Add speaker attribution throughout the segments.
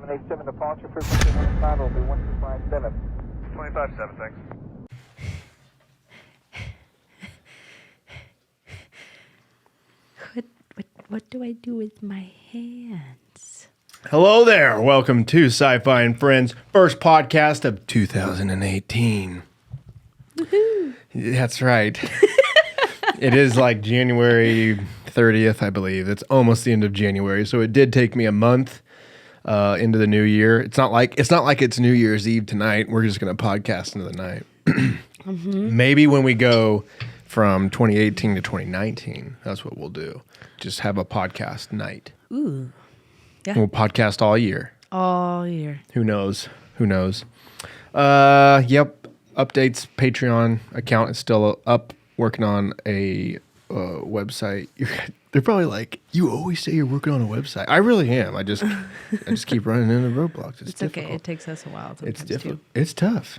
Speaker 1: 787 departure frequency time will be 1257.
Speaker 2: 257, thanks.
Speaker 3: What do I do with my hands?
Speaker 4: Hello there. Welcome to SciFi And Friends, first podcast of 2018.
Speaker 3: Woohoo!
Speaker 4: That's right. It is like January 30th, I believe. It's almost the end of January, so it did take me a month into the new year. It's not like it's New Year's Eve tonight. We're just going to podcast into the night. Maybe when we go from 2018 to 2019, that's what we'll do. Just have a podcast night.
Speaker 3: Ooh. Yeah.
Speaker 4: We'll podcast all year.
Speaker 3: All year.
Speaker 4: Who knows? Yep. Updates. Patreon account is still up. Working on a website. They're probably like, you always say you're working on a website. I really am. I just keep running into roadblocks.
Speaker 3: It's okay. It takes us a while.
Speaker 4: It's difficult. It's tough.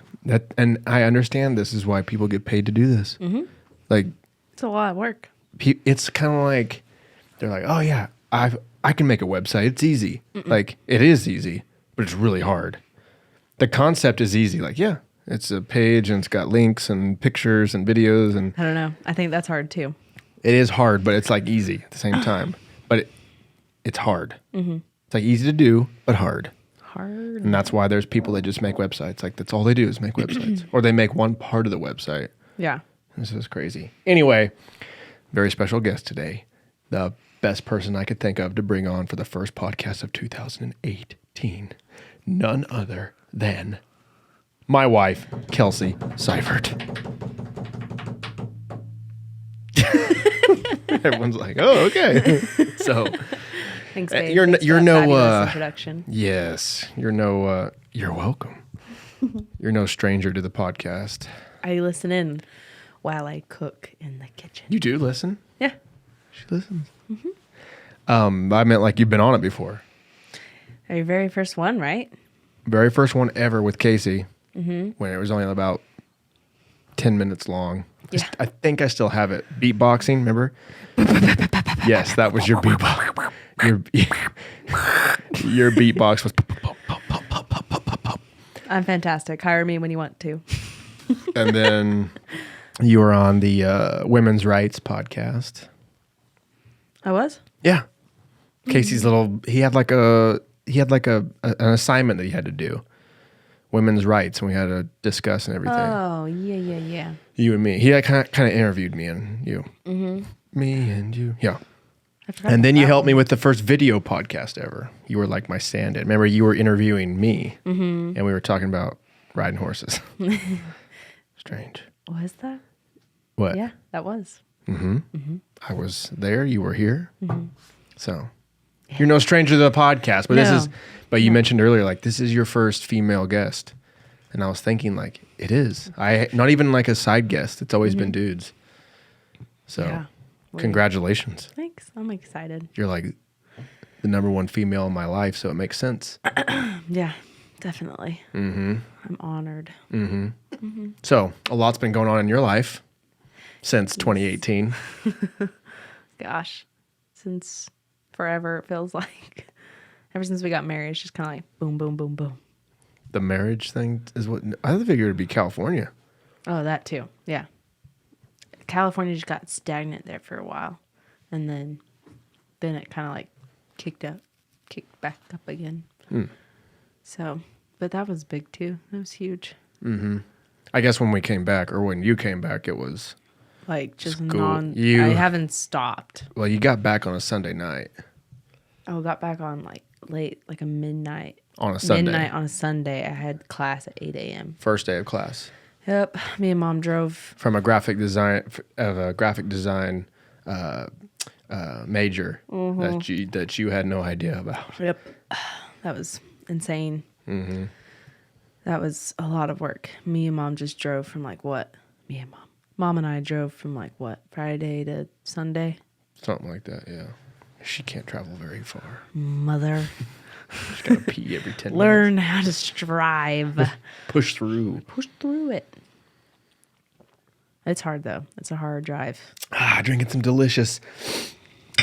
Speaker 4: And I understand this is why people get paid to do this.
Speaker 3: Mm-hmm.
Speaker 4: Like,
Speaker 3: it's a lot of work.
Speaker 4: It's kind of like they're like, oh yeah, I can make a website. It's easy. Like, it is easy, but it's really hard. The concept is easy. Like, yeah, it's a page and it's got links and pictures and videos and
Speaker 3: I don't know. I think that's hard too.
Speaker 4: it is hard, but it's like easy at the same time. But it's hard. Mm-hmm. It's like easy to do, but hard.
Speaker 3: Hard.
Speaker 4: And that's why there's people that just make websites. Like, that's all they do is make websites, or they make one part of the website.
Speaker 3: Yeah.
Speaker 4: This is crazy. Anyway, very special guest today. The best person I could think of to bring on for the first podcast of 2018. None other than my wife, Kelsey Seifert. Everyone's like, oh, okay. So,
Speaker 3: Thanks, babe.
Speaker 4: you're
Speaker 3: Thanks for
Speaker 4: no
Speaker 3: that fabulous introduction.
Speaker 4: yes, you're welcome. You're no stranger to the podcast.
Speaker 3: I listen in while I cook in the kitchen.
Speaker 4: You do listen?
Speaker 3: Yeah.
Speaker 4: She listens. Mm-hmm. I meant like you've been on it before.
Speaker 3: Your very first one, right?
Speaker 4: Very first one ever with Casey, when it was only about 10 minutes long.
Speaker 3: Yeah.
Speaker 4: I think I still have it. Beatboxing, remember? Yes, that was your beatbox. Your beatbox was
Speaker 3: I'm fantastic. Hire me when you want to.
Speaker 4: and then you were on the women's rights podcast.
Speaker 3: I was?
Speaker 4: Yeah. Casey's he had an assignment that he had to do. Women's rights, and we had to discuss and everything.
Speaker 3: Oh, yeah.
Speaker 4: You and me. He had kind of interviewed me and you. Mm-hmm. Me and you. Yeah. And then you helped me with the first video podcast ever. You were like my stand-in. Remember, you were interviewing me, and we were talking about riding horses. Strange.
Speaker 3: Was that?
Speaker 4: What?
Speaker 3: Yeah, that was.
Speaker 4: I was there. You were here. So you're no stranger to the podcast. But But you mentioned earlier, like, this is your first female guest, and I was thinking, like, it is. Not even like a side guest. It's always been dudes. So,
Speaker 3: Yeah.
Speaker 4: congratulations.
Speaker 3: Thanks. I'm excited.
Speaker 4: You're like the number one female in my life, so it makes sense.
Speaker 3: Yeah, definitely. I'm honored.
Speaker 4: So, a lot's been going on in your life since 2018.
Speaker 3: Gosh, since forever, it feels like. Ever since we got married, it's just kind of like boom, boom, boom, boom.
Speaker 4: The marriage thing is what I figured it'd be California.
Speaker 3: Oh, that too. Yeah. California just got stagnant there for a while. And then it kind of like kicked back up again. So, but that was big too. That was huge.
Speaker 4: I guess when we came back, or when you came back, it was
Speaker 3: Like just
Speaker 4: school.
Speaker 3: I haven't stopped.
Speaker 4: Well, you got back on a Sunday night.
Speaker 3: I got back on like late, like a midnight.
Speaker 4: On a Sunday.
Speaker 3: Midnight on a Sunday. I had class at 8 a.m.
Speaker 4: First day of class.
Speaker 3: Yep. Me and Mom drove.
Speaker 4: From a graphic design major that you had no idea about.
Speaker 3: Yep. That was insane. That was a lot of work. Me and Mom just drove from like what? Me and Mom. Mom and I drove from like what? Friday to Sunday?
Speaker 4: Something like that, yeah. She can't travel very far.
Speaker 3: Mother.
Speaker 4: She's got to pee every 10 minutes.
Speaker 3: Learn how to strive.
Speaker 4: Push through.
Speaker 3: Push through it. It's hard though. It's a hard drive.
Speaker 4: Drinking some delicious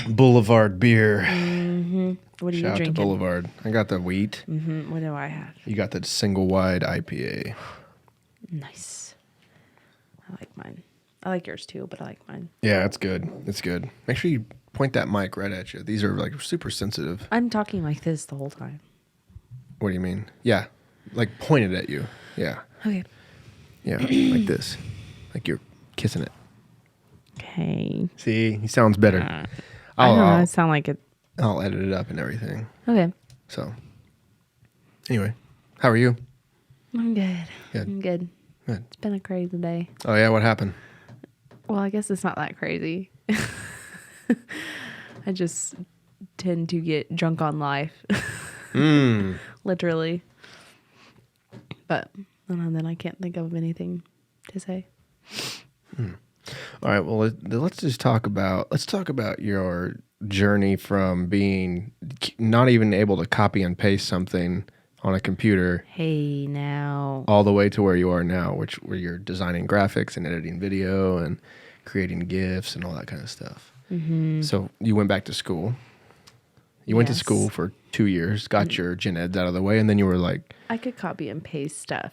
Speaker 4: Boulevard beer.
Speaker 3: What are you
Speaker 4: Shout out to
Speaker 3: drinking?
Speaker 4: Boulevard. I got the wheat.
Speaker 3: What do I have?
Speaker 4: You got the single wide IPA.
Speaker 3: Nice. I like mine. I like yours too, but I like mine.
Speaker 4: Yeah, it's good. It's good. Make sure you point that mic right at you. These are like super sensitive.
Speaker 3: I'm talking like this the whole time.
Speaker 4: What do you mean? Yeah, like pointed at you. Yeah,
Speaker 3: Okay.
Speaker 4: yeah, like this, like you're kissing it.
Speaker 3: Okay.
Speaker 4: See, he sounds better.
Speaker 3: I don't know. I sound like it.
Speaker 4: I'll edit it up and everything.
Speaker 3: Okay.
Speaker 4: So, anyway, how are you?
Speaker 3: I'm good.
Speaker 4: Good.
Speaker 3: I'm good.
Speaker 4: Good.
Speaker 3: It's been a crazy day.
Speaker 4: Oh yeah, what happened?
Speaker 3: Well, I guess it's not that crazy. I just tend to get drunk on life. Literally. But then I can't think of anything to say.
Speaker 4: All right, well, let's talk about your journey from being not even able to copy and paste something on a computer
Speaker 3: Hey, now.
Speaker 4: all the way to where you are now, where you're designing graphics and editing video and creating GIFs and all that kind of stuff. Mm-hmm. So you went back to school. You went to
Speaker 3: Yes.
Speaker 4: school for 2 years, got your gen eds out of the way, and then you were like,
Speaker 3: I could copy and paste stuff.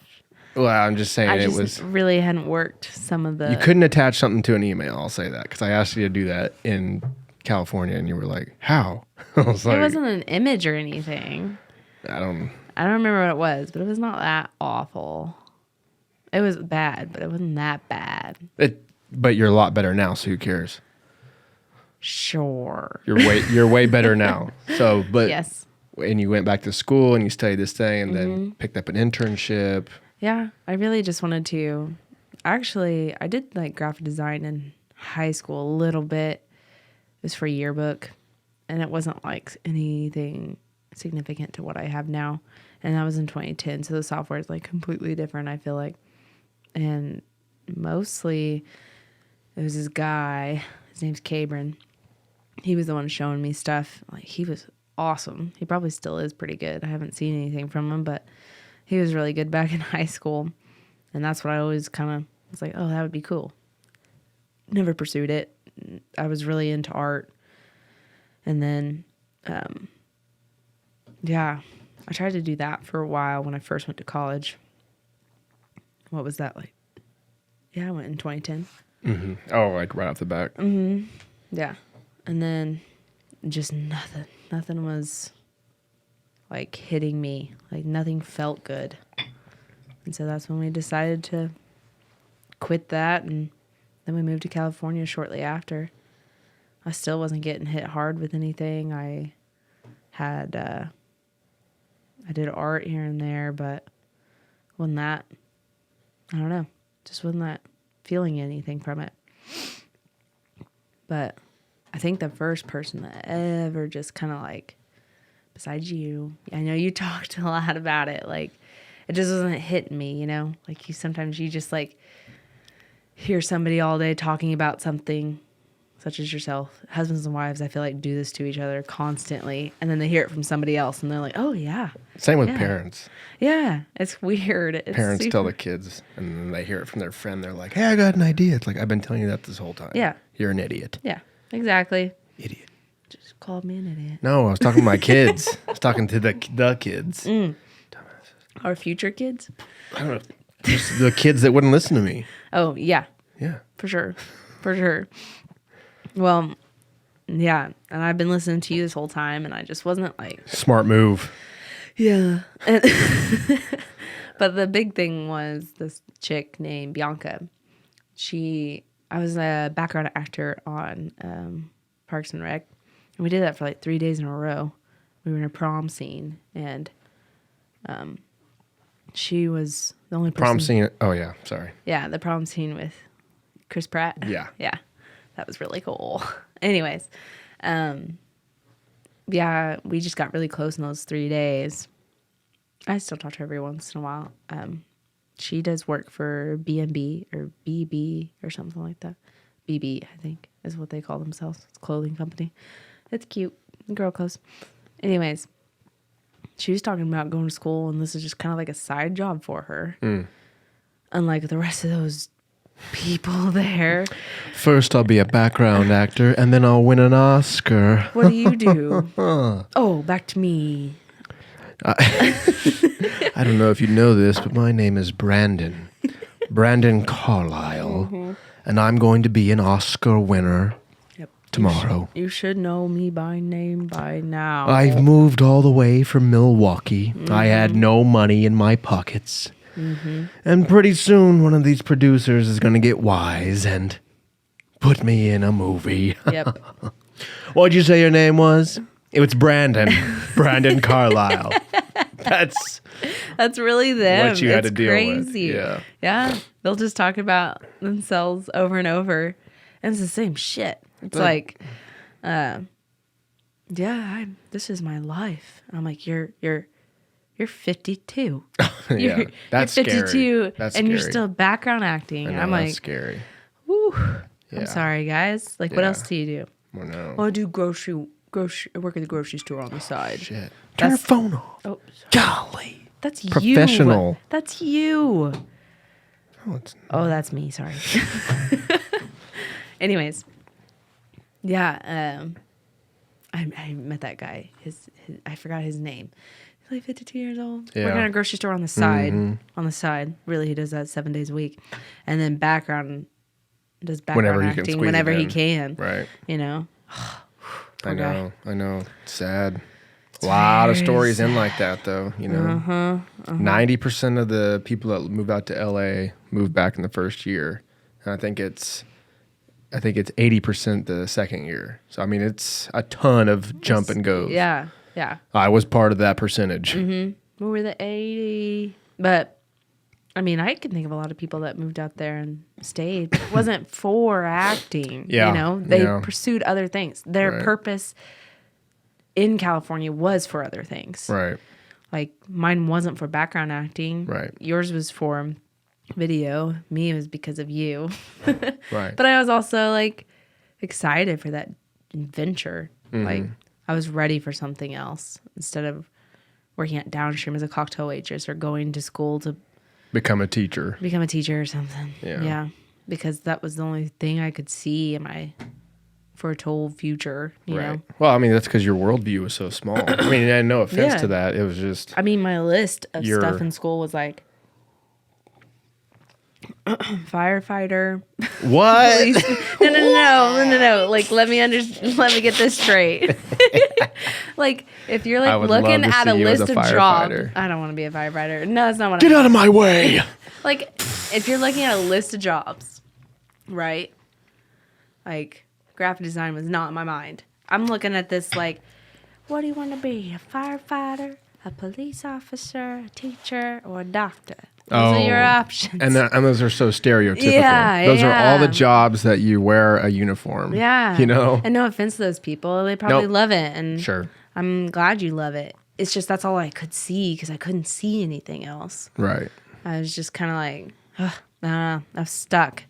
Speaker 4: well, I'm just saying
Speaker 3: I
Speaker 4: it
Speaker 3: just
Speaker 4: was...
Speaker 3: really hadn't worked some of the...
Speaker 4: You couldn't attach something to an email, I'll say that, because I asked you to do that in California, and you were like, how? I was like,
Speaker 3: It wasn't an image or anything.
Speaker 4: I don't...
Speaker 3: I don't remember what it was, but it was not that awful. It was bad, but it wasn't that bad.
Speaker 4: But you're a lot better now, so who cares?
Speaker 3: Sure.
Speaker 4: You're way better now. So, but
Speaker 3: Yes.
Speaker 4: And you went back to school and you studied this thing and then picked up an internship.
Speaker 3: Yeah, I really just wanted to. Actually, I did like graphic design in high school a little bit. It was for yearbook, and it wasn't like anything significant to what I have now. And that was in 2010, so the software is like completely different, I feel like. And mostly it was this guy, his name's Cabron. He was the one showing me stuff. Like, he was awesome. He probably still is pretty good. I haven't seen anything from him, but he was really good back in high school. And that's what I always kind of was like, oh, that would be cool. Never pursued it. I was really into art. And then, yeah, I tried to do that for a while when I first went to college. What was that like? Yeah, I went in 2010.
Speaker 4: Mm-hmm. Oh, like right off the bat.
Speaker 3: Mm-hmm. Yeah. And then just nothing. Nothing was like hitting me. Like nothing felt good. And so that's when we decided to quit that. And then we moved to California shortly after. I still wasn't getting hit hard with anything. I had, I did art here and there, but wasn't that, I don't know, just wasn't that feeling anything from it. But I think the first person that ever just kind of like, besides you, I know you talked a lot about it, like, it just wasn't hitting me, you know? Like, sometimes you just like hear somebody all day talking about something, such as yourself. Husbands and wives, I feel like, do this to each other constantly, and then they hear it from somebody else, and they're like, "Oh yeah."
Speaker 4: Same with
Speaker 3: Yeah.
Speaker 4: parents.
Speaker 3: Yeah, it's weird. It's
Speaker 4: Parents tell the kids, and then they hear it from their friend. They're like, "Hey, I got an idea." It's like, I've been telling you that this whole time.
Speaker 3: Yeah.
Speaker 4: You're an idiot.
Speaker 3: Yeah, exactly.
Speaker 4: Idiot.
Speaker 3: Just called me an idiot.
Speaker 4: No, I was talking to my kids. I was talking to the kids.
Speaker 3: Our future kids.
Speaker 4: I don't know. Just the kids that wouldn't listen to me.
Speaker 3: Oh yeah,
Speaker 4: Yeah.
Speaker 3: for sure, for sure. Well, yeah, and I've been listening to you this whole time, and I just wasn't like,
Speaker 4: Smart move.
Speaker 3: yeah. But the big thing was this chick named Bianca. I was a background actor on Parks and Rec, and we did that for like 3 days in a row. We were in a prom scene, and she was the only person.
Speaker 4: Prom scene. Oh, yeah. Sorry.
Speaker 3: Yeah, the prom scene with Chris Pratt.
Speaker 4: Yeah.
Speaker 3: Yeah, that was really cool. Anyways, yeah, we just got really close in those 3 days. I still talk to her every once in a while. She does work for B&B or BB or something like that. BB, I think, is what they call themselves. It's a clothing company. It's cute. Girl clothes. Anyways, she was talking about going to school, and this is just kind of like a side job for her. Unlike the rest of those people there.
Speaker 4: First, I'll be a background actor, and then I'll win an Oscar.
Speaker 3: What do you do? Oh, back to me.
Speaker 4: I don't know if you know this, but my name is Brandon. Brandon Carlisle. And I'm going to be an Oscar winner tomorrow.
Speaker 3: You should know me by name by now.
Speaker 4: I've moved all the way from Milwaukee. I had no money in my pockets. And pretty soon, one of these producers is going to get wise and put me in a movie.
Speaker 3: Yep.
Speaker 4: What'd you say your name was? It was Brandon. Brandon Carlisle. That's
Speaker 3: really them.
Speaker 4: what you had
Speaker 3: It's
Speaker 4: to deal
Speaker 3: crazy.
Speaker 4: with.
Speaker 3: Yeah. They'll just talk about themselves over and over. And it's the same shit. It's this is my life. And I'm like, you're 52.
Speaker 4: Yeah. That's
Speaker 3: you're 52
Speaker 4: scary. That's
Speaker 3: and you're
Speaker 4: scary.
Speaker 3: still background acting.
Speaker 4: I know,
Speaker 3: I'm
Speaker 4: that's
Speaker 3: like,
Speaker 4: scary.
Speaker 3: whew.
Speaker 4: Yeah.
Speaker 3: I'm sorry, guys. Like, what
Speaker 4: Yeah.
Speaker 3: else do you do?
Speaker 4: I know.
Speaker 3: Oh, I do I work at the grocery store on the side.
Speaker 4: Shit. Turn your phone off.
Speaker 3: Oh,
Speaker 4: Golly.
Speaker 3: that's
Speaker 4: Professional.
Speaker 3: you. That's you.
Speaker 4: Oh, it's
Speaker 3: Oh, that's me. Sorry. Anyways, yeah. I met that guy. His I forgot his name. He's like 52 years old.
Speaker 4: Yeah.
Speaker 3: Working at a grocery store on the side. On the side. Really, he does that 7 days a week, and then does background
Speaker 4: Whenever he can
Speaker 3: acting
Speaker 4: squeeze it
Speaker 3: whenever he
Speaker 4: in.
Speaker 3: can.
Speaker 4: right.
Speaker 3: You know.
Speaker 4: I
Speaker 3: Poor guy.
Speaker 4: know. Sad. A lot of
Speaker 3: very
Speaker 4: stories in like that, though. You know, 90% of the people that move out to LA move back in the first year, and I think it's 80% the second year. So I mean, it's a ton of jump and goes.
Speaker 3: Yeah. Yeah.
Speaker 4: I was part of that percentage.
Speaker 3: We were the 80, but I mean, I can think of a lot of people that moved out there and stayed. It wasn't for acting.
Speaker 4: Yeah,
Speaker 3: You know, they
Speaker 4: yeah.
Speaker 3: pursued other things. Their
Speaker 4: Right.
Speaker 3: purpose in California was for other things.
Speaker 4: Right.
Speaker 3: Like mine wasn't for background acting.
Speaker 4: Right.
Speaker 3: Yours was for video. Me, it was because of you.
Speaker 4: Right.
Speaker 3: But I was also like excited for that adventure. Like I was ready for something else instead of working at Downstream as a cocktail waitress or going to school to
Speaker 4: Become a teacher.
Speaker 3: become a teacher or something.
Speaker 4: Yeah.
Speaker 3: Because that was the only thing I could see in my foretold future, you
Speaker 4: Right.
Speaker 3: know?
Speaker 4: Well, I mean, that's because your worldview was so small. I mean, and no offense
Speaker 3: Yeah.
Speaker 4: to that. It was just
Speaker 3: I mean, my list of
Speaker 4: Your-
Speaker 3: stuff in school was like firefighter.
Speaker 4: what?
Speaker 3: Police. No. Like, let me get this straight. Like, if you're
Speaker 4: I
Speaker 3: like
Speaker 4: would
Speaker 3: looking
Speaker 4: love to
Speaker 3: at a
Speaker 4: see you as
Speaker 3: list
Speaker 4: a
Speaker 3: of jobs,
Speaker 4: firefighter.
Speaker 3: I don't want to be a firefighter. No, that's not what
Speaker 4: Get out of my way.
Speaker 3: Like, if you're looking at a list of jobs, right? Like, graphic design was not in my mind. I'm looking at this like, what do you want to be? A firefighter, a police officer, a teacher, or a doctor? Those are your options.
Speaker 4: And those are so stereotypical.
Speaker 3: Yeah,
Speaker 4: those are all the
Speaker 3: yeah.
Speaker 4: jobs that you wear a uniform.
Speaker 3: Yeah.
Speaker 4: You know?
Speaker 3: And no offense to those people. They probably
Speaker 4: Nope.
Speaker 3: love it. And
Speaker 4: Sure.
Speaker 3: I'm glad you love it. It's just that's all I could see because I couldn't see anything else.
Speaker 4: Right.
Speaker 3: I was just kind of like, I was stuck.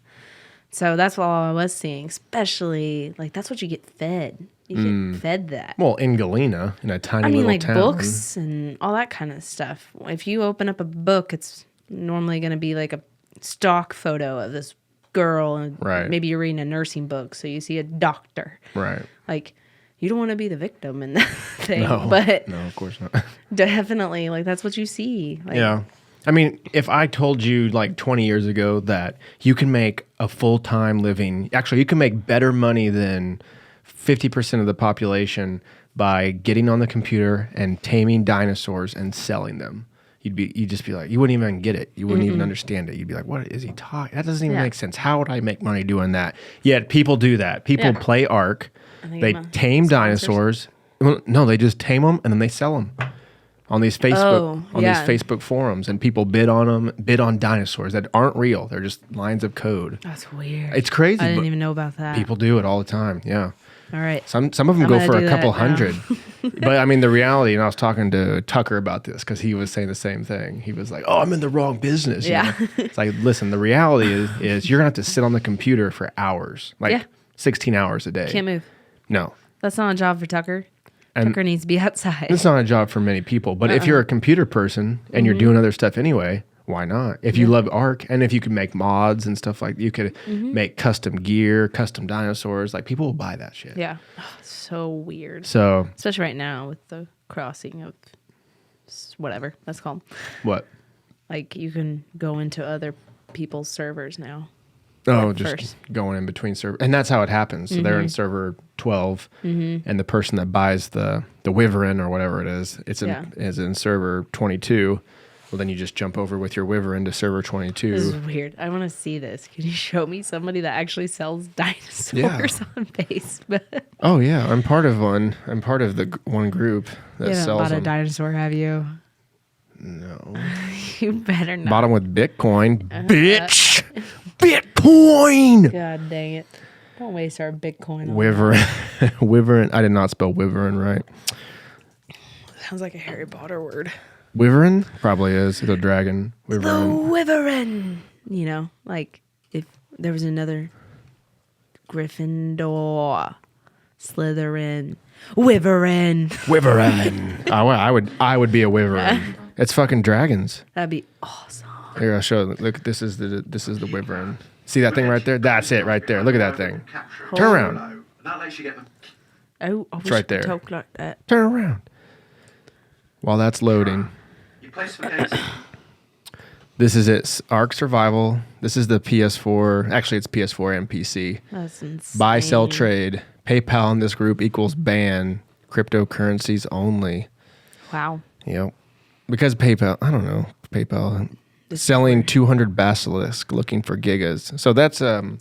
Speaker 3: So that's all I was seeing, especially like that's what you get fed. You get fed that.
Speaker 4: Well, in Galena, in a tiny
Speaker 3: I mean,
Speaker 4: little
Speaker 3: like
Speaker 4: town.
Speaker 3: books and all that kind of stuff. If you open up a book, it's normally going to be like a stock photo of this girl, and
Speaker 4: Right.
Speaker 3: maybe you're reading a nursing book, so you see a doctor.
Speaker 4: Right.
Speaker 3: Like, you don't want to be the victim in that thing,
Speaker 4: No.
Speaker 3: but
Speaker 4: No, of course not.
Speaker 3: definitely, like that's what you see. Like,
Speaker 4: Yeah. I mean, if I told you like 20 years ago that you can make a full-time living, actually you can make better money than 50% of the population by getting on the computer and taming dinosaurs and selling them. You'd just be like, you wouldn't even get it. You wouldn't even understand it. You'd be like, what is he talking? That doesn't even
Speaker 3: Yeah.
Speaker 4: make sense. How would I make money doing that? Yet people do that. People
Speaker 3: Yeah.
Speaker 4: play Ark.
Speaker 3: And
Speaker 4: They
Speaker 3: get
Speaker 4: tame
Speaker 3: sponsors.
Speaker 4: dinosaurs. Well, no, they just tame them and then they sell them on these Facebook
Speaker 3: yeah.
Speaker 4: these Facebook forums, and people bid on them, bid on dinosaurs that aren't real. They're just lines of code.
Speaker 3: That's weird.
Speaker 4: It's crazy.
Speaker 3: I didn't
Speaker 4: but
Speaker 3: even know about that.
Speaker 4: people do it all the time. Yeah.
Speaker 3: All right.
Speaker 4: Some of them
Speaker 3: I'm
Speaker 4: go
Speaker 3: gonna
Speaker 4: for
Speaker 3: do
Speaker 4: a couple
Speaker 3: that now.
Speaker 4: hundred. But I mean, the reality, and I was talking to Tucker about this because he was saying the same thing. He was like, oh, I'm in the wrong business. you
Speaker 3: Yeah.
Speaker 4: know? It's like, listen, the reality is you're going to have to sit on the computer for hours, like
Speaker 3: Yeah.
Speaker 4: 16 hours a day.
Speaker 3: Can't move.
Speaker 4: No.
Speaker 3: That's not a job for Tucker.
Speaker 4: And
Speaker 3: Tucker needs to be outside.
Speaker 4: it's not a job for many people. But
Speaker 3: Uh-uh.
Speaker 4: if you're a computer person and
Speaker 3: Mm-hmm.
Speaker 4: you're doing other stuff anyway, why not? If you love Ark, and if you could make mods and stuff like, you could make custom gear, custom dinosaurs. Like, people will buy that shit.
Speaker 3: Yeah. Oh, so weird.
Speaker 4: So
Speaker 3: Especially right now with the crossing of whatever that's called.
Speaker 4: what?
Speaker 3: Like, you can go into other people's servers now.
Speaker 4: Oh, just
Speaker 3: first.
Speaker 4: going in between server, and that's how it happens. So they're in server 12, and the person that buys the Wyvern or whatever it is, is in server 22. Well, then you just jump over with your Wyvern to server 22.
Speaker 3: This is weird. I want to see this. Can you show me somebody that actually sells dinosaurs on Facebook?
Speaker 4: Oh yeah, I'm part of one. I'm part of the one group that
Speaker 3: You haven't
Speaker 4: sells
Speaker 3: bought a
Speaker 4: them.
Speaker 3: dinosaur, have you?
Speaker 4: No.
Speaker 3: You better not.
Speaker 4: Bought them with Bitcoin, bitch. Bitcoin.
Speaker 3: God dang it. Don't waste our Bitcoin on
Speaker 4: Wyvern. Wyvern. I did not spell Wyvern right.
Speaker 3: that. Sounds like a Harry Potter word.
Speaker 4: Wyvern probably is the dragon.
Speaker 3: The
Speaker 4: Wyvern.
Speaker 3: Wyvern. You know, like if there was another Gryffindor, Slytherin, Wyvern.
Speaker 4: Wyvern. I would be a Wyvern. It's fucking dragons.
Speaker 3: That'd be awesome.
Speaker 4: Here, I'll show you. Look, this is the Wyvern. See that thing right there? That's it right there. Look at that thing. Turn around.
Speaker 2: That lets you get them.
Speaker 3: Oh, I wish
Speaker 4: right
Speaker 3: I could
Speaker 4: there.
Speaker 3: talk like that.
Speaker 4: Turn around. While that's loading.
Speaker 2: You place for games.
Speaker 4: This is it. Ark Survival. This is the PS4. Actually, it's PS4 and PC.
Speaker 3: That's insane.
Speaker 4: Buy, sell, trade. PayPal in this group equals ban. Cryptocurrencies only.
Speaker 3: Wow.
Speaker 4: Yep. Because PayPal, I don't know. PayPal selling 200 basilisk looking for gigas. So that's a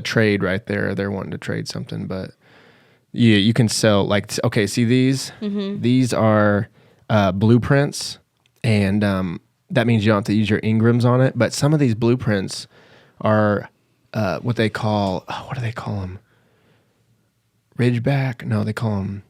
Speaker 4: trade right there. They're wanting to trade something, but yeah, you can sell like, okay, see these? These are blueprints, and that means you don't have to use your Ingrams on it. But some of these blueprints are what they call, what do they call them? Ridgeback? No, they call them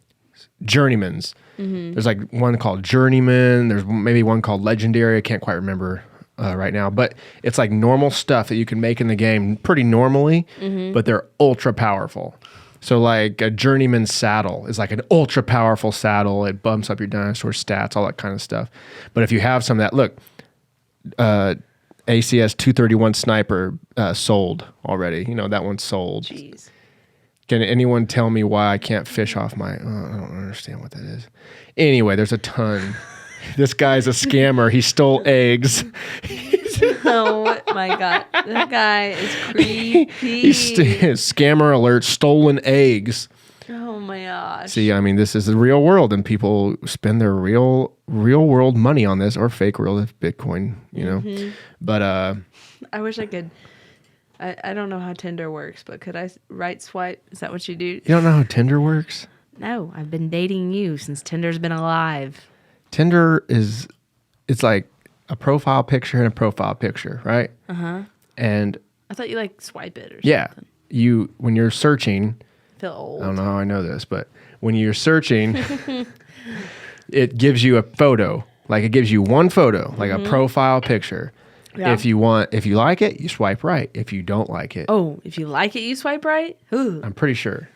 Speaker 4: journeymans. There's like one called Journeyman. There's maybe one called Legendary. I can't quite remember right now, but it's like normal stuff that you can make in the game pretty normally, but they're ultra powerful. So like a Journeyman saddle is like an ultra powerful saddle. It bumps up your dinosaur stats, all that kind of stuff. But if you have some of that, look, ACS 231 sniper sold already. You know, that one's sold.
Speaker 3: Jeez.
Speaker 4: Can anyone tell me why I can't fish off my... I don't understand what that is. Anyway, there's a ton. This guy's a scammer. He stole eggs.
Speaker 3: Oh my God. That guy is creepy.
Speaker 4: Scammer alert, stolen eggs.
Speaker 3: Oh my gosh.
Speaker 4: See, I mean, this is the real world, and people spend their real world money on this, or fake world if Bitcoin, you know. But
Speaker 3: I wish I could. I don't know how Tinder works, but could I right swipe? Is that what you do?
Speaker 4: you don't know how Tinder works?
Speaker 3: No, I've been dating you since Tinder's been alive.
Speaker 4: Tinder it's like a profile picture and a profile picture, right? And
Speaker 3: I thought you like swipe it or
Speaker 4: yeah,
Speaker 3: something.
Speaker 4: when you're searching,
Speaker 3: I feel old.
Speaker 4: I don't know how I know this, but when you're searching, it gives you a photo. Like it gives you one photo, like a profile picture.
Speaker 3: Yeah.
Speaker 4: If you like it, you swipe right. If you don't like it,
Speaker 3: Oh, if you like it, you swipe right? Ooh,
Speaker 4: I'm pretty sure.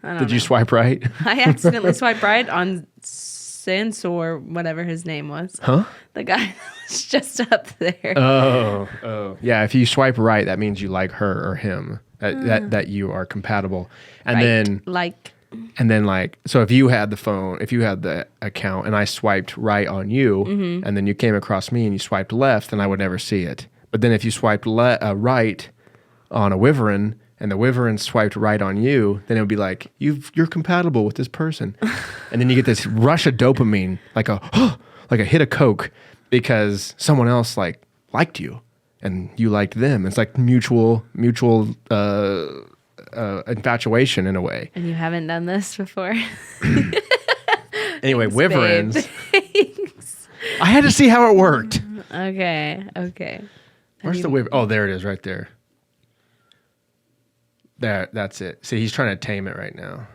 Speaker 3: I don't
Speaker 4: Did
Speaker 3: know.
Speaker 4: you swipe right?
Speaker 3: I accidentally swiped right on Sansor, whatever his name was.
Speaker 4: Huh?
Speaker 3: The guy that was just up there.
Speaker 4: Oh. Yeah, if you swipe right, that means you like her or him. That you are compatible. And
Speaker 3: right.
Speaker 4: then like, so if you had the account and I swiped right on you, and then you came across me and you swiped left, then I would never see it. But then if you swiped right on a Wyvern and the Wyvern swiped right on you, then it would be like, you're compatible with this person. And then you get this rush of dopamine, like a hit of Coke, because someone else liked you and you liked them. It's like mutual infatuation in a way.
Speaker 3: And you haven't done this before?
Speaker 4: Anyway,
Speaker 3: Thanks,
Speaker 4: Wyverns.
Speaker 3: babe. Thanks.
Speaker 4: I had to see how it worked.
Speaker 3: Okay.
Speaker 4: Where's the Wyvern? Oh, there it is right there. That's it. See, he's trying to tame it right now.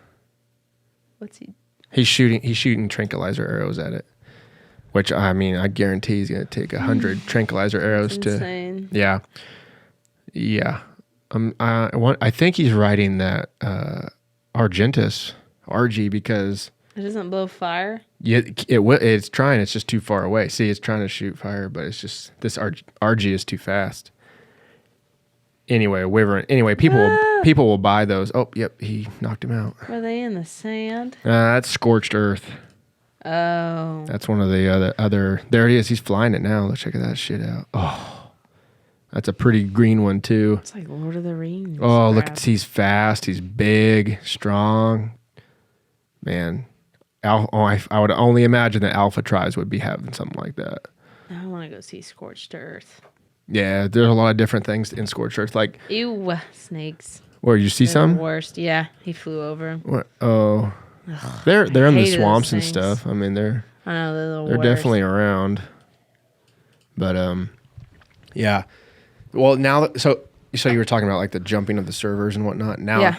Speaker 3: What's he?
Speaker 4: He's shooting tranquilizer arrows at it. Which, I mean, I guarantee he's going to take 100 tranquilizer arrows
Speaker 3: That's insane.
Speaker 4: Yeah. I think he's riding that Argentus, RG, because
Speaker 3: It doesn't blow fire?
Speaker 4: Yeah, it's trying. It's just too far away. See, it's trying to shoot fire, but it's just this RG is too fast. Anyway, wyvern. Anyway, people will buy those. Oh, yep, he knocked him out.
Speaker 3: Were they in the sand?
Speaker 4: That's scorched earth.
Speaker 3: Oh.
Speaker 4: That's one of the other. There he is. He's flying it now. Let's check that shit out. Oh, that's a pretty green one too.
Speaker 3: It's like Lord of the Rings.
Speaker 4: Oh, look, he's fast. He's big, strong. Man, I would only imagine that alpha tribes would be having something like that.
Speaker 3: I want to go see Scorched Earth.
Speaker 4: Yeah, there's a lot of different things in scorched earth. Like,
Speaker 3: Ew, snakes.
Speaker 4: where you see
Speaker 3: They're
Speaker 4: some?
Speaker 3: the worst. Yeah, he flew over him.
Speaker 4: What? Oh, they're in the
Speaker 3: hated
Speaker 4: swamps
Speaker 3: those
Speaker 4: and
Speaker 3: things.
Speaker 4: stuff. I mean, they're
Speaker 3: I know they're the
Speaker 4: they're
Speaker 3: worst.
Speaker 4: definitely around. But yeah. Well, now so you were talking about like the jumping of the servers and whatnot. Now
Speaker 3: Yeah.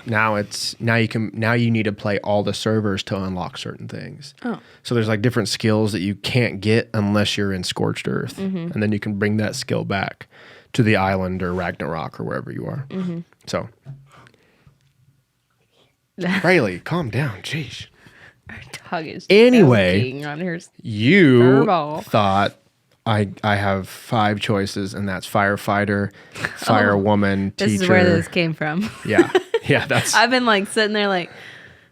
Speaker 4: now you need to play all the servers to unlock certain things.
Speaker 3: Oh.
Speaker 4: So there's like different skills that you can't get unless you're in Scorched Earth, and then you can bring that skill back to the island or Ragnarok or wherever you are. So, Rayleigh, calm down, jeez.
Speaker 3: Our dog is
Speaker 4: Anyway,
Speaker 3: choking on her.
Speaker 4: You
Speaker 3: Furball.
Speaker 4: thought I have 5 choices, and that's firefighter, firewoman,
Speaker 3: This
Speaker 4: teacher.
Speaker 3: is where this came from.
Speaker 4: Yeah, that's
Speaker 3: I've been like sitting there like,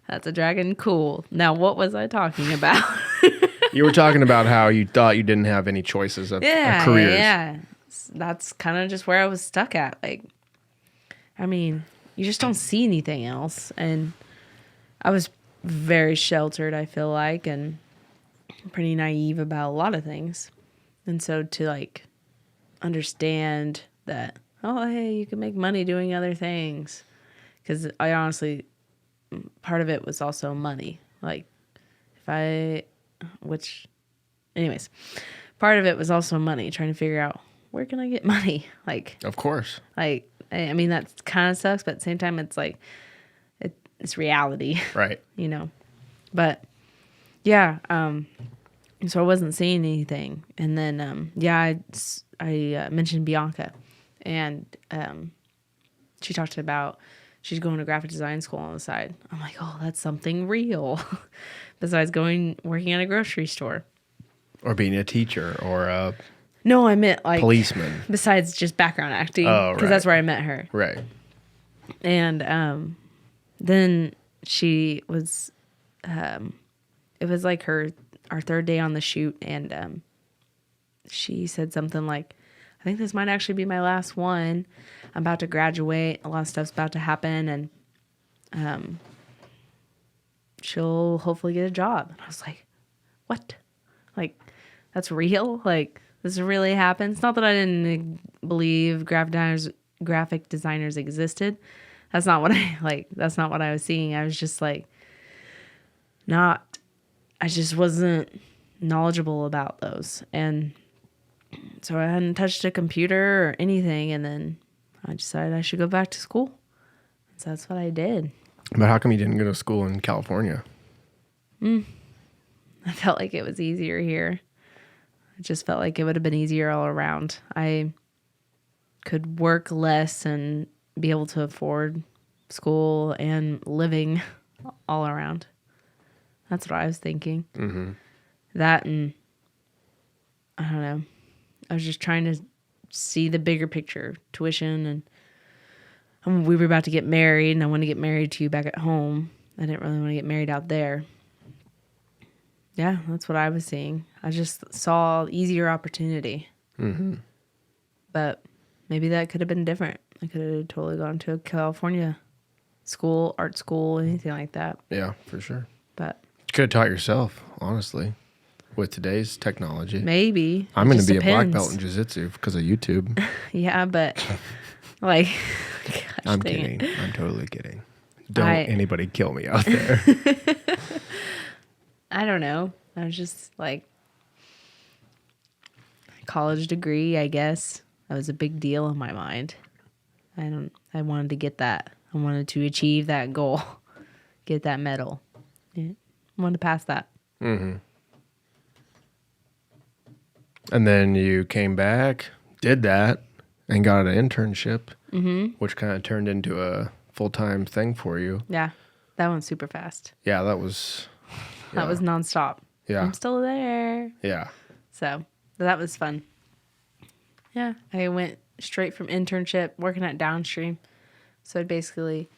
Speaker 3: that's a dragon. Cool. Now, what was I talking about?
Speaker 4: you were talking about how you thought you didn't have any choices of careers.
Speaker 3: Yeah. That's kind of just where I was stuck at. Like, I mean, you just don't see anything else. And I was very sheltered, I feel like, and pretty naive about a lot of things. And so to like understand that, oh, hey, you can make money doing other things. Because I honestly, part of it was also money. Like, anyways, part of it was also money, trying to figure out where can I get money? Like,
Speaker 4: Of course.
Speaker 3: I mean, that kind of sucks, but at the same time, it's like, it's reality,
Speaker 4: Right.
Speaker 3: you know? But yeah, so I wasn't seeing anything. And then, I mentioned Bianca, and she talked about she's going to graphic design school on the side. I'm like, oh, that's something real besides working at a grocery store.
Speaker 4: Or being a teacher or a
Speaker 3: No, I meant like
Speaker 4: policeman.
Speaker 3: besides just background acting,
Speaker 4: Oh,
Speaker 3: because
Speaker 4: right.
Speaker 3: that's where I met her.
Speaker 4: Right.
Speaker 3: And then she was, it was like our 3rd day on the shoot, and she said something like, I think this might actually be my last one. I'm about to graduate. A lot of stuff's about to happen, and she'll hopefully get a job. And I was like, what? Like, that's real? Like, this really happens? Not that I didn't believe graphic designers existed. That's not what that's not what I was seeing. I was just like, I just wasn't knowledgeable about those. And so I hadn't touched a computer or anything. And then I decided I should go back to school. So that's what I did.
Speaker 4: But how come you didn't go to school in California?
Speaker 3: I felt like it was easier here. I just felt like it would have been easier all around. I could work less and be able to afford school and living all around. That's what I was thinking. Mm-hmm. That, and I don't know. I was just trying to see the bigger picture, tuition, and we were about to get married, and I wanted to get married to you back at home. I didn't really want to get married out there. Yeah, that's what I was seeing. I just saw easier opportunity.
Speaker 4: Mm-hmm.
Speaker 3: But maybe that could have been different. I could have totally gone to a California school, art school, anything like that.
Speaker 4: Yeah, for sure.
Speaker 3: But
Speaker 4: You could have taught yourself, honestly, with today's technology.
Speaker 3: maybe.
Speaker 4: I'm
Speaker 3: It
Speaker 4: going to
Speaker 3: just
Speaker 4: be a black
Speaker 3: depends.
Speaker 4: belt in jiu-jitsu because of YouTube.
Speaker 3: Yeah, but like, gosh,
Speaker 4: I'm
Speaker 3: dang it.
Speaker 4: kidding. I'm totally kidding. Don't
Speaker 3: I-
Speaker 4: anybody kill me out there.
Speaker 3: I don't know. I was just like, college degree, I guess. That was a big deal in my mind. I wanted to get that. I wanted to achieve that goal. Get that medal. Yeah. I wanted to pass that.
Speaker 4: Mm-hmm. And then you came back, did that, and got an internship, which kind of turned into a full-time thing for you.
Speaker 3: Yeah. That went super fast.
Speaker 4: Yeah, that was
Speaker 3: That was nonstop.
Speaker 4: Yeah.
Speaker 3: I'm still there.
Speaker 4: Yeah.
Speaker 3: So that was fun. Yeah. I went straight from internship working at Downstream. So I'd basically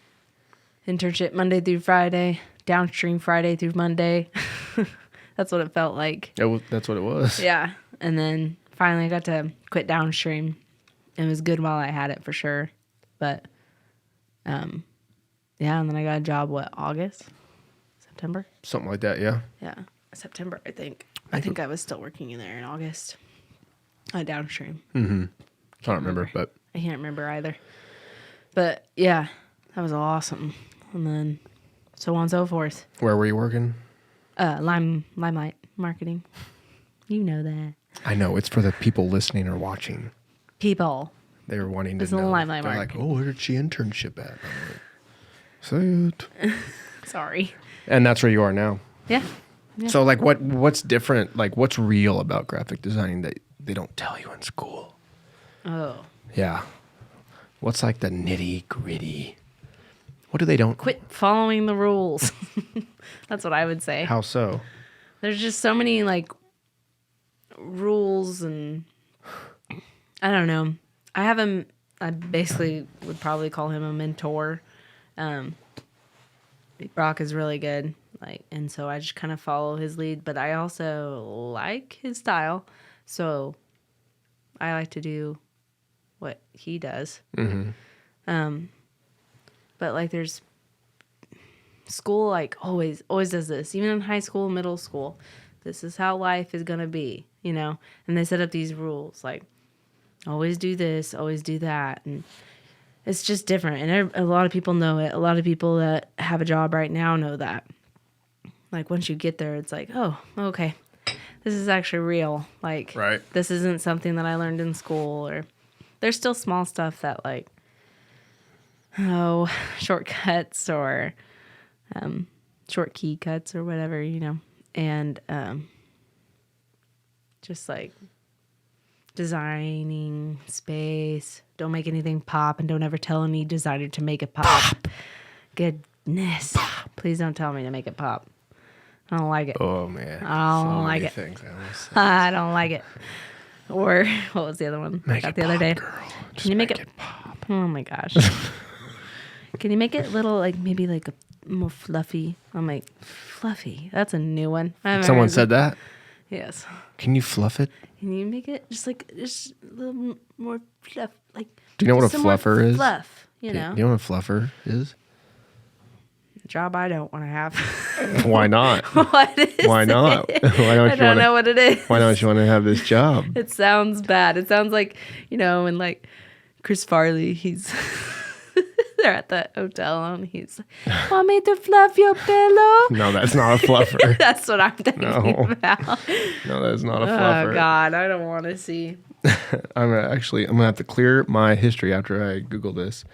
Speaker 3: internship Monday through Friday, Downstream Friday through Monday. That's what it felt like.
Speaker 4: That's what it was.
Speaker 3: Yeah. And then finally I got to quit Downstream. It was good while I had it for sure. But, yeah. And then I got a job, August? September?
Speaker 4: Something like that, yeah.
Speaker 3: Yeah. September, I think. I think I was still working in there in August. Downstream.
Speaker 4: Mm-hmm. I don't remember, but...
Speaker 3: I can't remember either. But, yeah. That was awesome. And then so on and so forth.
Speaker 4: Where were you working?
Speaker 3: Limelight Marketing. You know that.
Speaker 4: I know. It's for the people listening or watching.
Speaker 3: People.
Speaker 4: They were wanting to
Speaker 3: It's
Speaker 4: know.
Speaker 3: Limelight
Speaker 4: They're like,
Speaker 3: Marketing.
Speaker 4: oh, where did she internship at? I'm like, "Sweet."
Speaker 3: Sorry.
Speaker 4: And that's where you are now.
Speaker 3: Yeah.
Speaker 4: So, like, what's different? Like, what's real about graphic designing that they don't tell you in school?
Speaker 3: Oh.
Speaker 4: Yeah. What's like the nitty gritty? What do they don't?
Speaker 3: Quit following the rules. That's what I would say.
Speaker 4: How so?
Speaker 3: There's just so many like rules and I don't know. I basically would probably call him a mentor. Brock is really good. And so I just kind of follow his lead, but I also like his style. So I like to do what he does.
Speaker 4: Mm-hmm.
Speaker 3: But like there's school like always does this, even in high school, middle school. This is how life is gonna be, and they set up these rules like always do this, always do that, and it's just different. And a lot of people know it. A lot of people that have a job right now know that. Like once you get there, it's like, oh, okay, this is actually real. Like,
Speaker 4: right.
Speaker 3: This isn't something that I learned in school. Or there's still small stuff that like, shortcuts or short key cuts or whatever, and just like designing space. Don't make anything pop, and don't ever tell any designer to make it pop. Goodness. Pop. Please don't tell me to make it pop. I don't like it.
Speaker 4: Oh, man.
Speaker 3: I don't like it. I don't like it. Or what was the other one I got the other day?
Speaker 4: Girl.
Speaker 3: Can you make it pop? Oh my gosh. Can you make it little, like maybe like a more fluffy? I'm like, fluffy. That's a new one.
Speaker 4: Someone said that?
Speaker 3: Yes.
Speaker 4: Can you fluff it?
Speaker 3: Can you make it just a little more fluff? Like,
Speaker 4: do you know what a
Speaker 3: some more
Speaker 4: fluffer is?
Speaker 3: Fluff,
Speaker 4: Do you know what a fluffer is?
Speaker 3: Job I don't want to have.
Speaker 4: Why not?
Speaker 3: What is
Speaker 4: Why not?
Speaker 3: it?
Speaker 4: Why don't
Speaker 3: I don't know what it is.
Speaker 4: Why don't you want to have this job?
Speaker 3: It sounds bad. It sounds like, when like Chris Farley, they're at the hotel and he's like, want me to fluff your pillow?
Speaker 4: No, that's not a fluffer.
Speaker 3: That's what I'm thinking about.
Speaker 4: No, that's not a fluffer.
Speaker 3: Oh God, I don't want to see.
Speaker 4: I'm gonna have to clear my history after I Google this.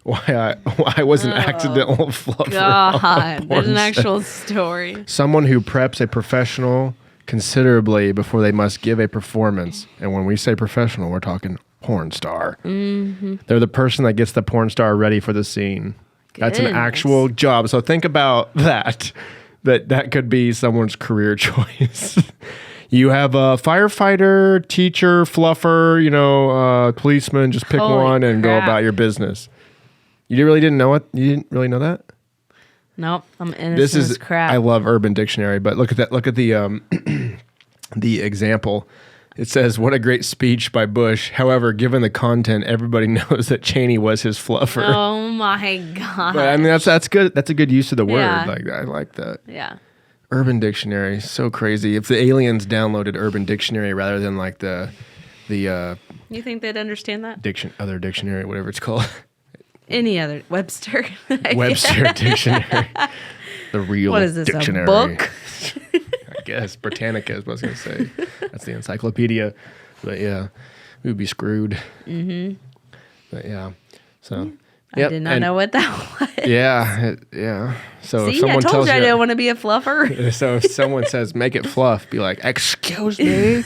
Speaker 4: Why I was an accidental fluffer.
Speaker 3: God, there's an actual story.
Speaker 4: Someone who preps a professional considerably before they must give a performance. And when we say professional, we're talking porn star. Mm-hmm. They're the person that gets the porn star ready for the scene. That's an actual job. So think about that. That could be someone's career choice. You have a firefighter, teacher, fluffer, policeman. Just pick one and go about your business. You really didn't know it? You didn't really know that?
Speaker 3: Nope. I'm innocent as crap.
Speaker 4: I love Urban Dictionary, but look at that. Look at the the example. It says, "What a great speech by Bush. However, given the content, everybody knows that Cheney was his fluffer."
Speaker 3: Oh my God.
Speaker 4: But I mean, that's good. That's a good use of the word.
Speaker 3: Yeah.
Speaker 4: Like I like that.
Speaker 3: Yeah.
Speaker 4: Urban Dictionary, so crazy. If the aliens downloaded Urban Dictionary rather than like the
Speaker 3: you think they'd understand that?
Speaker 4: other dictionary, whatever it's called.
Speaker 3: Any other Webster?
Speaker 4: Webster Dictionary. The real
Speaker 3: what is this,
Speaker 4: dictionary.
Speaker 3: a book?
Speaker 4: I guess Britannica is what I was going to say. That's the encyclopedia. But yeah, we would be screwed. Mm-hmm. But yeah, so.
Speaker 3: I did not know what that was.
Speaker 4: Yeah. So
Speaker 3: See,
Speaker 4: if someone
Speaker 3: I told
Speaker 4: tells
Speaker 3: you I didn't want to be a fluffer.
Speaker 4: So if someone says make it fluff, be like, "Excuse me,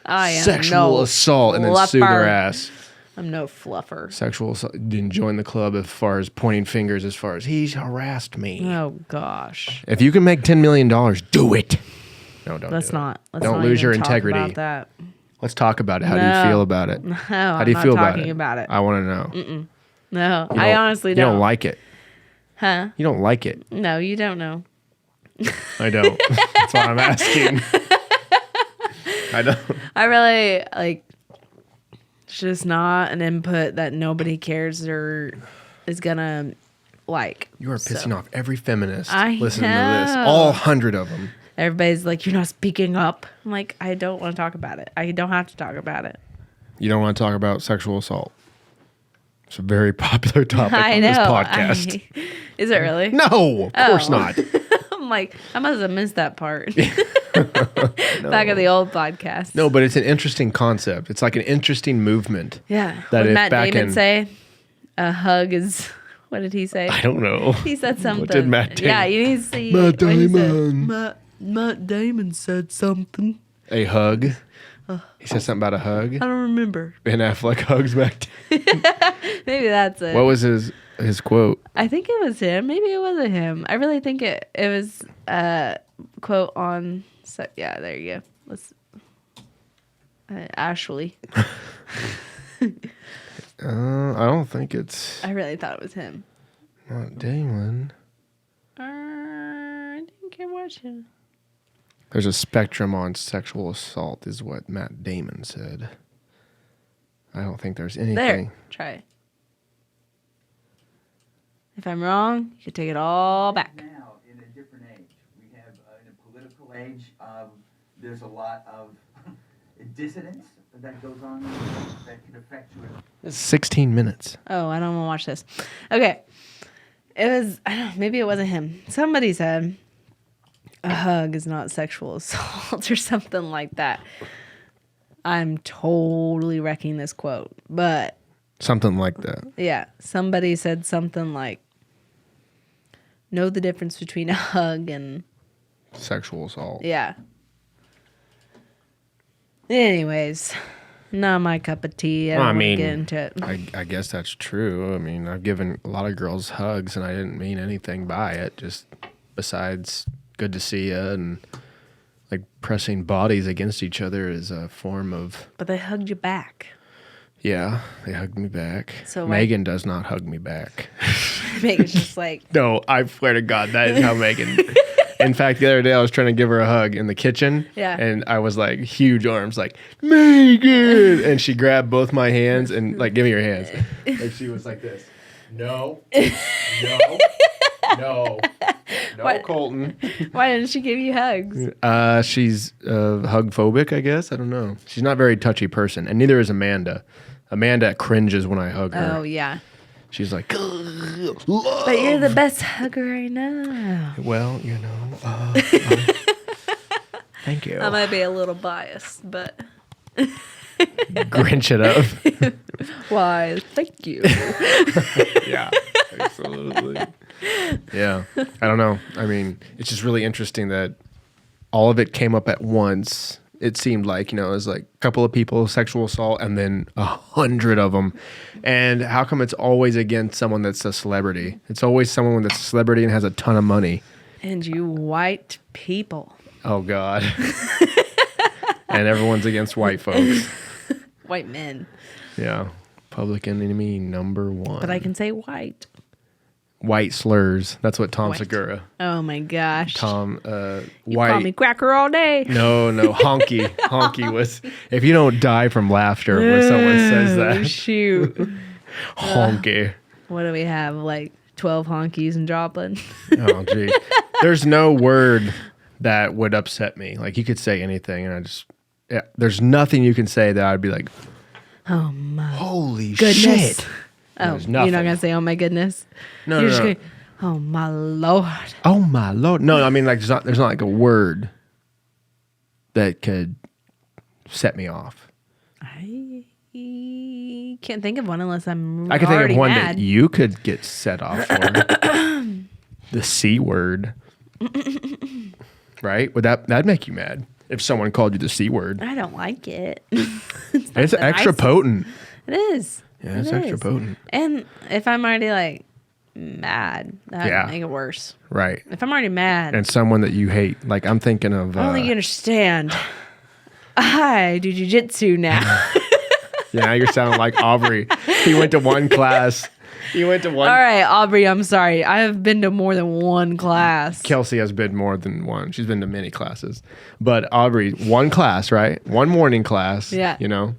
Speaker 3: I am
Speaker 4: sexual assault," and then sue their ass.
Speaker 3: I'm no fluffer.
Speaker 4: Sexual assault. Didn't join the club as far as pointing fingers as far as he's harassed me.
Speaker 3: Oh gosh.
Speaker 4: If you can make $10 million, do it. No, don't
Speaker 3: Let's
Speaker 4: do it.
Speaker 3: not. Let's
Speaker 4: Don't
Speaker 3: not
Speaker 4: lose
Speaker 3: even
Speaker 4: your
Speaker 3: talk
Speaker 4: integrity.
Speaker 3: About that.
Speaker 4: Let's talk about it. How do you
Speaker 3: No.
Speaker 4: feel about it?
Speaker 3: No,
Speaker 4: How do you feel about it? I want to know.
Speaker 3: No,
Speaker 4: You
Speaker 3: I
Speaker 4: don't-
Speaker 3: honestly
Speaker 4: You
Speaker 3: don't.
Speaker 4: don't like it.
Speaker 3: Huh?
Speaker 4: You don't like it.
Speaker 3: No, you don't know.
Speaker 4: I don't. That's why I'm asking. I don't.
Speaker 3: I really like. It's just not an input that nobody cares or is gonna like.
Speaker 4: You are pissing off every feminist
Speaker 3: I
Speaker 4: listening to this.
Speaker 3: know.
Speaker 4: All 100 of them.
Speaker 3: Everybody's like, "You're not speaking up." I'm like, I don't want to talk about it. I don't have to talk about it.
Speaker 4: You don't want to talk about sexual assault. It's a very popular topic
Speaker 3: I
Speaker 4: on
Speaker 3: know.
Speaker 4: this podcast.
Speaker 3: Is it really?
Speaker 4: No, of course
Speaker 3: Oh.
Speaker 4: not.
Speaker 3: I'm like, I must have missed that part. Back of the old podcast.
Speaker 4: No, but it's an interesting concept. It's like an interesting movement.
Speaker 3: Yeah.
Speaker 4: That
Speaker 3: What did
Speaker 4: if
Speaker 3: Matt
Speaker 4: back
Speaker 3: Damon
Speaker 4: in-
Speaker 3: say? A hug is. What did he say?
Speaker 4: I don't know.
Speaker 3: He said something.
Speaker 4: What did Matt Damon?
Speaker 3: Yeah, you need to see.
Speaker 4: Matt
Speaker 3: what he said.
Speaker 4: Damon.
Speaker 3: Matt Damon said something.
Speaker 4: A hug. He said something about a hug.
Speaker 3: I don't remember.
Speaker 4: Ben Affleck hugs back.
Speaker 3: Maybe that's it.
Speaker 4: What was his quote?
Speaker 3: I think it was him. Maybe it wasn't him. I really think it was a quote on. So, yeah, there you go. Let's. Ashley.
Speaker 4: I don't think it's
Speaker 3: I really thought it was him.
Speaker 4: Matt Damon.
Speaker 3: I didn't watch him.
Speaker 4: There's a spectrum on sexual assault, is what Matt Damon said. I don't think there's anything.
Speaker 3: There. Try it. If I'm wrong, you can take it all back.
Speaker 2: Now, in a different age, we have in a political age, there's a lot of dissonance that goes on that can affect you.
Speaker 4: It's 16 minutes.
Speaker 3: Oh, I don't want to watch this. Okay. It was, I don't know, maybe it wasn't him. Somebody said a hug is not sexual assault or something like that. I'm totally wrecking this quote, but
Speaker 4: Something like that.
Speaker 3: yeah, somebody said something like, know the difference between a hug and,
Speaker 4: Sexual assault.
Speaker 3: yeah. Anyways, not my cup of tea. I don't want to get into it.
Speaker 4: I guess that's true. I mean, I've given a lot of girls hugs and I didn't mean anything by it, just besides good to see you and like pressing bodies against each other is a form of,
Speaker 3: But they hugged you back.
Speaker 4: yeah, they hugged me back.
Speaker 3: So
Speaker 4: Megan does not hug me back.
Speaker 3: Megan's just like,
Speaker 4: No, I swear to God, that is how Megan. In fact, the other day I was trying to give her a hug in the kitchen.
Speaker 3: Yeah.
Speaker 4: And I was like, huge arms, like, Megan. And she grabbed both my hands and, like, give me your hands. And she was like this. No. No. No. No,
Speaker 3: What?
Speaker 4: Colton.
Speaker 3: why didn't she give you hugs?
Speaker 4: She's hug phobic, I guess. I don't know. She's not a very touchy person. And neither is Amanda. Amanda cringes when I hug her.
Speaker 3: Oh, yeah.
Speaker 4: She's like,
Speaker 3: But you're the best hugger I know.
Speaker 4: well, you know. Thank you.
Speaker 3: I might be a little biased, but
Speaker 4: Grinch it up.
Speaker 3: why? Thank you.
Speaker 4: Yeah, absolutely. Yeah, I don't know. I mean, it's just really interesting that all of it came up at once. It seemed like, you know, it was like a couple of people, sexual assault, and then 100 of them. And how come it's always against someone that's a celebrity? It's always someone that's a celebrity and has a ton of money.
Speaker 3: And you white people.
Speaker 4: Oh, God. And everyone's against white folks.
Speaker 3: White men.
Speaker 4: Yeah. Public enemy number one.
Speaker 3: But I can say white.
Speaker 4: White slurs. That's what Tom
Speaker 3: White.
Speaker 4: Segura.
Speaker 3: Oh, my gosh.
Speaker 4: Tom,
Speaker 3: you
Speaker 4: white.
Speaker 3: call me cracker all day.
Speaker 4: No, honky. Honky was, if you don't die from laughter when someone says
Speaker 3: Oh,
Speaker 4: that,
Speaker 3: shoot.
Speaker 4: honky.
Speaker 3: What do we have? Like 12 honkies in Joplin?
Speaker 4: Oh, gee. There's no word that would upset me. Like, you could say anything, and I just, yeah, there's nothing you can say that I'd be like,
Speaker 3: Oh, my
Speaker 4: holy
Speaker 3: goodness.
Speaker 4: shit.
Speaker 3: Oh,
Speaker 4: There's
Speaker 3: you're not
Speaker 4: nothing.
Speaker 3: going to say, oh, my goodness?
Speaker 4: No,
Speaker 3: You're
Speaker 4: no,
Speaker 3: just
Speaker 4: no.
Speaker 3: going, oh, my Lord.
Speaker 4: Oh, my Lord. No, I mean, like, there's not like a word that could set me off.
Speaker 3: I can't think of one unless I'm
Speaker 4: I can think
Speaker 3: already
Speaker 4: of one
Speaker 3: mad.
Speaker 4: that you could get set off for. The C word. Right? That'd make you mad if someone called you the C word.
Speaker 3: I don't like it.
Speaker 4: It's
Speaker 3: the
Speaker 4: extra
Speaker 3: nicest.
Speaker 4: potent.
Speaker 3: It is.
Speaker 4: Yeah, it's
Speaker 3: It
Speaker 4: extra
Speaker 3: is.
Speaker 4: potent.
Speaker 3: And if I'm already like mad, that
Speaker 4: Yeah.
Speaker 3: would make it worse.
Speaker 4: Right.
Speaker 3: If I'm already mad,
Speaker 4: And someone that you hate. Like I'm thinking of
Speaker 3: I don't think you understand. I do jujitsu now.
Speaker 4: yeah, now you're sounding like Aubrey. He went to one class. He went to one.
Speaker 3: All right, Aubrey, I'm sorry. I have been to more than one class.
Speaker 4: Kelsey has been more than one. She's been to many classes. But Aubrey, one class, right? One morning class.
Speaker 3: Yeah.
Speaker 4: You know?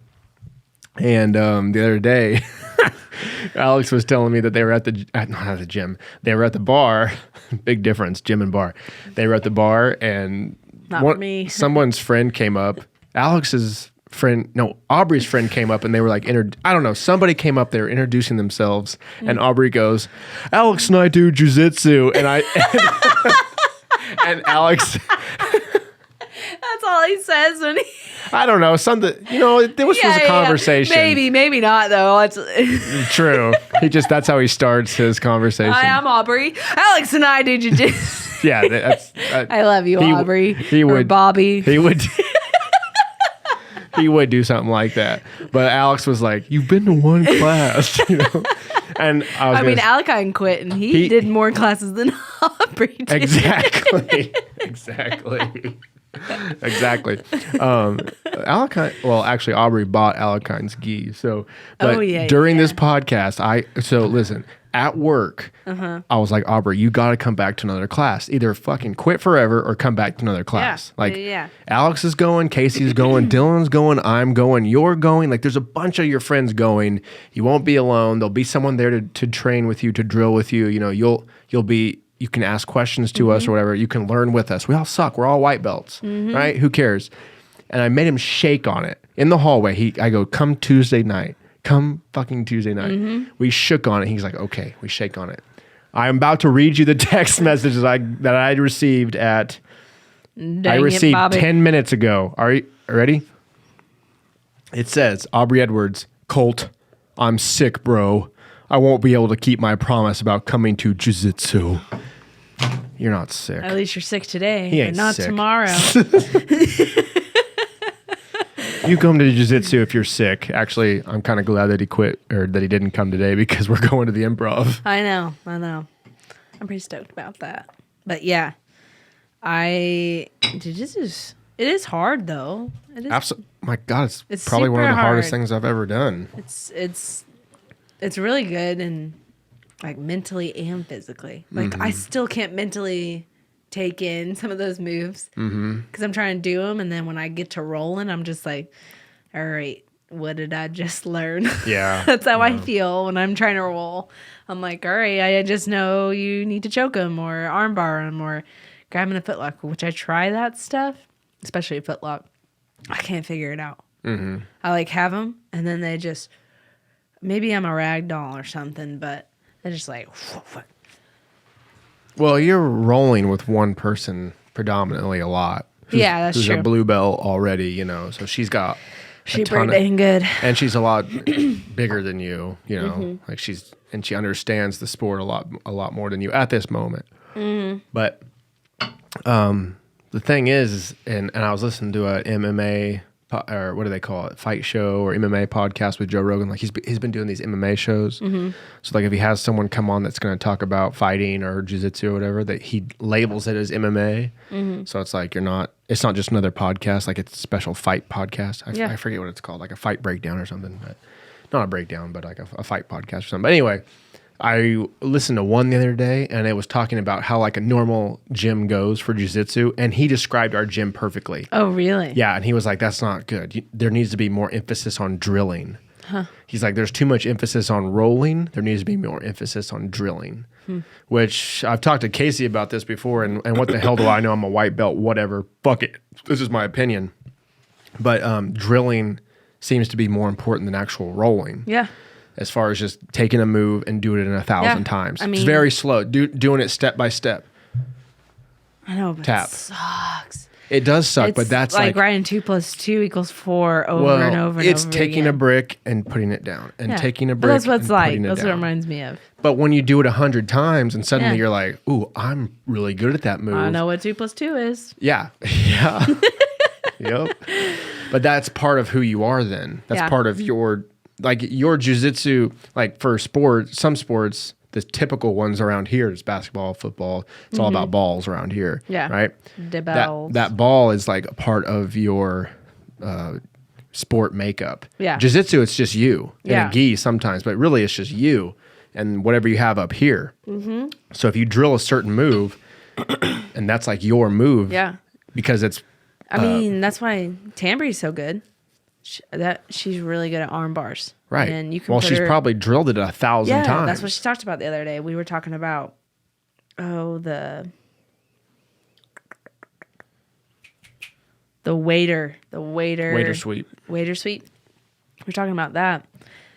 Speaker 4: And the other day, Alex was telling me that they were at not at the gym. They were at the bar. Big difference, gym and bar. They were at the bar and
Speaker 3: Not for me.
Speaker 4: someone's friend came up. Aubrey's friend came up and they were like, I don't know, somebody came up, they were introducing themselves and Aubrey goes, Alex and I do jujitsu. And Alex,
Speaker 3: That's all he says when he.
Speaker 4: I don't know, something, this was a conversation.
Speaker 3: Maybe not though. It's
Speaker 4: True. That's how he starts his conversation.
Speaker 3: Hi, I'm Aubrey. Alex and I do jujitsu.
Speaker 4: Yeah, that's.
Speaker 3: I love you, Aubrey.
Speaker 4: He
Speaker 3: or
Speaker 4: would.
Speaker 3: Bobby.
Speaker 4: He would. He would do something like that. But Alex was like, "You've been to one class," And I mean,
Speaker 3: Alakine quit, and he did more classes than Aubrey did.
Speaker 4: Exactly. Alakine. Well, actually, Aubrey bought Alakine's gi. So, but during this podcast, listen. At work, I was like, Aubrey, you got to come back to another class. Either fucking quit forever or come back to another class. Alex is going, Casey's going, Dylan's going, I'm going, you're going. Like, there's a bunch of your friends going. You won't be alone. There'll be someone there to train with you, to drill with you. You can ask questions to us or whatever. You can learn with us. We all suck. We're all white belts, right? Who cares? And I made him shake on it in the hallway. I go, come Tuesday night. Come fucking Tuesday night. We shook on it. He's like, okay, we shake on it. I'm about to read you the text messages that I received at. I received 10 minutes ago. Are you ready? It says, Aubrey Edwards, Colt, I'm sick, bro. I won't be able to keep my promise about coming to jujitsu. You're not sick.
Speaker 3: At least you're sick today,
Speaker 4: He ain't
Speaker 3: but not
Speaker 4: sick.
Speaker 3: tomorrow.
Speaker 4: You come to jiu-jitsu if you're sick. Actually, I'm kind of glad that he quit or that he didn't come today because we're going to the improv.
Speaker 3: I know. I'm pretty stoked about that. But yeah, it is hard though. It is.
Speaker 4: Absolutely. My God, it's
Speaker 3: It's
Speaker 4: probably one of the
Speaker 3: super
Speaker 4: hardest
Speaker 3: hard.
Speaker 4: things I've ever done.
Speaker 3: It's really good and like mentally and physically. Like I still can't mentally take in some of those moves because I'm trying to do them, and then when I get to rolling, I'm just like, all right, what did I just learn?
Speaker 4: Yeah.
Speaker 3: That's how I feel when I'm trying to roll. I'm like, all right, I just know you need to choke them or armbar them or grab them in a footlock, which I try that stuff, especially a footlock. I can't figure it out. I like have them, and then they just, maybe I'm a rag doll or something, but they're just like,
Speaker 4: Well, you're rolling with one person predominantly a lot.
Speaker 3: Yeah, that's
Speaker 4: who's
Speaker 3: true.
Speaker 4: a blue belt already, so she's got
Speaker 3: she
Speaker 4: a ton
Speaker 3: pretty dang good.
Speaker 4: and she's a lot bigger than you, like she understands the sport a lot more than you at this moment. But the thing is, and I was listening to a MMA or what do they call it, fight show or MMA podcast with Joe Rogan. Like he's been doing these MMA shows. So like if he has someone come on that's going to talk about fighting or jiu-jitsu or whatever, that he labels it as MMA. So it's like it's not just another podcast, like it's a special fight podcast. I forget what it's called, like a fight breakdown or something, but not a breakdown, but like a fight podcast or something. But anyway, I listened to one the other day and it was talking about how like a normal gym goes for jiu-jitsu, and he described our gym perfectly.
Speaker 3: Oh, really?
Speaker 4: Yeah, and he was like, that's not good. There needs to be more emphasis on drilling. He's like, there's too much emphasis on rolling. There needs to be more emphasis on drilling, which I've talked to Casey about this before, and what the hell do I know? I'm a white belt, whatever. Fuck it. This is my opinion. But drilling seems to be more important than actual rolling.
Speaker 3: Yeah.
Speaker 4: As far as just taking a move and doing it 1,000 times. It's very slow. Doing it step by step.
Speaker 3: I know, but
Speaker 4: Tap.
Speaker 3: it sucks.
Speaker 4: It does suck, but that's like
Speaker 3: writing 2 + 2 = 4 over and over and
Speaker 4: it's
Speaker 3: over
Speaker 4: taking
Speaker 3: again.
Speaker 4: a brick and putting it down, and taking a
Speaker 3: But
Speaker 4: brick
Speaker 3: that's what it's
Speaker 4: and
Speaker 3: like.
Speaker 4: putting it
Speaker 3: That's
Speaker 4: down.
Speaker 3: what it reminds me of.
Speaker 4: But when you do it 100 times and suddenly
Speaker 3: Yeah.
Speaker 4: you're like, ooh, I'm really good at that move.
Speaker 3: I know what 2 + 2 is.
Speaker 4: Yeah. Yeah. Yep. But that's part of who you are then. That's
Speaker 3: Yeah.
Speaker 4: part of your like your jujitsu, like for some sports, the typical ones around here is basketball, football. It's all about balls around here.
Speaker 3: Yeah.
Speaker 4: Right.
Speaker 3: The balls.
Speaker 4: That ball is like a part of your sport makeup.
Speaker 3: Yeah.
Speaker 4: Jiu-jitsu, it's just you.
Speaker 3: Yeah.
Speaker 4: And a gi sometimes, but really it's just you and whatever you have up here. Mm-hmm. So if you drill a certain move, and that's like your move.
Speaker 3: Yeah.
Speaker 4: Because it's...
Speaker 3: I mean, that's why Tambry's so good. She's really good at arm bars.
Speaker 4: Right.
Speaker 3: And you can
Speaker 4: well,
Speaker 3: put
Speaker 4: she's
Speaker 3: her,
Speaker 4: probably drilled it 1,000 times.
Speaker 3: That's what she talked about the other day. We were talking about, the waiter
Speaker 4: sweep.
Speaker 3: Waiter sweep. We're talking about that.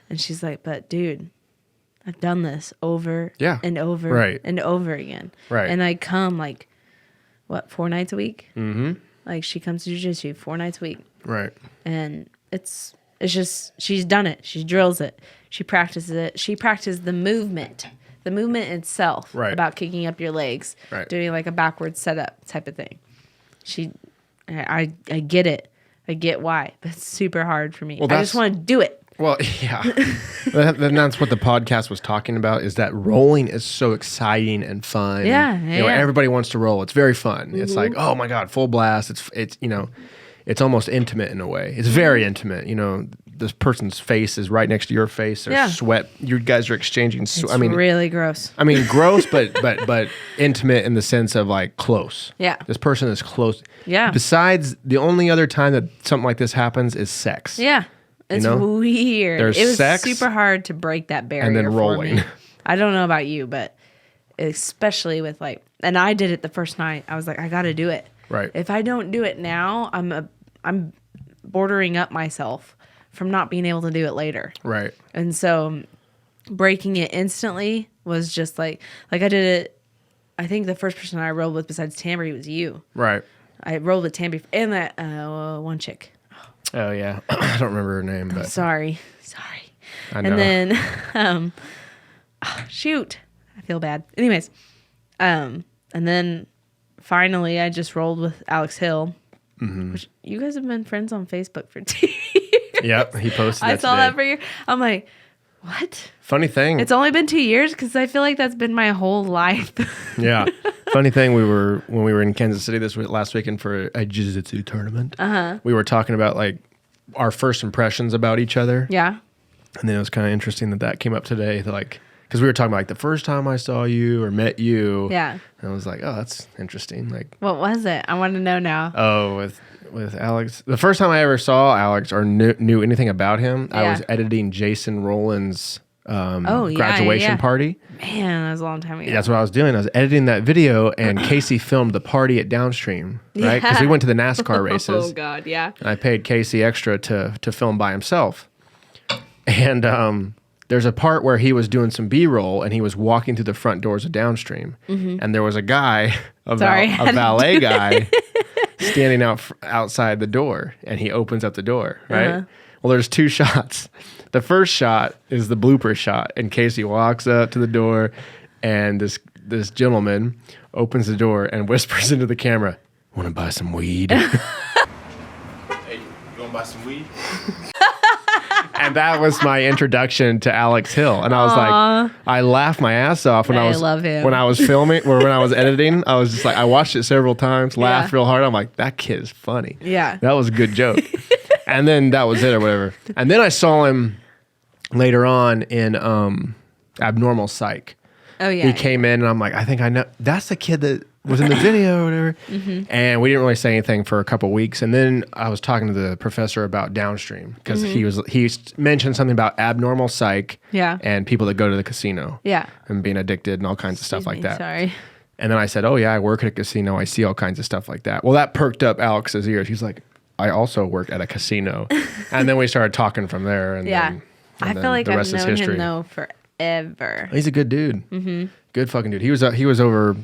Speaker 3: And she's like, but dude, I've done this over and over and over again.
Speaker 4: Right.
Speaker 3: And I come like, 4 nights a week?
Speaker 4: Mm-hmm.
Speaker 3: Like she comes to jiu-jitsu 4 nights a week.
Speaker 4: Right.
Speaker 3: And it's just, she's done it. She drills it. She practices it. She practices the movement itself.
Speaker 4: Right.
Speaker 3: About kicking up your legs.
Speaker 4: Right.
Speaker 3: Doing like a backward setup type of thing. I get it. I get why. But it's super hard for me.
Speaker 4: Well,
Speaker 3: I just want to do it.
Speaker 4: Well, yeah. Then that's what the podcast was talking about, is that rolling is so exciting and fun.
Speaker 3: Yeah,
Speaker 4: You know, everybody wants to roll. It's very fun. It's like, oh my God, full blast. It's it's almost intimate in a way. It's very intimate. You know, this person's face is right next to your face. There's sweat. You guys are exchanging sweat.
Speaker 3: It's really gross.
Speaker 4: I mean, gross, but intimate in the sense of like close.
Speaker 3: Yeah.
Speaker 4: This person is close.
Speaker 3: Yeah.
Speaker 4: Besides, the only other time that something like this happens is sex.
Speaker 3: Yeah. It's weird.
Speaker 4: There's
Speaker 3: it was
Speaker 4: sex,
Speaker 3: super hard to break that barrier.
Speaker 4: and then
Speaker 3: for
Speaker 4: rolling.
Speaker 3: me. I don't know about you, but especially with like, and I did it the first night. I was like, I got to do it.
Speaker 4: Right.
Speaker 3: If I don't do it now, I'm bordering up myself from not being able to do it later.
Speaker 4: Right.
Speaker 3: And so breaking it instantly was just like I did it. I think the first person I rolled with besides Tambry was you.
Speaker 4: Right.
Speaker 3: I rolled with Tambry and that one chick.
Speaker 4: Oh yeah, I don't remember her name, but
Speaker 3: Sorry.
Speaker 4: I know.
Speaker 3: And then, shoot, I feel bad. Anyways, and then finally I just rolled with Alex Hill, which you guys have been friends on Facebook for 2 years.
Speaker 4: Yep, he posted that
Speaker 3: I saw
Speaker 4: today.
Speaker 3: that for you. I'm like, what?
Speaker 4: Funny thing.
Speaker 3: It's only been 2 years because I feel like that's been my whole life.
Speaker 4: Yeah. Funny thing, when we were in Kansas City last weekend for a jiu-jitsu tournament, we were talking about like our first impressions about each other.
Speaker 3: Yeah.
Speaker 4: And then it was kind of interesting that came up today, like, because we were talking about like the first time I saw you or met you.
Speaker 3: Yeah.
Speaker 4: And I was like, oh, that's interesting. Like,
Speaker 3: What was it? I want to know now.
Speaker 4: oh, with Alex, the first time I ever saw Alex or knew anything about him, I
Speaker 3: Yeah.
Speaker 4: was editing Jason Rowland's
Speaker 3: yeah,
Speaker 4: graduation
Speaker 3: yeah.
Speaker 4: party.
Speaker 3: Man, that was a long time ago.
Speaker 4: That's what I was doing. I was editing that video, and Casey filmed the party at Downstream, right? Because we went to the NASCAR races.
Speaker 3: Oh, God, yeah.
Speaker 4: And I paid Casey extra to film by himself. And there's a part where he was doing some B-roll, and he was walking through the front doors of Downstream. And there was a guy, a valet guy, standing outside the door, and he opens up the door, right? Well, there's 2 shots. The first shot is the blooper shot, and Casey walks up to the door, and this gentleman opens the door and whispers into the camera, "Want to buy some weed?" Hey, you want to buy some weed? And that was my introduction to Alex Hill, and I was like, I laughed my ass off when I
Speaker 3: love him.
Speaker 4: when I was filming or when I was editing. I was just like, I watched it several times, laughed real hard. I'm like, that kid is funny.
Speaker 3: Yeah.
Speaker 4: That was a good joke. And then that was it or whatever. And then I saw him later on in Abnormal Psych.
Speaker 3: Oh, yeah.
Speaker 4: He came in and I'm like, I think I know. That's the kid that was in the video or whatever. And we didn't really say anything for a couple weeks. And then I was talking to the professor about Downstream because he mentioned something about Abnormal Psych and people that go to the casino and being addicted and all kinds of stuff like that.
Speaker 3: Sorry.
Speaker 4: And then I said, oh yeah, I work at a casino. I see all kinds of stuff like that. Well, that perked up Alex's ears. He's like, I also work at a casino. And then we started talking from there. And then
Speaker 3: I feel like
Speaker 4: the
Speaker 3: I've
Speaker 4: rest is
Speaker 3: known
Speaker 4: history.
Speaker 3: him though forever.
Speaker 4: He's a good dude. Good fucking dude. He was over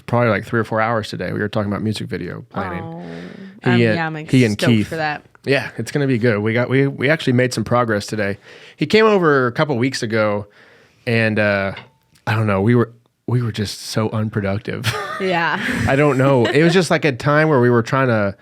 Speaker 4: probably like 3 or 4 hours today. We were talking about music video planning.
Speaker 3: I'm
Speaker 4: he and
Speaker 3: stoked
Speaker 4: Keith
Speaker 3: for that.
Speaker 4: Yeah, it's gonna be good. We actually made some progress today. He came over a couple weeks ago, and I don't know. We were just so unproductive.
Speaker 3: Yeah.
Speaker 4: I don't know. It was just like a time where we were trying to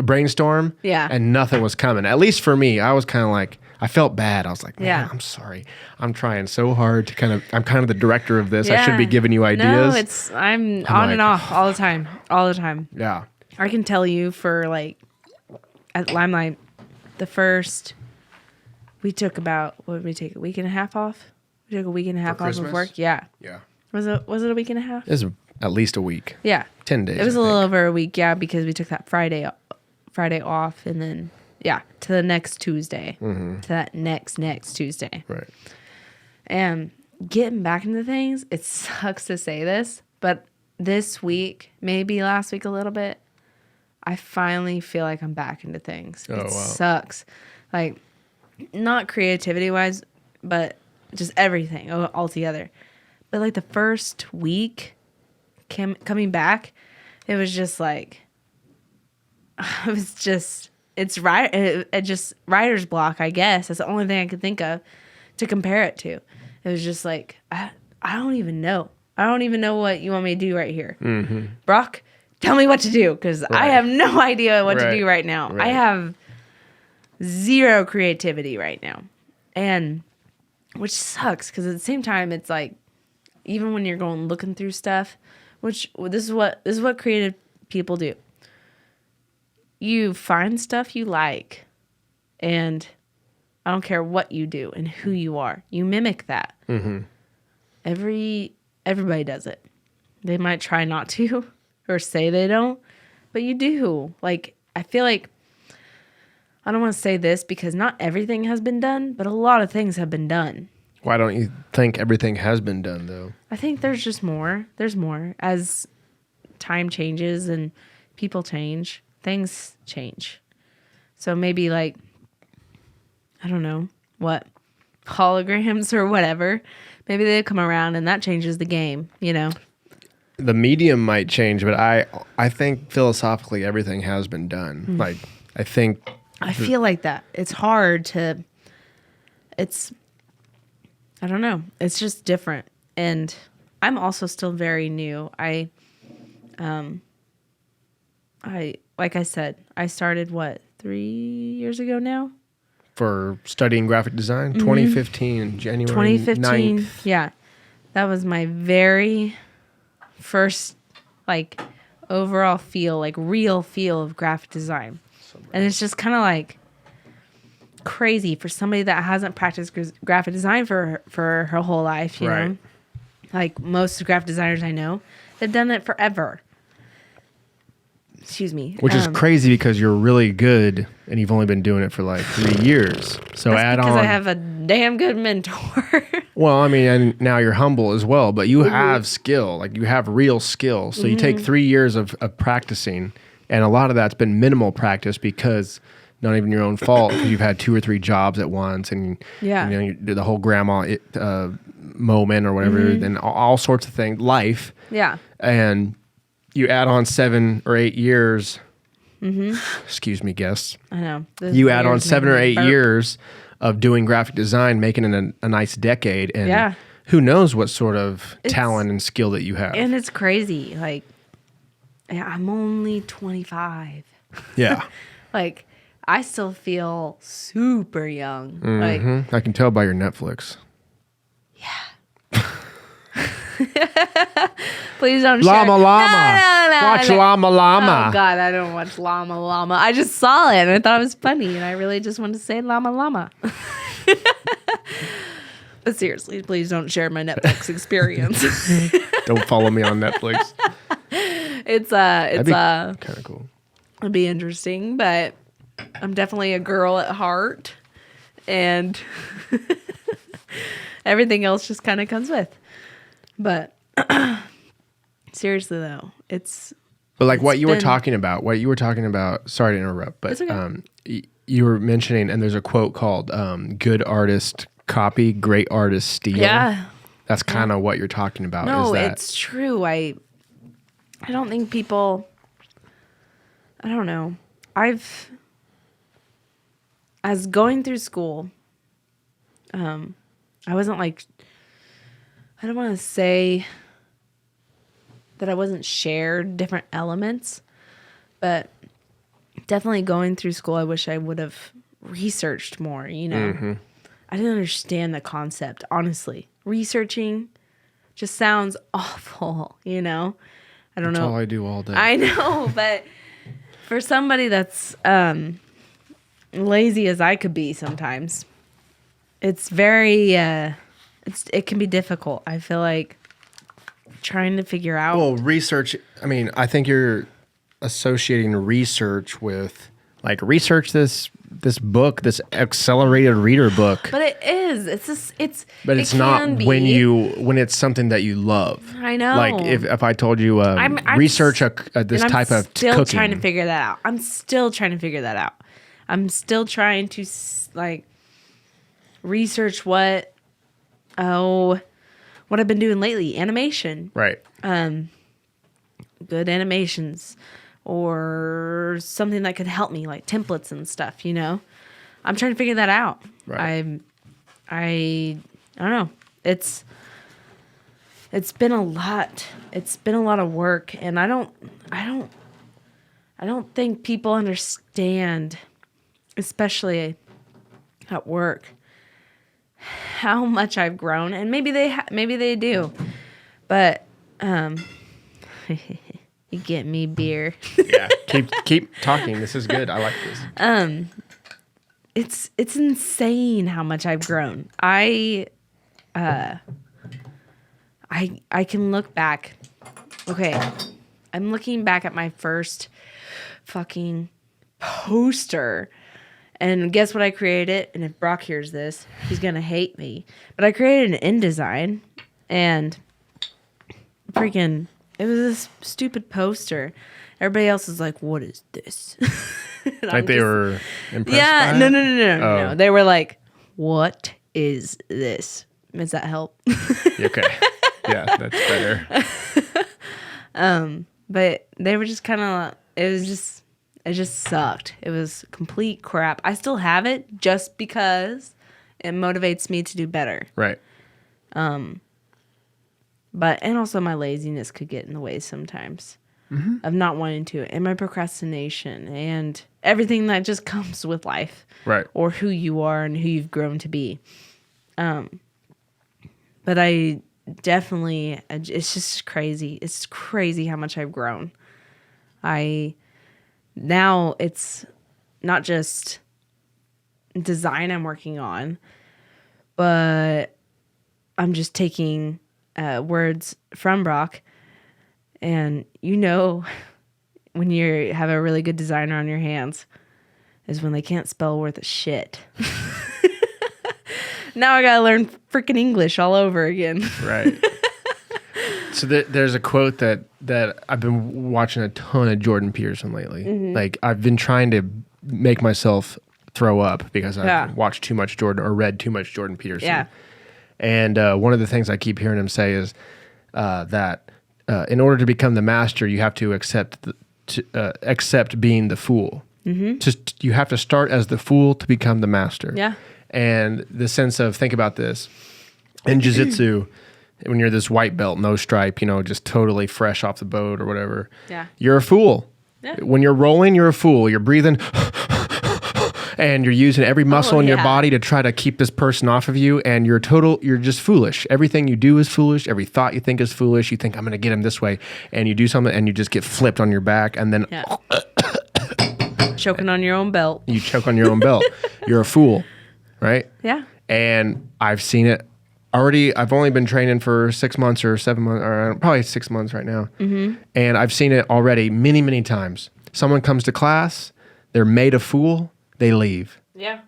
Speaker 4: brainstorm.
Speaker 3: Yeah.
Speaker 4: And nothing was coming. At least for me, I was kind of like, I felt bad. I was like, man,
Speaker 3: Yeah.
Speaker 4: I'm sorry. I'm trying so hard to I'm kind of the director of this. I
Speaker 3: Yeah.
Speaker 4: should be giving you ideas.
Speaker 3: No, I'm on and off all the time. All the time.
Speaker 4: Yeah.
Speaker 3: I can tell you for like at Limelight, the first we took about what did we take? A week and a half off? We took a week and a half off
Speaker 4: Christmas?
Speaker 3: of work. Yeah.
Speaker 4: Yeah.
Speaker 3: Was it a week and a half?
Speaker 4: It was at least a week.
Speaker 3: Yeah.
Speaker 4: 10 days.
Speaker 3: It was
Speaker 4: I
Speaker 3: a little
Speaker 4: think.
Speaker 3: over a week, yeah, because we took that Friday off and then to the next Tuesday. To that next Tuesday.
Speaker 4: Right.
Speaker 3: And getting back into things, it sucks to say this, but this week, maybe last week a little bit, I finally feel like I'm back into things.
Speaker 4: Oh,
Speaker 3: It
Speaker 4: wow.
Speaker 3: sucks. Like, not creativity wise, but just everything altogether. But like the first week coming back, it was just like, it's right. It just writer's block, I guess. That's the only thing I could think of to compare it to. It was just like, I don't even know. I don't even know what you want me to do right here. Brock, tell me what to do because I
Speaker 4: Right.
Speaker 3: have no idea what to
Speaker 4: Right.
Speaker 3: do right now.
Speaker 4: Right.
Speaker 3: I have zero creativity right now. And which sucks because at the same time, it's like, even when you're going looking through stuff, which this is what creative people do. You find stuff you like, and I don't care what you do and who you are. You mimic that. Everybody does it. They might try not to or say they don't, but you do. Like, I feel like, I don't want to say this because not everything has been done, but a lot of things have been done.
Speaker 4: Why don't you think everything has been done, though?
Speaker 3: I think there's just more. There's more. As time changes and people change, things change. So maybe like, I don't know, what, holograms or whatever. Maybe they come around and that changes the game, you know?
Speaker 4: The medium might change, but I think philosophically everything has been done. Like, I think...
Speaker 3: I feel like that. It's hard to, I don't know. It's just different. And I'm also still very new. I like I said, I started 3 years ago now?
Speaker 4: For studying graphic design, 2015, January
Speaker 3: 2015.
Speaker 4: 9th.
Speaker 3: Yeah. That was my very first like overall feel, like real feel of graphic design. And it's just kind of like crazy for somebody that hasn't practiced graphic design for her whole life, you
Speaker 4: Right.
Speaker 3: know? Like most graphic designers I know, they've done it forever. Excuse me.
Speaker 4: Which is crazy because you're really good and you've only been doing it for like 3 years. So
Speaker 3: That's
Speaker 4: add
Speaker 3: because
Speaker 4: on.
Speaker 3: I have a damn good mentor.
Speaker 4: Well, I mean, and now you're humble as well, but you have skill. Like you have real skill. So you take 3 years of practicing, and a lot of that's been minimal practice because not even your own fault because you've had 2 or 3 jobs at once, and
Speaker 3: Yeah.
Speaker 4: you know, you did the whole grandma moment or whatever, and all sorts of things, life,
Speaker 3: Yeah.
Speaker 4: and you add on 7 or 8 years. Excuse me, guests.
Speaker 3: I know.
Speaker 4: You add on 7 or 8 years of doing graphic design, making it a nice decade, and
Speaker 3: Yeah.
Speaker 4: who knows what sort of
Speaker 3: It's-
Speaker 4: talent and skill that you have.
Speaker 3: And it's crazy. Like, I'm only 25.
Speaker 4: Yeah.
Speaker 3: Like, I still feel super young. Like,
Speaker 4: I can tell by your Netflix.
Speaker 3: please don't share.
Speaker 4: Llama Llama.
Speaker 3: No,
Speaker 4: Watch
Speaker 3: no.
Speaker 4: Llama Llama.
Speaker 3: Oh, God, I don't watch Llama Llama. I just saw it and I thought it was funny and I really just wanted to say Llama Llama. But seriously, please don't share my Netflix experience.
Speaker 4: Don't follow me on Netflix.
Speaker 3: It's
Speaker 4: That'd be kind of cool.
Speaker 3: it'd be interesting, but I'm definitely a girl at heart and everything else just kind of comes with. But seriously though, it's
Speaker 4: But like what you were
Speaker 3: been-
Speaker 4: talking about, sorry to interrupt, but
Speaker 3: It's okay.
Speaker 4: You were mentioning, and there's a quote called good artist copy, great artist steal.
Speaker 3: yeah.
Speaker 4: That's kind of what you're talking about.
Speaker 3: No,
Speaker 4: is that
Speaker 3: it's true. I don't think people. I don't know. As going through school, I wasn't like. I don't want to say that I wasn't shared different elements, but definitely going through school, I wish I would have researched more, I didn't understand the concept, honestly. Researching just sounds awful, I don't know.
Speaker 4: That's all I do all day.
Speaker 3: I know, but for somebody that's lazy as I could be sometimes, it's very, it can be difficult. I feel like trying to figure out.
Speaker 4: Well, research, I think you're associating research with, like, research this book, this accelerated reader book.
Speaker 3: But it is.
Speaker 4: But it's not when it's something that you love.
Speaker 3: I know.
Speaker 4: Like if I told you research this type of cooking.
Speaker 3: I'm still trying to figure that out. I'm still trying to research what I've been doing lately. Animation.
Speaker 4: Right.
Speaker 3: Good animations. Or something that could help me, like templates and stuff, I'm trying to figure that out.
Speaker 4: Right.
Speaker 3: I don't know. It's been a lot. It's been a lot of work, and I don't think people understand, especially at work, how much I've grown. And maybe they do, but you get me beer.
Speaker 4: Yeah, keep talking. This is good. I like this.
Speaker 3: It's insane how much I've grown. I can look back. Okay, I'm looking back at my first fucking poster, and guess what I created? And if Brock hears this, he's gonna hate me. But I created an InDesign, and freaking. It was this stupid poster. Everybody else is like, "What is this?"
Speaker 4: Like they were impressed.
Speaker 3: Yeah,
Speaker 4: by
Speaker 3: no,
Speaker 4: it?
Speaker 3: no. They were like, "What is this?" Does that help?
Speaker 4: Okay. Yeah, that's better.
Speaker 3: But they were just kind of. It just sucked. It was complete crap. I still have it just because it motivates me to do better.
Speaker 4: Right.
Speaker 3: But, and also my laziness could get in the way sometimes of not wanting to, and my procrastination and everything that just comes with life.
Speaker 4: Right.
Speaker 3: Or who you are and who you've grown to be. But I definitely, it's just crazy. It's crazy how much I've grown. Now it's not just design I'm working on, but I'm just taking words from Brock, and when you have a really good designer on your hands is when they can't spell worth a shit. Now I gotta learn freaking English all over again.
Speaker 4: Right. So there's a quote that I've been watching a ton of Jordan Peterson lately. Like I've been trying to make myself throw up because I've watched too much Jordan or read too much Jordan Peterson.
Speaker 3: Yeah.
Speaker 4: And one of the things I keep hearing him say is that in order to become the master, you have to accept being the fool. Just you have to start as the fool to become the master.
Speaker 3: Yeah.
Speaker 4: And the sense of, think about this, in jiu-jitsu, when you're this white belt, no stripe, just totally fresh off the boat or whatever, you're a fool. Yeah. When you're rolling, you're a fool. You're breathing and you're using every muscle in your body to try to keep this person off of you, and you're just foolish. Everything you do is foolish. Every thought you think is foolish. You think, I'm going to get him this way, and you do something, and you just get flipped on your back, and then
Speaker 3: choking on your own belt.
Speaker 4: You choke on your own belt. You're a fool, right?
Speaker 3: Yeah.
Speaker 4: And I've seen it already. I've only been training for 6 months or 7 months, or probably 6 months right now. And I've seen it already many, many times. Someone comes to class, they're made a fool, they leave.
Speaker 3: Yeah.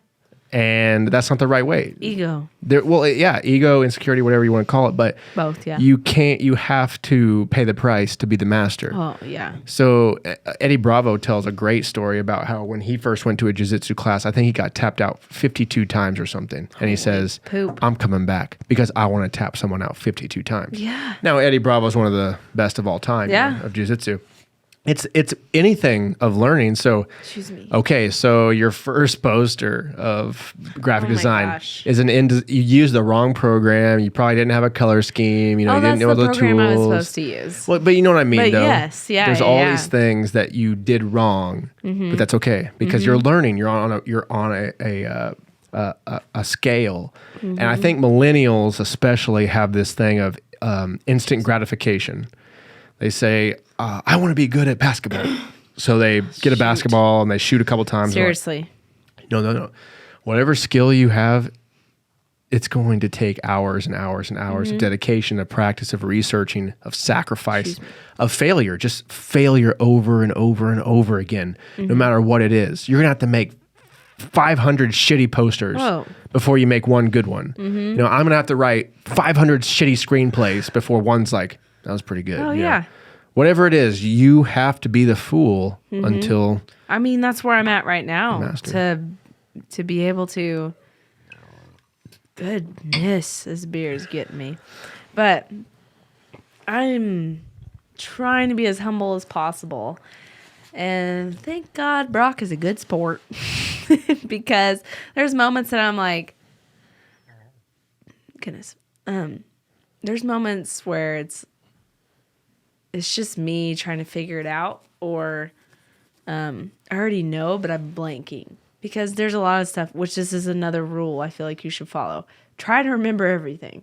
Speaker 4: And that's not the right way.
Speaker 3: Ego.
Speaker 4: Ego, insecurity, whatever you want to call it. But
Speaker 3: both, yeah.
Speaker 4: You have to pay the price to be the master.
Speaker 3: Oh, yeah.
Speaker 4: So Eddie Bravo tells a great story about how when he first went to a jiu-jitsu class, I think he got tapped out 52 times or something. And he says, I'm coming back because I want to tap someone out 52 times.
Speaker 3: Yeah.
Speaker 4: Now, Eddie Bravo is one of the best of all time of jiu-jitsu. it's anything of learning. So,
Speaker 3: Excuse me.
Speaker 4: okay, so your first poster of graphic
Speaker 3: Oh my
Speaker 4: design
Speaker 3: gosh.
Speaker 4: is you used the wrong program. You probably didn't have a color scheme. You know,
Speaker 3: Oh,
Speaker 4: you didn't
Speaker 3: that's
Speaker 4: know
Speaker 3: the
Speaker 4: the
Speaker 3: program
Speaker 4: tools.
Speaker 3: I was supposed to use.
Speaker 4: Well, but you know what I mean,
Speaker 3: But
Speaker 4: though.
Speaker 3: yes, yeah,
Speaker 4: There's
Speaker 3: yeah,
Speaker 4: all
Speaker 3: yeah.
Speaker 4: these things that you did wrong, but that's okay because you're learning. You're on a scale, and I think millennials especially have this thing of instant gratification. They say, "I want to be good at basketball," so they get a basketball and they shoot a couple times.
Speaker 3: Seriously.
Speaker 4: No. Whatever skill you have, it's going to take hours and hours and hours of dedication, of practice, of researching, of sacrifice, of failure, just failure over and over and over again, no matter what it is. You're going to have to make 500 shitty posters before you make one good one. You know, I'm going to have to write 500 shitty screenplays before one's like, that was pretty good.
Speaker 3: Oh,
Speaker 4: you know?
Speaker 3: yeah.
Speaker 4: Whatever it is, you have to be the fool until...
Speaker 3: I mean, that's where I'm at right now.
Speaker 4: Master.
Speaker 3: To be able to... Goodness, this beer is getting me. But I'm trying to be as humble as possible. And thank God Brock is a good sport. Because there's moments that I'm like... Goodness. There's moments where it's just me trying to figure it out, or I already know, but I'm blanking. Because there's a lot of stuff, which this is another rule I feel like you should follow. Try to remember everything.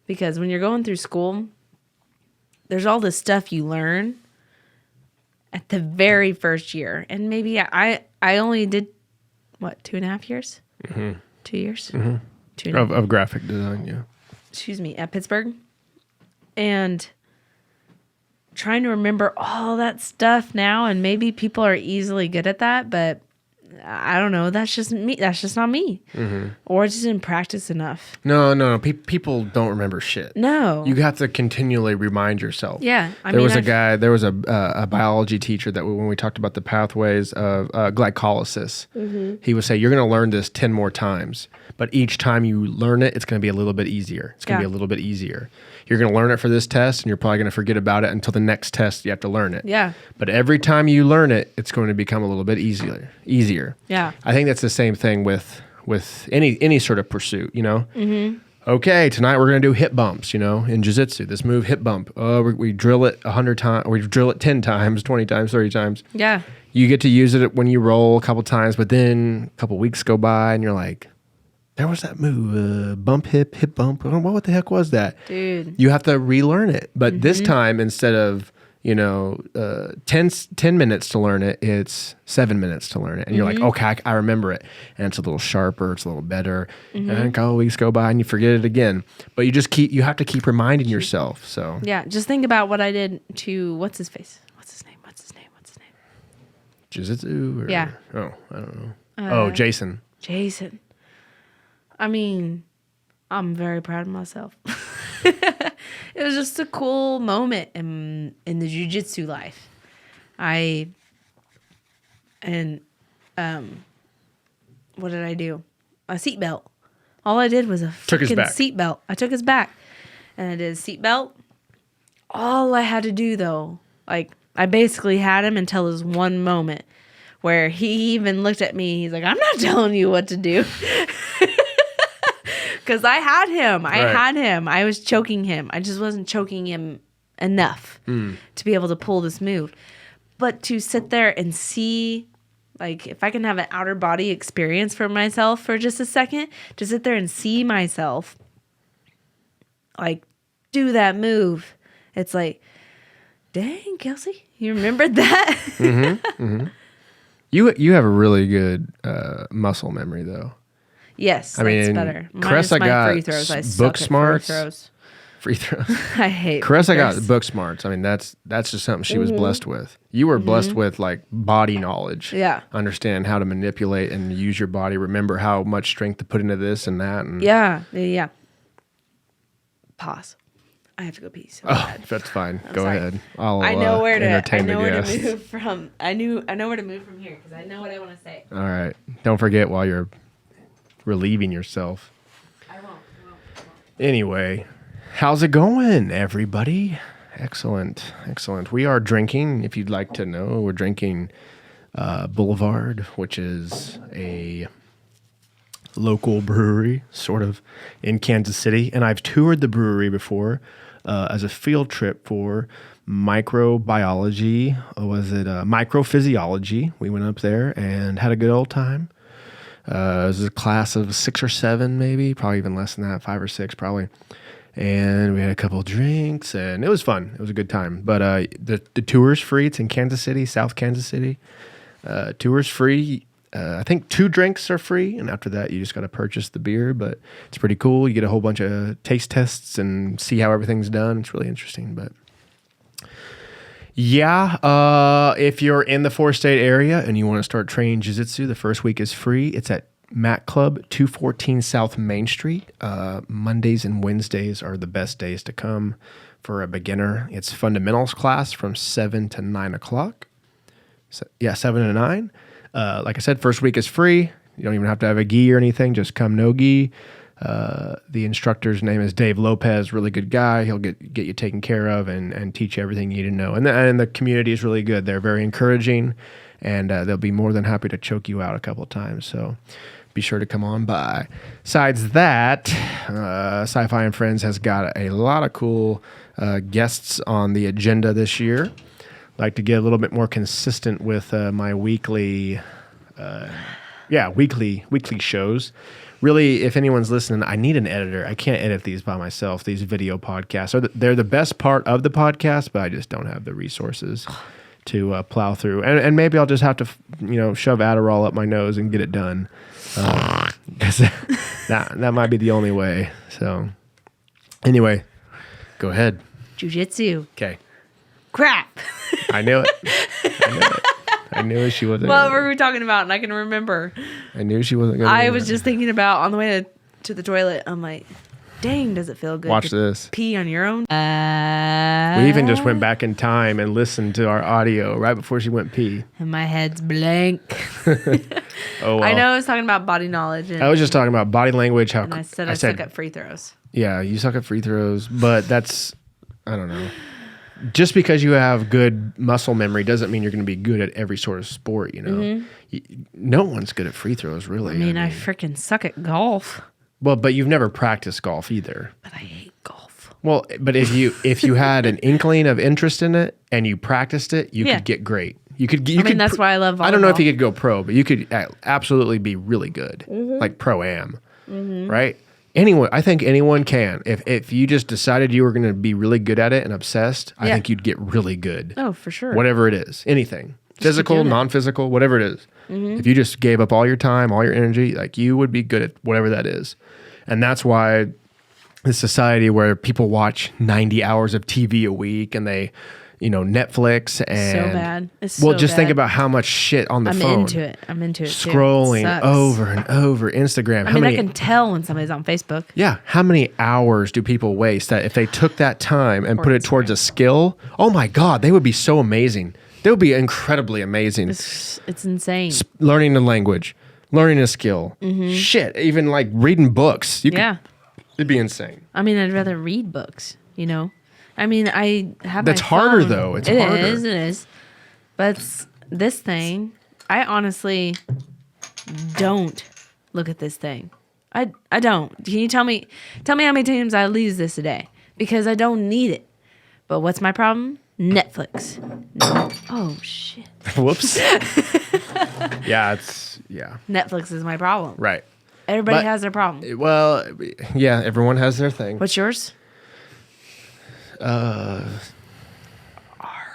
Speaker 3: Because when you're going through school, there's all this stuff you learn at the very first year. And maybe I only did, 2.5 years? 2 years? 2.5
Speaker 4: Of graphic design, yeah.
Speaker 3: excuse me, at Pittsburg. And trying to remember all that stuff now, and maybe people are easily good at that, but I don't know. That's just me. That's just not me. Or I just didn't practice enough.
Speaker 4: No. People don't remember shit.
Speaker 3: No.
Speaker 4: You have to continually remind yourself.
Speaker 3: Yeah.
Speaker 4: There was a biology teacher that when we talked about the pathways of glycolysis, he would say, you're going to learn this 10 more times. But each time you learn it, it's going to be a little bit easier. It's going to be a little bit easier. You're going to learn it for this test, and you're probably going to forget about it until the next test you have to learn it.
Speaker 3: Yeah.
Speaker 4: But every time you learn it, it's going to become a little bit easier.
Speaker 3: Yeah.
Speaker 4: I think that's the same thing with any sort of pursuit, you know? Okay, tonight we're going to do hip bumps, you know, in jiu-jitsu. This move, hip bump. We drill it 100 times, or we drill it 10 times, 20 times, 30 times.
Speaker 3: Yeah.
Speaker 4: You get to use it when you roll a couple times, but then a couple weeks go by and you're like, there was that move, bump, hip bump. What the heck was that?
Speaker 3: Dude.
Speaker 4: You have to relearn it. But this time, instead of, 10 minutes to learn it, it's 7 minutes to learn it. And you're like, okay, I remember it. And it's a little sharper, it's a little better. And a couple weeks go by and you forget it again. But you have to keep reminding yourself. So
Speaker 3: Yeah. Just think about what I did to, what's his face? What's his name?
Speaker 4: jiu-jitsu? Or,
Speaker 3: Yeah.
Speaker 4: Oh, I don't know. Jason.
Speaker 3: Jason. I mean, I'm very proud of myself. It was just a cool moment in the jiu-jitsu life. What did I do? A seatbelt. All I did was a
Speaker 4: Took his
Speaker 3: freaking
Speaker 4: back.
Speaker 3: seatbelt. I took his back. And I did a seatbelt. All I had to do, though, like, I basically had him until this one moment where he even looked at me. He's like, I'm not telling you what to do. Because I had him. I was choking him. I just wasn't choking him enough to be able to pull this move. But to sit there and see, like, if I can have an outer body experience for myself for just a second, to sit there and see myself, like, do that move. It's like, dang, Kelsey, you remembered that?
Speaker 4: You have a really good muscle memory, though.
Speaker 3: Yes,
Speaker 4: I mean,
Speaker 3: that's better.
Speaker 4: Cressa
Speaker 3: My
Speaker 4: got
Speaker 3: free throws. I
Speaker 4: book
Speaker 3: suck at
Speaker 4: smarts.
Speaker 3: free throws.
Speaker 4: Free throws.
Speaker 3: I hate
Speaker 4: Caressa
Speaker 3: free
Speaker 4: got
Speaker 3: throws.
Speaker 4: book smarts. I mean, that's just something she was blessed with. You were blessed with like body knowledge.
Speaker 3: Yeah.
Speaker 4: Understand how to manipulate and use your body. Remember how much strength to put into this and that. And
Speaker 3: Yeah. Pause. I have to go pee. So bad.
Speaker 4: that's fine. Go
Speaker 3: sorry.
Speaker 4: ahead. I'll
Speaker 3: I know where to. I
Speaker 4: entertain
Speaker 3: know
Speaker 4: the
Speaker 3: where
Speaker 4: guests.
Speaker 3: to move from. I know where to move from here because I know what I want to say.
Speaker 4: All right. Don't forget while you're relieving yourself.
Speaker 3: I won't.
Speaker 4: Anyway, how's it going, everybody? Excellent. We are drinking, if you'd like to know, we're drinking Boulevard, which is a local brewery, sort of, in Kansas City. And I've toured the brewery before as a field trip for microbiology. Microphysiology. We went up there and had a good old time. It was a class of 6 or 7, maybe, probably even less than that, 5 or 6 probably. And we had a couple of drinks, and it was fun. It was a good time. But the tour's free. It's in Kansas City, South Kansas City. Tour's free. I think 2 drinks are free, and after that, you just got to purchase the beer. But it's pretty cool. You get a whole bunch of taste tests and see how everything's done. It's really interesting. But yeah, if you're in the 4-state area and you want to start training jiu-jitsu, the first week is free. It's at Mac Club, 214 South Main Street. Mondays and Wednesdays are the best days to come for a beginner. It's fundamentals class from 7 to 9 o'clock. 7 to 9. Like I said, first week is free. You don't even have to have a gi or anything. Just come no gi. The instructor's name is Dave Lopez. Really good guy. He'll get you taken care of and teach you everything you need to know. And the community is really good. They're very encouraging, and they'll be more than happy to choke you out a couple of times. So be sure to come on by. Besides that, SciFi and Friends has got a lot of cool guests on the agenda this year. Like to get a little bit more consistent with my weekly shows. Really, if anyone's listening, I need an editor. I can't edit these by myself. These video podcasts they're the best part of the podcast, but I just don't have the resources to plow through. And maybe I'll just have to shove Adderall up my nose and get it done. That might be the only way. So anyway, go ahead.
Speaker 3: Jiu-jitsu.
Speaker 4: Okay.
Speaker 3: Crap.
Speaker 4: I knew it. I knew she wasn't.
Speaker 3: What were we talking about? And I can remember.
Speaker 4: I knew she wasn't going to.
Speaker 3: I was just thinking about on the way to the toilet. I'm like, dang, does it feel good?
Speaker 4: Watch
Speaker 3: to
Speaker 4: this.
Speaker 3: Pee on your own.
Speaker 4: We even just went back in time and listened to our audio right before she went pee.
Speaker 3: And my head's blank.
Speaker 4: Oh, well.
Speaker 3: I know I was talking about body knowledge. And
Speaker 4: I was just talking about body language.
Speaker 3: and I said I suck at free throws.
Speaker 4: Yeah, you suck at free throws, but that's, I don't know. Just because you have good muscle memory doesn't mean you're going to be good at every sort of sport,
Speaker 3: Mm-hmm.
Speaker 4: No one's good at free throws, really.
Speaker 3: I mean, I freaking suck at golf.
Speaker 4: Well, but you've never practiced golf either.
Speaker 3: But I hate golf.
Speaker 4: Well, but if you had an inkling of interest in it and you practiced it, you could get great. You could.
Speaker 3: That's why I love volleyball.
Speaker 4: I don't know if you could go pro, but you could absolutely be really good, like pro-am, right? I think anyone can. If you just decided you were going to be really good at it and obsessed, I think you'd get really good.
Speaker 3: Oh, for sure.
Speaker 4: Whatever it is, anything, physical, non-physical, whatever it is. If you just gave up all your time, all your energy, like you would be good at whatever that is. And that's why this society where people watch 90 hours of TV a week and they, Netflix and
Speaker 3: so bad. It's so
Speaker 4: just
Speaker 3: bad.
Speaker 4: think about how much shit on the phone.
Speaker 3: I'm into it.
Speaker 4: Scrolling
Speaker 3: too. It sucks.
Speaker 4: over and over Instagram.
Speaker 3: I can tell when somebody's on Facebook.
Speaker 4: Yeah. How many hours do people waste that if they took that time and put it towards
Speaker 3: Instagram.
Speaker 4: a skill? Oh my God, they would be so amazing. They would be incredibly amazing.
Speaker 3: It's insane.
Speaker 4: Learning a language, learning a skill. Shit, even like reading books. It'd be insane.
Speaker 3: I mean, I'd rather read books, I mean, I have
Speaker 4: That's
Speaker 3: my
Speaker 4: harder,
Speaker 3: phone.
Speaker 4: though. It's
Speaker 3: It
Speaker 4: harder.
Speaker 3: It is. But this thing, I honestly don't look at this thing. I don't. Can you tell me how many times I lose this a day? Because I don't need it. But what's my problem? Netflix. Oh, shit.
Speaker 4: Whoops. Yeah.
Speaker 3: Netflix is my problem.
Speaker 4: Right.
Speaker 3: Everybody
Speaker 4: But-
Speaker 3: has their problem.
Speaker 4: Well, yeah, everyone has their thing.
Speaker 3: What's yours?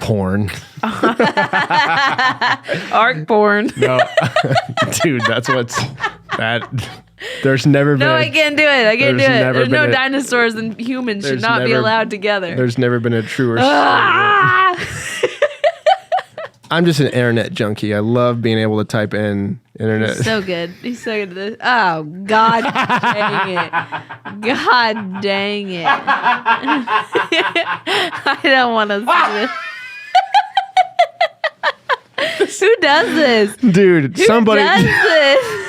Speaker 4: Porn.
Speaker 3: Arc porn.
Speaker 4: No. Dude, that's that. There's never been.
Speaker 3: No, I can't do it. I can't do
Speaker 4: there's
Speaker 3: it.
Speaker 4: never
Speaker 3: There's no
Speaker 4: been a-
Speaker 3: dinosaurs and humans should
Speaker 4: there's
Speaker 3: not be
Speaker 4: never-
Speaker 3: allowed together.
Speaker 4: There's never been a truer.
Speaker 3: Ah!
Speaker 4: I'm just an internet junkie. I love being able to type in internet.
Speaker 3: So good. He's so good at this. Oh, God dang it. God dang it. I don't want to see this. Who does this?
Speaker 4: Dude,
Speaker 3: Who
Speaker 4: somebody.
Speaker 3: does this?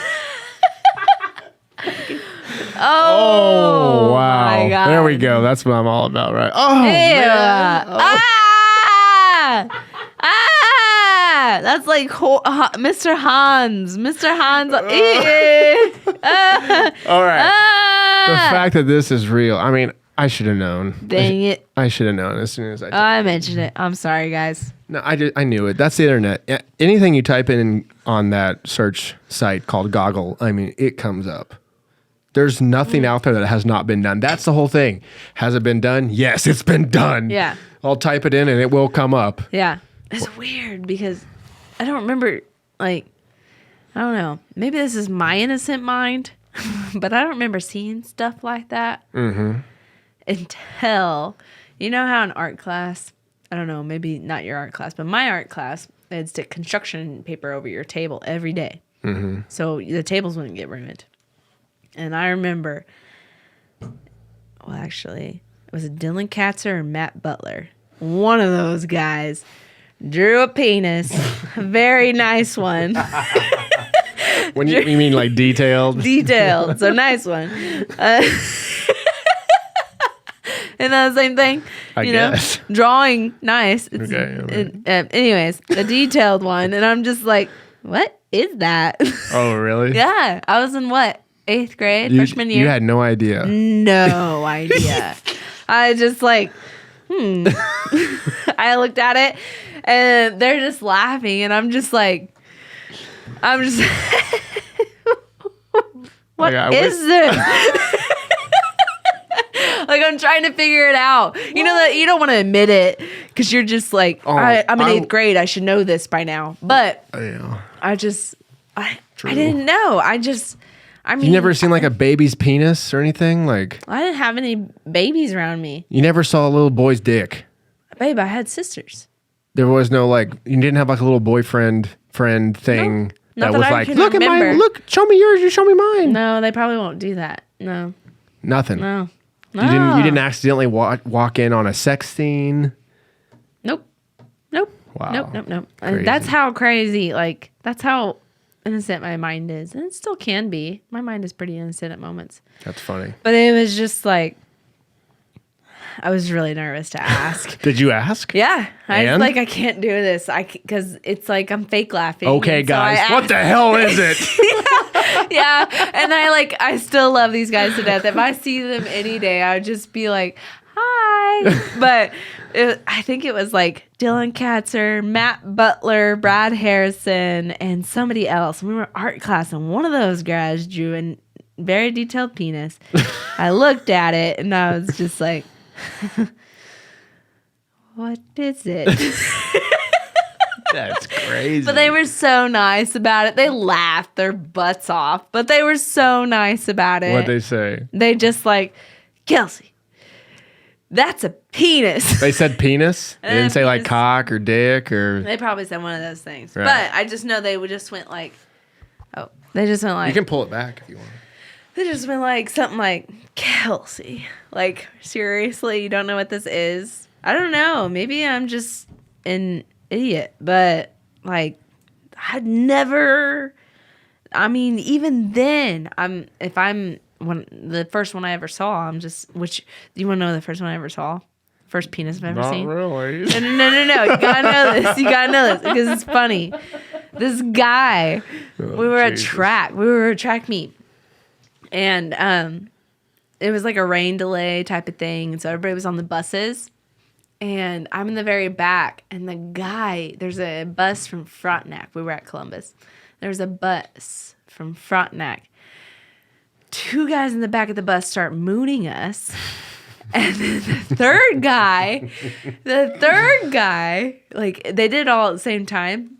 Speaker 3: Oh,
Speaker 4: wow.
Speaker 3: my God.
Speaker 4: There we go. That's what I'm all about, right? Oh,
Speaker 3: Ew.
Speaker 4: man. Oh.
Speaker 3: That's like Mr. Hans. Mr. Hans.
Speaker 4: All right. The fact that this is real. I mean, I should have known.
Speaker 3: Dang it.
Speaker 4: I should have known as soon as
Speaker 3: I mentioned it. I'm sorry, guys.
Speaker 4: No, I knew it. That's the internet. Anything you type in on that search site called Goggle, I mean, it comes up. There's nothing out there that has not been done. That's the whole thing. Has it been done? Yes, it's been done.
Speaker 3: Yeah.
Speaker 4: I'll type it in and it will come up.
Speaker 3: Yeah. It's weird because I don't remember, like, I don't know. Maybe this is my innocent mind, but I don't remember seeing stuff like that until, you know how in art class, I don't know, maybe not your art class, but my art class, they'd stick construction paper over your table every day. So the tables wouldn't get ruined. And I remember, well, actually, was it Dylan Katzer or Matt Butler? One of those guys drew a penis, a very nice one.
Speaker 4: When you mean like detailed?
Speaker 3: Detailed, so nice one. And then the same thing,
Speaker 4: I guess.
Speaker 3: drawing nice. It's,
Speaker 4: Okay.
Speaker 3: anyways, a detailed one, and I'm just like, what is that?
Speaker 4: Oh, really?
Speaker 3: Yeah, I was in what, 8th grade, freshman year.
Speaker 4: You had no idea.
Speaker 3: No idea. I just like, I looked at it and they're just laughing and I'm just like, what is this? Like I'm trying to figure it out. You know that you don't want to admit it because you're just like, I'm in 8th grade. I should know this by now. But I didn't know. I mean,
Speaker 4: you never seen like a baby's penis or anything? Like
Speaker 3: I didn't have any babies around me.
Speaker 4: You never saw a little boy's dick?
Speaker 3: Babe, I had sisters.
Speaker 4: There was no like, you didn't have like a little boyfriend friend thing
Speaker 3: Not
Speaker 4: that
Speaker 3: that
Speaker 4: was
Speaker 3: I
Speaker 4: like,
Speaker 3: can
Speaker 4: look
Speaker 3: remember.
Speaker 4: at show me yours, you show me mine.
Speaker 3: No, they probably won't do that. No.
Speaker 4: Nothing.
Speaker 3: No.
Speaker 4: You didn't accidentally walk in on a sex scene?
Speaker 3: Nope.
Speaker 4: Wow.
Speaker 3: Nope.
Speaker 4: Crazy.
Speaker 3: And that's how crazy, like, that's how innocent my mind is. And it still can be. My mind is pretty innocent at moments.
Speaker 4: That's funny.
Speaker 3: But it was just like, I was really nervous to ask.
Speaker 4: Did you ask?
Speaker 3: Yeah. I was
Speaker 4: And?
Speaker 3: like, I can't do this. Because it's like I'm fake laughing.
Speaker 4: Okay,
Speaker 3: And so
Speaker 4: guys, what the hell is it?
Speaker 3: Yeah. And I still love these guys to death. If I see them any day, I would just be like, hi. But I think it was like Dylan Katzer, Matt Butler, Brad Harrison, and somebody else. We were art class, and one of those guys drew a very detailed penis. I looked at it, and I was just like, what is it?
Speaker 4: That's crazy.
Speaker 3: But they were so nice about it. They laughed their butts off, but they were so nice about it.
Speaker 4: What'd they say?
Speaker 3: They just like, Kelsey, that's a penis.
Speaker 4: They said penis? They didn't say like
Speaker 3: penis.
Speaker 4: cock or dick or...
Speaker 3: They probably said one of those things.
Speaker 4: Right.
Speaker 3: But I just know they just went like, they just went like,
Speaker 4: You can pull it back if you want.
Speaker 3: they just went like something like, Kelsey, like, seriously, you don't know what this is? I don't know. Maybe I'm just an idiot, but like, I'd never, I mean, even then, the first one I ever saw, I'm just, do you want to know the first one I ever saw? First penis I've ever seen?
Speaker 4: Not really.
Speaker 3: No. You gotta know this. Because it's funny. This guy, we were at track meet. And it was like a rain delay type of thing. And so everybody was on the buses. And I'm in the very back. And the guy, there's a bus from Frontenac. We were at Columbus. There's a bus from Frontenac. 2 guys in the back of the bus start mooning us. And then the third guy, like, they did it all at the same time.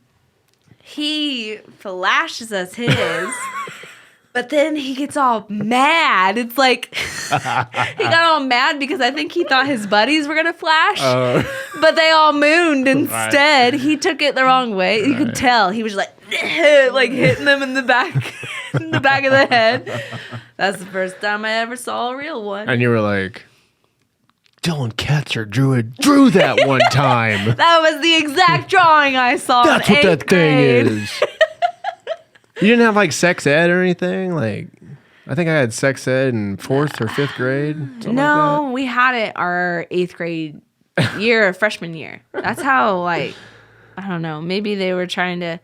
Speaker 3: He flashes us his, but then he gets all mad. It's like, he got all mad because I think he thought his buddies were going to flash, but they all mooned instead. Right. He took it the wrong way. You could tell. He was like hitting them in the back, in the back of the head. That's the first time I ever saw a real one.
Speaker 4: And you were like, Dylan Katzer drew that one time.
Speaker 3: That was the exact drawing I saw.
Speaker 4: That's what that thing is. You didn't have like sex ed or anything? Like, I think I had sex ed in 4th or 5th grade. Something
Speaker 3: No,
Speaker 4: like
Speaker 3: we had it our 8th grade year, freshman year. That's how, like, I don't know. Maybe they were trying to.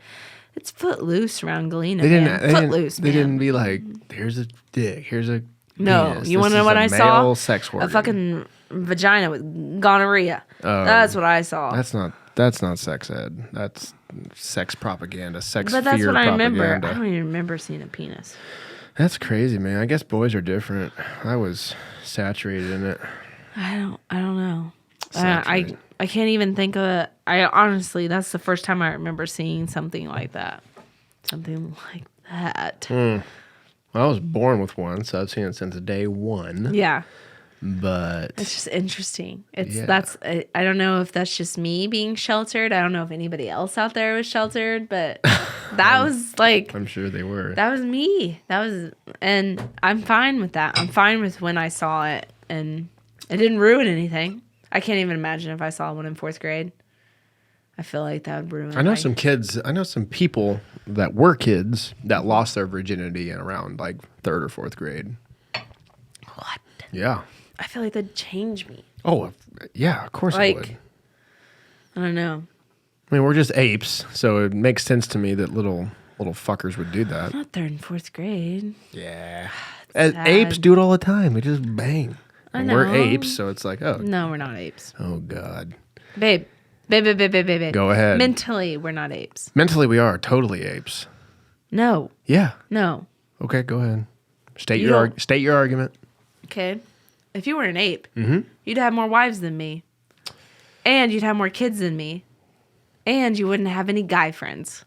Speaker 3: It's footloose around Galena.
Speaker 4: They didn't be like, here's a dick, here's a
Speaker 3: No,
Speaker 4: penis.
Speaker 3: you want to
Speaker 4: This
Speaker 3: know what
Speaker 4: is
Speaker 3: I
Speaker 4: a
Speaker 3: saw?
Speaker 4: male sex organ.
Speaker 3: A fucking vagina with gonorrhea.
Speaker 4: Oh.
Speaker 3: That's what I saw.
Speaker 4: That's not sex ed. That's sex propaganda. Sex
Speaker 3: But that's
Speaker 4: fear
Speaker 3: what I remember.
Speaker 4: propaganda.
Speaker 3: I don't even remember seeing a penis.
Speaker 4: That's crazy, man. I guess boys are different. I was saturated in it.
Speaker 3: I don't know.
Speaker 4: Saturated.
Speaker 3: I can't even think of it. I honestly, that's the first time I remember seeing something like that. Something like that.
Speaker 4: I was born with one, so I've seen it since day one.
Speaker 3: Yeah.
Speaker 4: But
Speaker 3: It's just interesting.
Speaker 4: Yeah.
Speaker 3: I don't know if that's just me being sheltered. I don't know if anybody else out there was sheltered, but that was like,
Speaker 4: I'm sure they were.
Speaker 3: that was me. And I'm fine with that. I'm fine with when I saw it and it didn't ruin anything. I can't even imagine if I saw one in 4th grade. I feel like that would ruin.
Speaker 4: I know some people that were kids that lost their virginity in around like 3rd or 4th grade.
Speaker 3: What?
Speaker 4: Yeah.
Speaker 3: I feel like that'd change me.
Speaker 4: Oh, yeah, of course
Speaker 3: Like,
Speaker 4: it would.
Speaker 3: I don't know.
Speaker 4: I mean, we're just apes, so it makes sense to me that little fuckers would do that.
Speaker 3: Not 3rd and 4th grade.
Speaker 4: Yeah.
Speaker 3: sad.
Speaker 4: Apes do it all the time. We just bang.
Speaker 3: I
Speaker 4: And we're
Speaker 3: know.
Speaker 4: apes, so it's like, oh,
Speaker 3: No, we're not apes.
Speaker 4: oh God.
Speaker 3: Babe.
Speaker 4: Go ahead.
Speaker 3: Mentally, we're not apes.
Speaker 4: Mentally, we are totally apes.
Speaker 3: No.
Speaker 4: Yeah.
Speaker 3: No.
Speaker 4: Okay, go ahead. State
Speaker 3: You
Speaker 4: your
Speaker 3: don't-
Speaker 4: state your argument.
Speaker 3: Okay. If you were an ape, you'd have more wives than me. And you'd have more kids than me. And you wouldn't have any guy friends.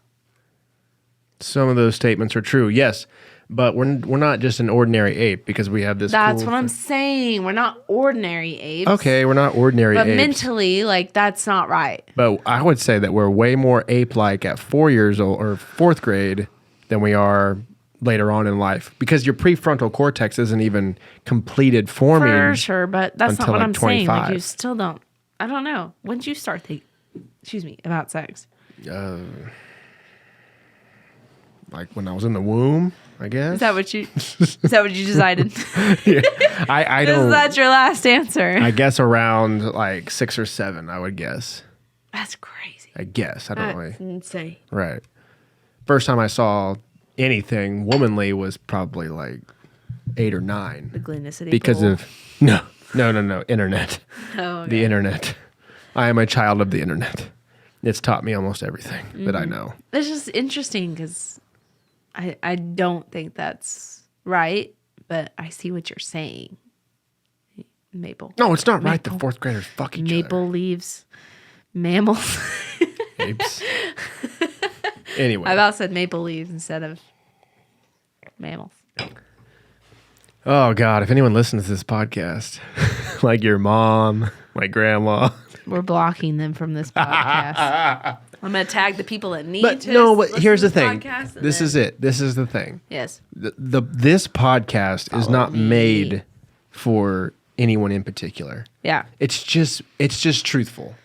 Speaker 4: Some of those statements are true, yes, but we're not just an ordinary ape because we have this.
Speaker 3: That's
Speaker 4: cool
Speaker 3: what I'm saying. We're not ordinary apes.
Speaker 4: Okay, we're not ordinary
Speaker 3: But
Speaker 4: apes.
Speaker 3: mentally, like, that's not right.
Speaker 4: But I would say that we're way more ape-like at 4 years old or 4th grade than we are later on in life because your prefrontal cortex isn't even completed forming.
Speaker 3: For sure, but that's not
Speaker 4: until,
Speaker 3: what
Speaker 4: like,
Speaker 3: I'm saying. Like,
Speaker 4: 25.
Speaker 3: you still don't. I don't know. When did you start thinking, about sex?
Speaker 4: Like when I was in the womb, I guess.
Speaker 3: Is that what you decided?
Speaker 4: I
Speaker 3: Is
Speaker 4: don't.
Speaker 3: that your last answer?
Speaker 4: I guess around like 6 or 7, I would guess.
Speaker 3: That's crazy.
Speaker 4: I guess. I don't really.
Speaker 3: That's insane.
Speaker 4: Right. First time I saw anything womanly was probably like 8 or 9.
Speaker 3: The Galena City
Speaker 4: Because
Speaker 3: Bowl.
Speaker 4: of no internet.
Speaker 3: Oh, okay.
Speaker 4: The internet. I am a child of the internet. It's taught me almost everything that I know.
Speaker 3: It's just interesting because I don't think that's right, but I see what you're saying. Maple.
Speaker 4: No, it's not right. The
Speaker 3: Maple.
Speaker 4: 4th graders fuck each
Speaker 3: Maple leaves. Mammals.
Speaker 4: other. Apes. Anyway.
Speaker 3: I about said maple leaves instead of mammals.
Speaker 4: Oh God! If anyone listens to this podcast, like your mom, my grandma,
Speaker 3: We're blocking them from this podcast. I'm going to tag the people that need
Speaker 4: but
Speaker 3: to
Speaker 4: no. But
Speaker 3: listen
Speaker 4: here's
Speaker 3: to
Speaker 4: the thing.
Speaker 3: podcast, and
Speaker 4: This
Speaker 3: then-
Speaker 4: is it. This is the thing.
Speaker 3: Yes.
Speaker 4: This podcast is
Speaker 3: Follow
Speaker 4: not
Speaker 3: me.
Speaker 4: made for anyone in particular.
Speaker 3: Yeah.
Speaker 4: It's just truthful.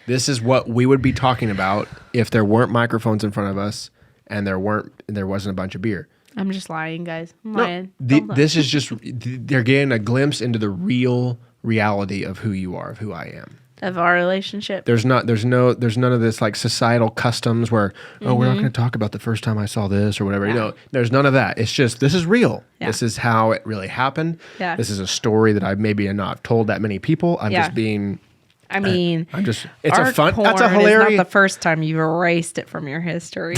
Speaker 4: This is what we would be talking about if there weren't microphones in front of us and there wasn't a bunch of beer.
Speaker 3: I'm just lying, guys. I'm
Speaker 4: No,
Speaker 3: lying. Don't lie.
Speaker 4: this is just they're getting a glimpse into the real reality of who you are, of who I am.
Speaker 3: Of our relationship.
Speaker 4: There's none of this like societal customs where we're not going to talk about the first time I saw this or whatever.
Speaker 3: Yeah.
Speaker 4: You know, there's none of that. It's just this is real.
Speaker 3: Yeah.
Speaker 4: This is how it really happened.
Speaker 3: Yeah.
Speaker 4: This is a story that I maybe not told that many people. I'm
Speaker 3: Yeah.
Speaker 4: just being.
Speaker 3: I mean,
Speaker 4: I'm just. It's
Speaker 3: our
Speaker 4: a fun. That's a
Speaker 3: porn is
Speaker 4: hilarious.
Speaker 3: not the first time you've erased it from your history.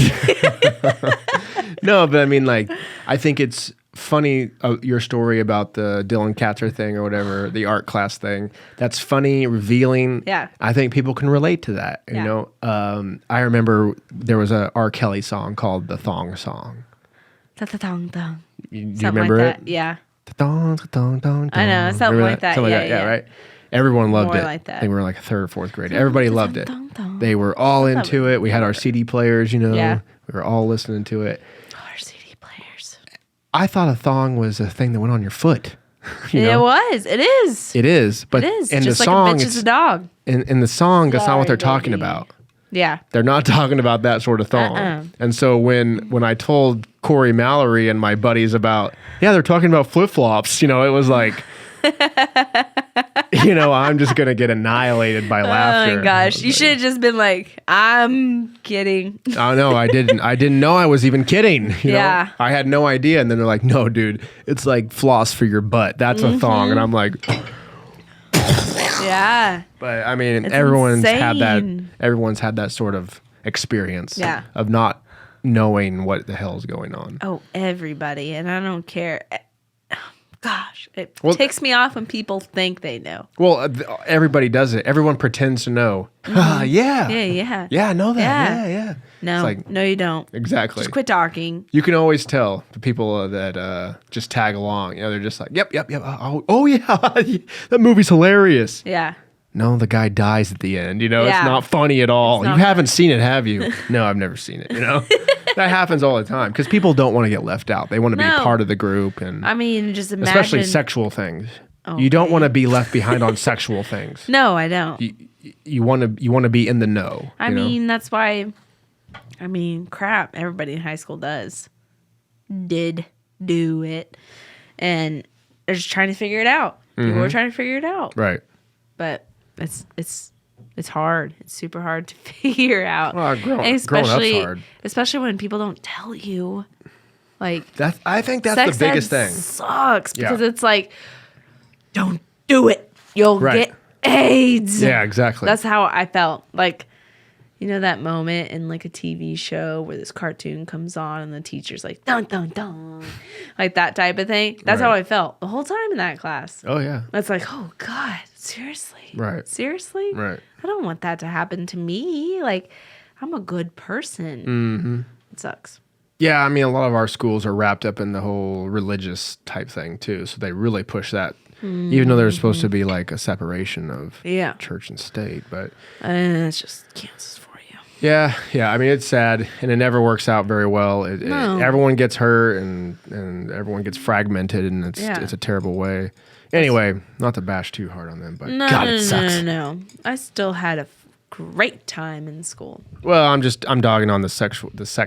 Speaker 4: No, but I mean, like, I think it's funny your story about the Dylan Katzer thing or whatever, the art class thing. That's funny, revealing.
Speaker 3: Yeah.
Speaker 4: I think people can relate to that.
Speaker 3: Yeah.
Speaker 4: You know, I remember there was a R. Kelly song called "The Thong Song."
Speaker 3: Ta-ta-tong-tong.
Speaker 4: Do you
Speaker 3: Something
Speaker 4: remember
Speaker 3: like
Speaker 4: it?
Speaker 3: that. Yeah.
Speaker 4: Thong, thong, thong,
Speaker 3: I know,
Speaker 4: thong.
Speaker 3: something
Speaker 4: Remember
Speaker 3: like that.
Speaker 4: Something
Speaker 3: Yeah,
Speaker 4: like that.
Speaker 3: yeah.
Speaker 4: Yeah, right. Everyone loved
Speaker 3: More
Speaker 4: it.
Speaker 3: like that.
Speaker 4: I think we were like 3rd or 4th grade. Everybody loved it.
Speaker 3: Dong, dong.
Speaker 4: They were all into it. We had our CD players. You know,
Speaker 3: Yeah.
Speaker 4: we were all listening to it.
Speaker 3: Our CD players.
Speaker 4: I thought a thong was a thing that went on your foot. You
Speaker 3: It
Speaker 4: know?
Speaker 3: was. It is.
Speaker 4: It is, but
Speaker 3: It is.
Speaker 4: in
Speaker 3: Just
Speaker 4: the
Speaker 3: like
Speaker 4: song,
Speaker 3: a bitch is a dog.
Speaker 4: in the song, that's not what they're
Speaker 3: Sorry,
Speaker 4: talking
Speaker 3: baby.
Speaker 4: about.
Speaker 3: Yeah.
Speaker 4: They're not talking about that sort of thong.
Speaker 3: Uh-uh.
Speaker 4: And so when I told Corey Mallory and my buddies about, yeah, they're talking about flip-flops. You know, it was like, you know, I'm just going to get annihilated by laughter.
Speaker 3: Oh my gosh. You should have just been like, I'm kidding.
Speaker 4: Oh no, I didn't know I was even kidding. You
Speaker 3: Yeah.
Speaker 4: know? I had no idea. And then they're like, no, dude, it's like floss for your butt. That's a thong. And I'm like,
Speaker 3: Yeah.
Speaker 4: but I mean,
Speaker 3: It's
Speaker 4: everyone's
Speaker 3: insane.
Speaker 4: had that sort of experience
Speaker 3: Yeah.
Speaker 4: of not knowing what the hell's going on.
Speaker 3: Oh, everybody. And I don't care. Gosh, it
Speaker 4: Well-
Speaker 3: ticks me off when people think they know.
Speaker 4: Well, everybody does it. Everyone pretends to know. Yeah.
Speaker 3: Yeah.
Speaker 4: Yeah, I know that.
Speaker 3: Yeah.
Speaker 4: Yeah.
Speaker 3: No,
Speaker 4: It's like-
Speaker 3: no, you don't.
Speaker 4: Exactly.
Speaker 3: Just quit talking.
Speaker 4: You can always tell the people that just tag along. You know, they're just like, yep. Oh yeah, that movie's hilarious.
Speaker 3: Yeah.
Speaker 4: No, the guy dies at the end. You know,
Speaker 3: Yeah.
Speaker 4: it's not funny at all.
Speaker 3: It's
Speaker 4: You
Speaker 3: not
Speaker 4: haven't seen it, have you? No, I've never seen it. You know, that happens all the time because people don't want to get left out. They want to be
Speaker 3: No.
Speaker 4: part of the group, and
Speaker 3: I mean, just imagine.
Speaker 4: especially sexual things. You don't want to be left behind on sexual things.
Speaker 3: No, I don't.
Speaker 4: You want to be in the know.
Speaker 3: I
Speaker 4: you know?
Speaker 3: mean, that's why. I mean, crap. Everybody in high school did do it, and they're just trying to figure it out. People are trying to figure it out,
Speaker 4: right.
Speaker 3: but it's hard. It's super hard to figure out.
Speaker 4: Well, growing up's hard.
Speaker 3: Especially when people don't tell you. Like
Speaker 4: I think that's
Speaker 3: sex
Speaker 4: the biggest
Speaker 3: ed
Speaker 4: thing.
Speaker 3: sucks because
Speaker 4: Yeah.
Speaker 3: it's like, don't do it. You'll
Speaker 4: Right.
Speaker 3: get AIDS.
Speaker 4: Yeah, exactly.
Speaker 3: That's how I felt. Like, you know that moment in like a TV show where this cartoon comes on and the teacher's like, dun, dun, dun. Like that type of thing. That's how
Speaker 4: Right.
Speaker 3: I felt the whole time in that class.
Speaker 4: Oh yeah.
Speaker 3: It's like, oh God, seriously?
Speaker 4: Right.
Speaker 3: Seriously?
Speaker 4: Right.
Speaker 3: I don't want that to happen to me. Like, I'm a good person.
Speaker 4: Mm-hmm.
Speaker 3: It sucks.
Speaker 4: Yeah, I mean, a lot of our schools are wrapped up in the whole religious type thing too, so they really push that, even though there's supposed to be like a separation of
Speaker 3: Yeah.
Speaker 4: church and state. But
Speaker 3: It's just Kansas for you.
Speaker 4: yeah, I mean, it's sad, and it never works out very well.
Speaker 3: No.
Speaker 4: Everyone gets hurt, and everyone gets fragmented, and it's a terrible way. Anyway, not to bash too hard on them, but God, it sucks.
Speaker 3: No. I still had a great time in school.
Speaker 4: Well, I'm dogging on the sex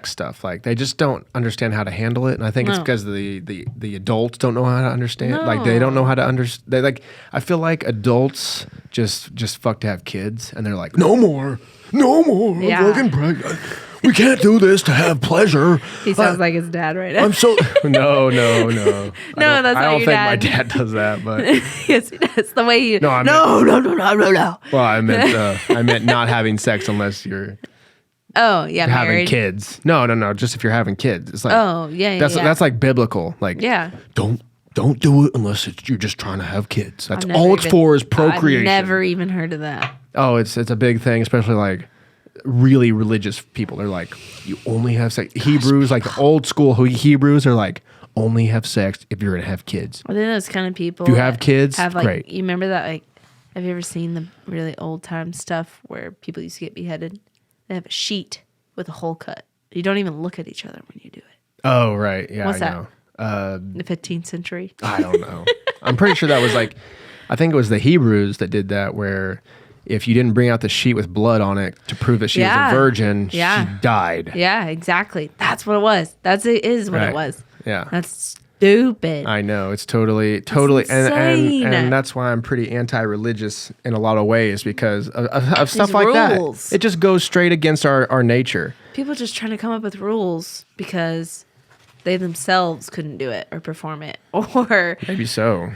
Speaker 4: stuff. Like they just don't understand how to handle it, and I think it's
Speaker 3: No.
Speaker 4: because the adults don't know how to understand. Like they don't know how to understand. They like I feel like adults just fuck to have kids, and they're like, no more.
Speaker 3: Yeah.
Speaker 4: I'm fucking pregnant. We can't do this to have pleasure.
Speaker 3: He sounds like his dad right now.
Speaker 4: I'm so no.
Speaker 3: No, that's
Speaker 4: I
Speaker 3: not
Speaker 4: don't
Speaker 3: your
Speaker 4: think my
Speaker 3: dad.
Speaker 4: dad does that, but
Speaker 3: Yes, he does. The way you.
Speaker 4: No, I
Speaker 3: No.
Speaker 4: well, I meant not having sex unless you're
Speaker 3: Oh, yeah,
Speaker 4: having
Speaker 3: married.
Speaker 4: kids. No. Just if you're having kids. It's like
Speaker 3: Oh, yeah.
Speaker 4: that's like biblical. Like
Speaker 3: Yeah.
Speaker 4: don't do it unless you're just trying to have kids. That's
Speaker 3: I've never
Speaker 4: all it's
Speaker 3: even-
Speaker 4: for is procreation.
Speaker 3: I've never even heard of that.
Speaker 4: Oh, it's a big thing, especially like really religious people. They're like, you only have sex. Hebrews, like the old school Hebrews, are like, only have sex if you're gonna have kids.
Speaker 3: I think those kind of people.
Speaker 4: If you have
Speaker 3: that
Speaker 4: kids,
Speaker 3: have like,
Speaker 4: great.
Speaker 3: You remember that? Like, have you ever seen the really old time stuff where people used to get beheaded? They have a sheet with a hole cut. You don't even look at each other when you do it.
Speaker 4: Oh, right. Yeah,
Speaker 3: What's
Speaker 4: I
Speaker 3: that?
Speaker 4: know.
Speaker 3: The 15th century.
Speaker 4: I don't know. I'm pretty sure that was like, I think it was the Hebrews that did that, where if you didn't bring out the sheet with blood on it to prove that she was
Speaker 3: Yeah.
Speaker 4: a virgin,
Speaker 3: Yeah.
Speaker 4: she died.
Speaker 3: Yeah, exactly. That's what it was. It is what
Speaker 4: Right.
Speaker 3: it was.
Speaker 4: Yeah.
Speaker 3: That's stupid.
Speaker 4: I know. It's totally,
Speaker 3: insane.
Speaker 4: and that's why I'm pretty anti-religious in a lot of ways because of stuff like
Speaker 3: rules.
Speaker 4: that. It just goes straight against our nature.
Speaker 3: People just trying to come up with rules because they themselves couldn't do it or perform it, or
Speaker 4: Maybe so.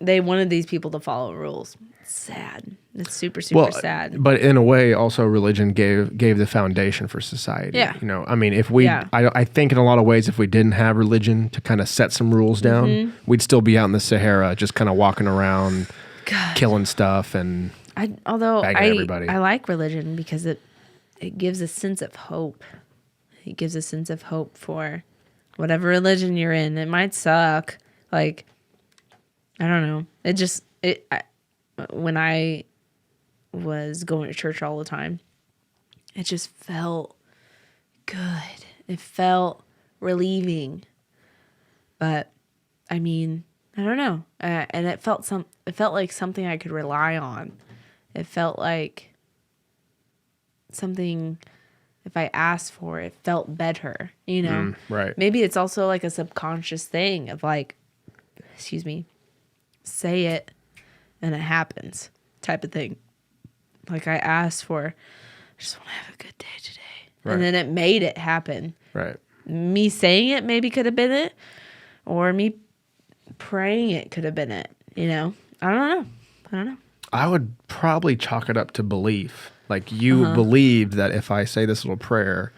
Speaker 3: they wanted these people to follow rules. It's sad. It's super sad.
Speaker 4: But in a way, also religion gave the foundation for society.
Speaker 3: Yeah.
Speaker 4: You know, I mean, if we,
Speaker 3: Yeah.
Speaker 4: I think in a lot of ways, if we didn't have religion to kind of set some rules down,
Speaker 3: Mm-hmm.
Speaker 4: we'd still be out in the Sahara, just kind of walking around,
Speaker 3: God.
Speaker 4: killing stuff, and
Speaker 3: Although
Speaker 4: bagging everybody.
Speaker 3: I like religion because it gives a sense of hope. It gives a sense of hope for whatever religion you're in. It might suck. Like, I don't know. When I was going to church all the time, it just felt good. It felt relieving. But I mean, I don't know. And it felt like something I could rely on. It felt like something if I asked for it, felt better, you know?
Speaker 4: Right.
Speaker 3: Maybe it's also like a subconscious thing of like, excuse me, say it and it happens type of thing. Like I asked for, I just want to have a good day today.
Speaker 4: Right.
Speaker 3: And then it made it happen.
Speaker 4: Right.
Speaker 3: Me saying it maybe could have been it, or me praying it could have been it, you know? I don't know.
Speaker 4: I would probably chalk it up to belief. Like you believed that if I say this little prayer,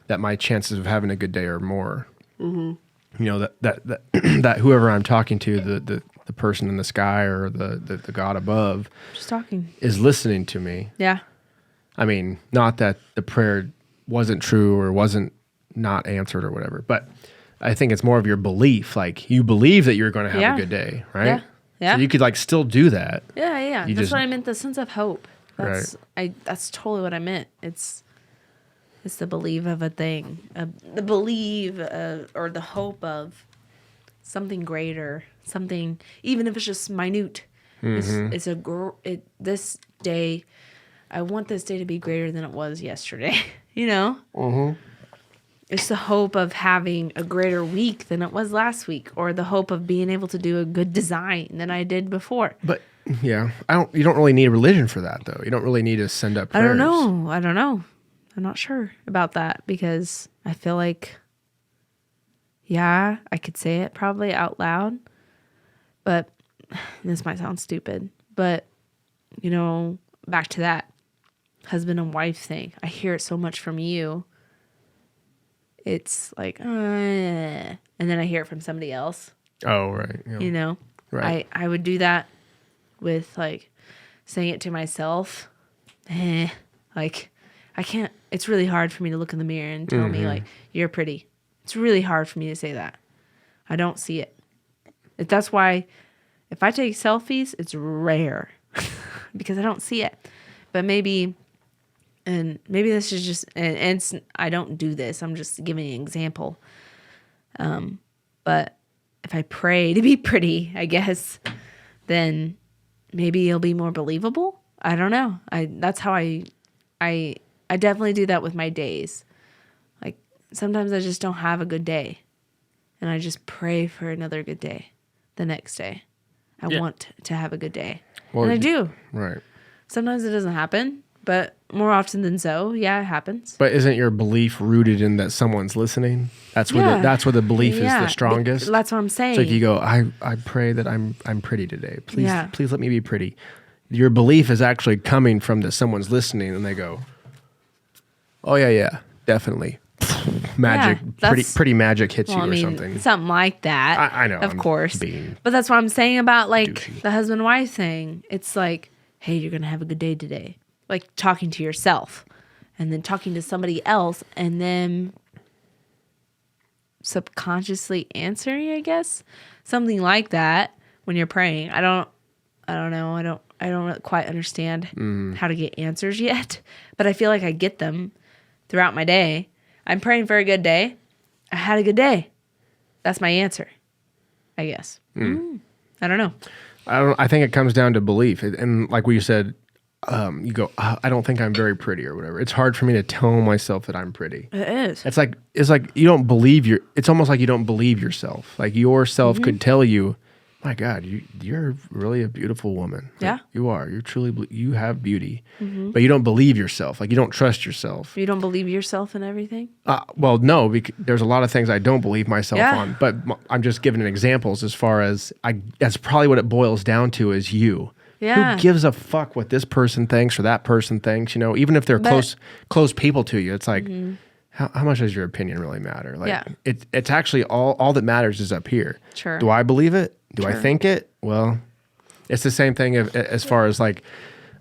Speaker 4: that my chances of having a good day are more. You know, that whoever I'm talking to, the person in the sky or the God above,
Speaker 3: Just talking.
Speaker 4: is listening to me.
Speaker 3: Yeah.
Speaker 4: I mean, not that the prayer wasn't true or wasn't not answered or whatever, but I think it's more of your belief. Like you believe that you're going to have a good day, right?
Speaker 3: Yeah. Yeah.
Speaker 4: So you could like still do that.
Speaker 3: Yeah.
Speaker 4: You
Speaker 3: That's
Speaker 4: just-
Speaker 3: what I meant. The sense of hope. That's totally what I meant. It's the belief of a thing, the believe or the hope of something greater, something even if it's just minute. This day, I want this day to be greater than it was yesterday. You know. It's the hope of having a greater week than it was last week, or the hope of being able to do a good design than I did before.
Speaker 4: But yeah, you don't really need religion for that though. You don't really need to send up prayers.
Speaker 3: I don't know. I'm not sure about that because I feel like, yeah, I could say it probably out loud, but this might sound stupid, but you know, back to that husband and wife thing. I hear it so much from you. It's like, and then I hear it from somebody else. Oh,
Speaker 4: right. Yeah.
Speaker 3: You know,
Speaker 4: right.
Speaker 3: I would do that with like saying it to myself. Like I can't, it's really hard for me to look in the mirror and tell me like, you're pretty. It's really hard for me to say that. I don't see it. That's why if I take selfies, it's rare because I don't see it. But maybe this is just, and it's, I don't do this. I'm just giving an example. But if I pray to be pretty, I guess, then maybe it'll be more believable. I don't know. That's how I definitely do that with my days. Like sometimes I just don't have a good day and I just pray for another good day the next day. I want to have a good day. And I do.
Speaker 4: Right.
Speaker 3: Sometimes it doesn't happen, but more often than so, yeah, it happens.
Speaker 4: But isn't your belief rooted in that someone's listening? That's where that's where the belief is the strongest.
Speaker 3: That's what I'm saying.
Speaker 4: So if you go, I pray that I'm pretty today. Please let me be pretty. Your belief is actually coming from that someone's listening, and they go, oh yeah, definitely. Magic, pretty magic hits you or something.
Speaker 3: Something like that.
Speaker 4: I know,
Speaker 3: of course. But that's what I'm saying about like the husband-wife thing. It's like, hey, you're gonna have a good day today. Like talking to yourself and then talking to somebody else and then subconsciously answering, I guess. Something like that when you're praying. I don't know. I don't really quite understand how to get answers yet, but I feel like I get them throughout my day. I'm praying for a good day. I had a good day. That's my answer, I guess. I don't know.
Speaker 4: I think it comes down to belief. And like what you said, you go, I don't think I'm very pretty or whatever. It's hard for me to tell myself that I'm pretty.
Speaker 3: It is.
Speaker 4: It's like you don't believe it's almost like you don't believe yourself. Like yourself could tell you, my God, you're really a beautiful woman. Like,
Speaker 3: yeah.
Speaker 4: You are. You're truly, you have beauty. But you don't believe yourself. Like you don't trust yourself.
Speaker 3: You don't believe yourself in everything?
Speaker 4: Well, no, because there's a lot of things I don't believe myself on. But I'm just giving examples as far as that's probably what it boils down to is you.
Speaker 3: Yeah.
Speaker 4: Who gives a fuck what this person thinks or that person thinks? You know, even if they're close people to you, it's like, how much does your opinion really matter? Like, it's actually all that matters is up here.
Speaker 3: Sure.
Speaker 4: Do I believe it? Do I think it? Well, it's the same thing as far as like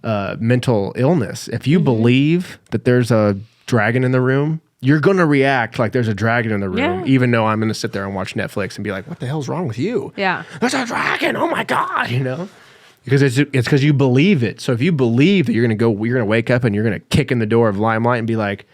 Speaker 4: mental illness. If you believe that there's a dragon in the room, you're going to react like there's a dragon in the room, even though I'm going to sit there and watch Netflix and be like, what the hell's wrong with you?
Speaker 3: Yeah.
Speaker 4: There's a dragon. Oh my God. You know? Because it's because you believe it. So if you believe that you're going to wake up and you're going to kick in the door of Limelight and be like,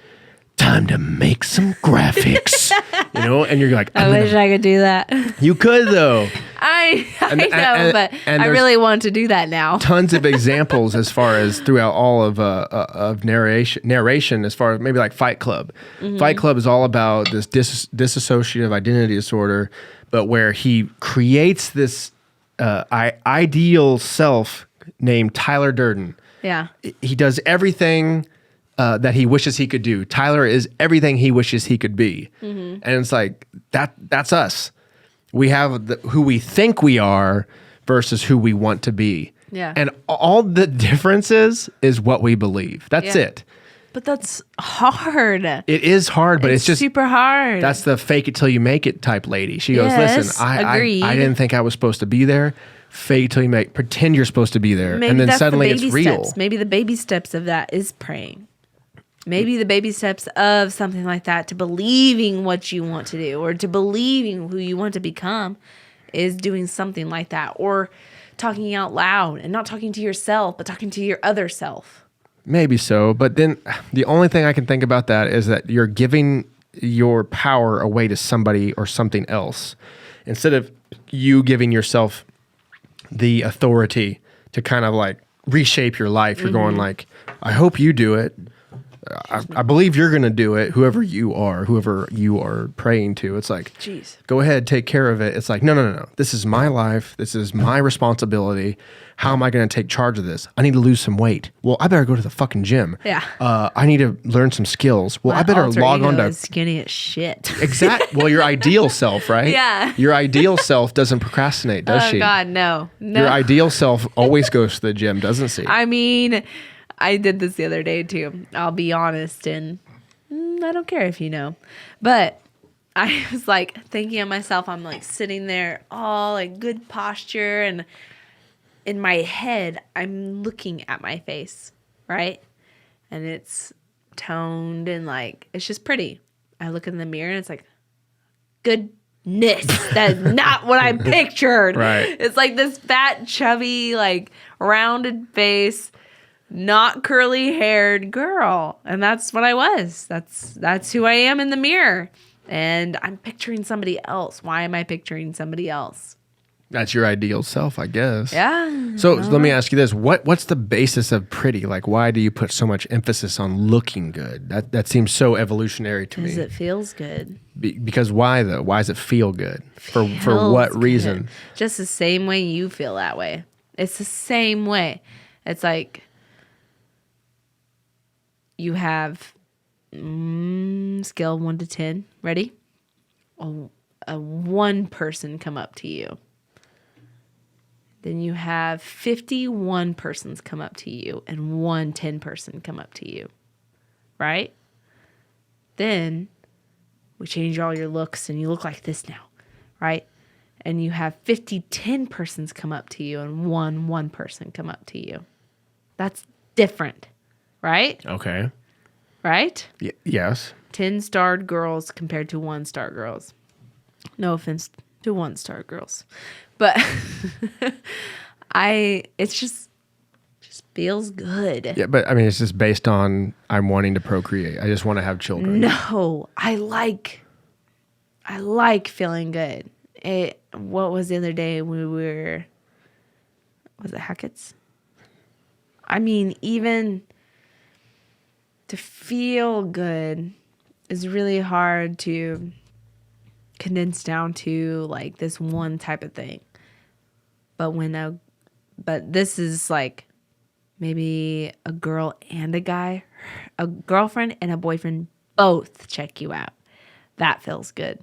Speaker 4: time to make some graphics, you know? And you're like,
Speaker 3: I wish I could do that.
Speaker 4: You could though.
Speaker 3: I know, but
Speaker 4: and
Speaker 3: I
Speaker 4: there's
Speaker 3: really want to do that now.
Speaker 4: tons of examples as far as throughout all of narration as far as maybe like Fight Club. Fight Club is all about this dissociative identity disorder, but where he creates this ideal self named Tyler Durden.
Speaker 3: Yeah.
Speaker 4: He does everything that he wishes he could do. Tyler is everything he wishes he could be. And it's like, that's us. We have who we think we are versus who we want to be.
Speaker 3: Yeah.
Speaker 4: And all the differences is what we believe. That's it.
Speaker 3: But that's hard.
Speaker 4: It is hard, but it's just
Speaker 3: super hard.
Speaker 4: That's the fake it till you make it type lady. She goes,
Speaker 3: Yes,
Speaker 4: listen, I
Speaker 3: agreed.
Speaker 4: didn't think I was supposed to be there. Fake it till you make, pretend you're supposed to be there.
Speaker 3: Maybe
Speaker 4: and then
Speaker 3: that's
Speaker 4: suddenly
Speaker 3: the
Speaker 4: it's
Speaker 3: baby
Speaker 4: real.
Speaker 3: steps. Maybe the baby steps of that is praying. Maybe the baby steps of something like that to believing what you want to do or to believing who you want to become is doing something like that, or talking out loud and not talking to yourself, but talking to your other self.
Speaker 4: Maybe so. But then the only thing I can think about that is that you're giving your power away to somebody or something else instead of you giving yourself the authority to kind of like reshape your life. You're going like, I hope you do it. I believe you're going to do it, whoever you are praying to. It's like,
Speaker 3: Jeez.
Speaker 4: Go ahead, take care of it. It's like, no. This is my life. This is my responsibility. How am I going to take charge of this? I need to lose some weight. Well, I better go to the fucking gym.
Speaker 3: Yeah.
Speaker 4: I need to learn some skills. Well,
Speaker 3: My
Speaker 4: I better
Speaker 3: alter
Speaker 4: log on
Speaker 3: ego
Speaker 4: to
Speaker 3: is skinny as shit.
Speaker 4: Well, your ideal self, right?
Speaker 3: Yeah.
Speaker 4: Your ideal self doesn't procrastinate, does she?
Speaker 3: Oh God, no.
Speaker 4: Your ideal self always goes to the gym, doesn't she?
Speaker 3: I mean, I did this the other day too. I'll be honest, and I don't care if you know. But I was like thinking of myself, I'm like sitting there all like good posture, and in my head, I'm looking at my face, right? And it's toned and like, it's just pretty. I look in the mirror and it's like, goodness, that's not what I pictured.
Speaker 4: Right.
Speaker 3: It's like this fat, chubby, like rounded face, not curly haired girl. And that's what I was. That's who I am in the mirror. And I'm picturing somebody else. Why am I picturing somebody else?
Speaker 4: That's your ideal self, I guess.
Speaker 3: Yeah.
Speaker 4: So let me ask you this. What's the basis of pretty? Like, why do you put so much emphasis on looking good? That seems so evolutionary to
Speaker 3: Because
Speaker 4: me.
Speaker 3: it feels good.
Speaker 4: Because why, though? Why does it feel good? For
Speaker 3: Feels
Speaker 4: what
Speaker 3: good.
Speaker 4: reason?
Speaker 3: Just the same way you feel that way. It's the same way. It's like you have scale 1 to 10. Ready? A 1 person come up to you. Then you have 51 persons come up to you and 1 10 person come up to you. Right? Then we change all your looks and you look like this now. Right? And you have 50 10 persons come up to you and 1 person come up to you. That's different. Right?
Speaker 4: Okay.
Speaker 3: Right?
Speaker 4: Yes.
Speaker 3: 10 starred girls compared to 1 star girls. No offense to 1 star girls. But it's just feels good.
Speaker 4: Yeah, but I mean, it's just based on I'm wanting to procreate. I just want to have children.
Speaker 3: No, I like feeling good. What was the other day when was it Hackett's? I mean, even to feel good is really hard to condense down to like this one type of thing. But this is like maybe a girl and a guy, a girlfriend and a boyfriend both check you out. That feels good.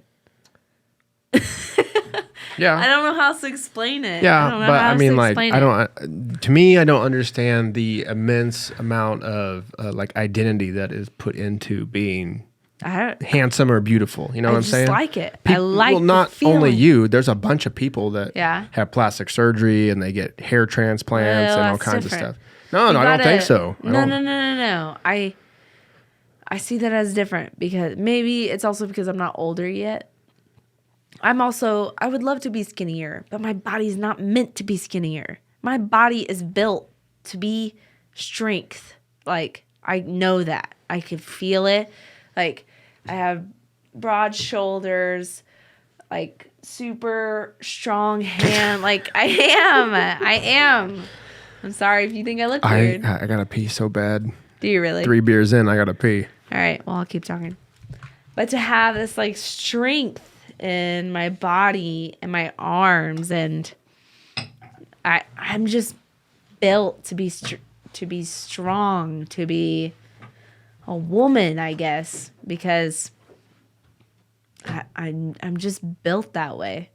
Speaker 4: Yeah.
Speaker 3: I don't know how else to explain it.
Speaker 4: Yeah,
Speaker 3: I don't know
Speaker 4: but
Speaker 3: how
Speaker 4: I
Speaker 3: else
Speaker 4: mean,
Speaker 3: to
Speaker 4: like,
Speaker 3: explain
Speaker 4: I
Speaker 3: it.
Speaker 4: don't. To me, I don't understand the immense amount of like identity that is put into being handsome or beautiful. You know what I'm saying?
Speaker 3: I just like it. I like
Speaker 4: well, not
Speaker 3: the feeling.
Speaker 4: only you. There's a bunch of people that
Speaker 3: Yeah.
Speaker 4: have plastic surgery and they get hair transplants
Speaker 3: Well,
Speaker 4: and all
Speaker 3: that's
Speaker 4: kinds
Speaker 3: different.
Speaker 4: of stuff. No, I don't think so.
Speaker 3: No. I see that as different because maybe it's also because I'm not older yet. I would love to be skinnier, but my body's not meant to be skinnier. My body is built to be strength. Like, I know that. I can feel it. Like, I have broad shoulders, like super strong hand. Like, I am. I'm sorry if you think I look weird.
Speaker 4: I gotta pee so bad.
Speaker 3: Do you really?
Speaker 4: 3 beers in, I gotta pee.
Speaker 3: All right, well, I'll keep talking. But to have this like strength in my body and my arms, and I'm just built to be strong, to be a woman, I guess, because I'm just built that way.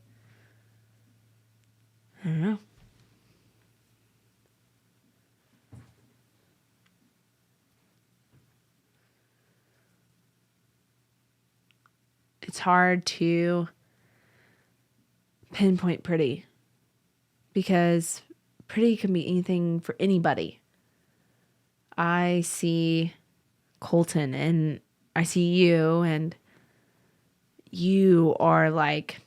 Speaker 3: I don't know. It's hard to pinpoint pretty because pretty can be anything for anybody. I see Coltyn and I see you, and you are like,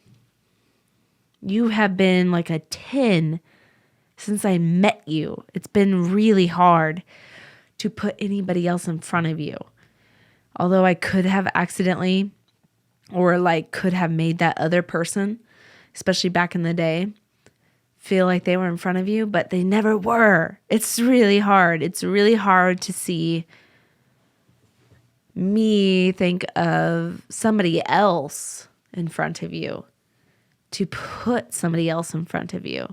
Speaker 3: you have been like a 10 since I met you. It's been really hard to put anybody else in front of you. Although I could have accidentally, or like could have made that other person, especially back in the day, feel like they were in front of you, but they never were. It's really hard. It's really hard to see me think of somebody else in front of you, to put somebody else in front of you.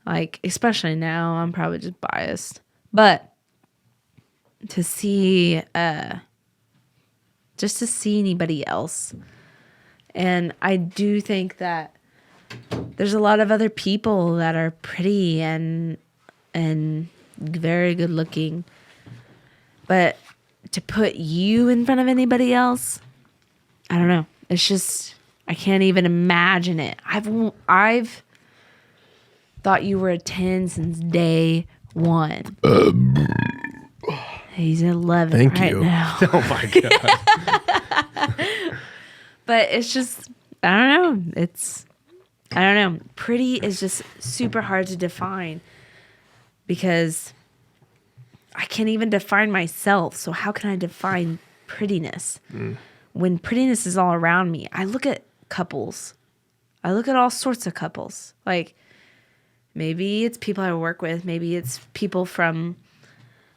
Speaker 3: Like, especially now, I'm probably just biased, but to see, just to see anybody else. And I do think that there's a lot of other people that are pretty and very good looking, but to put you in front of anybody else, I don't know. It's just, I can't even imagine it. I've thought you were a 10 since day one. He's 11
Speaker 4: Thank
Speaker 3: right
Speaker 4: you.
Speaker 3: now.
Speaker 4: Oh my God.
Speaker 3: But it's just, I don't know. Pretty is just super hard to define because I can't even define myself. So how can I define prettiness? When prettiness is all around me, I look at couples. I look at all sorts of couples. Like, maybe it's people I work with. Maybe it's people from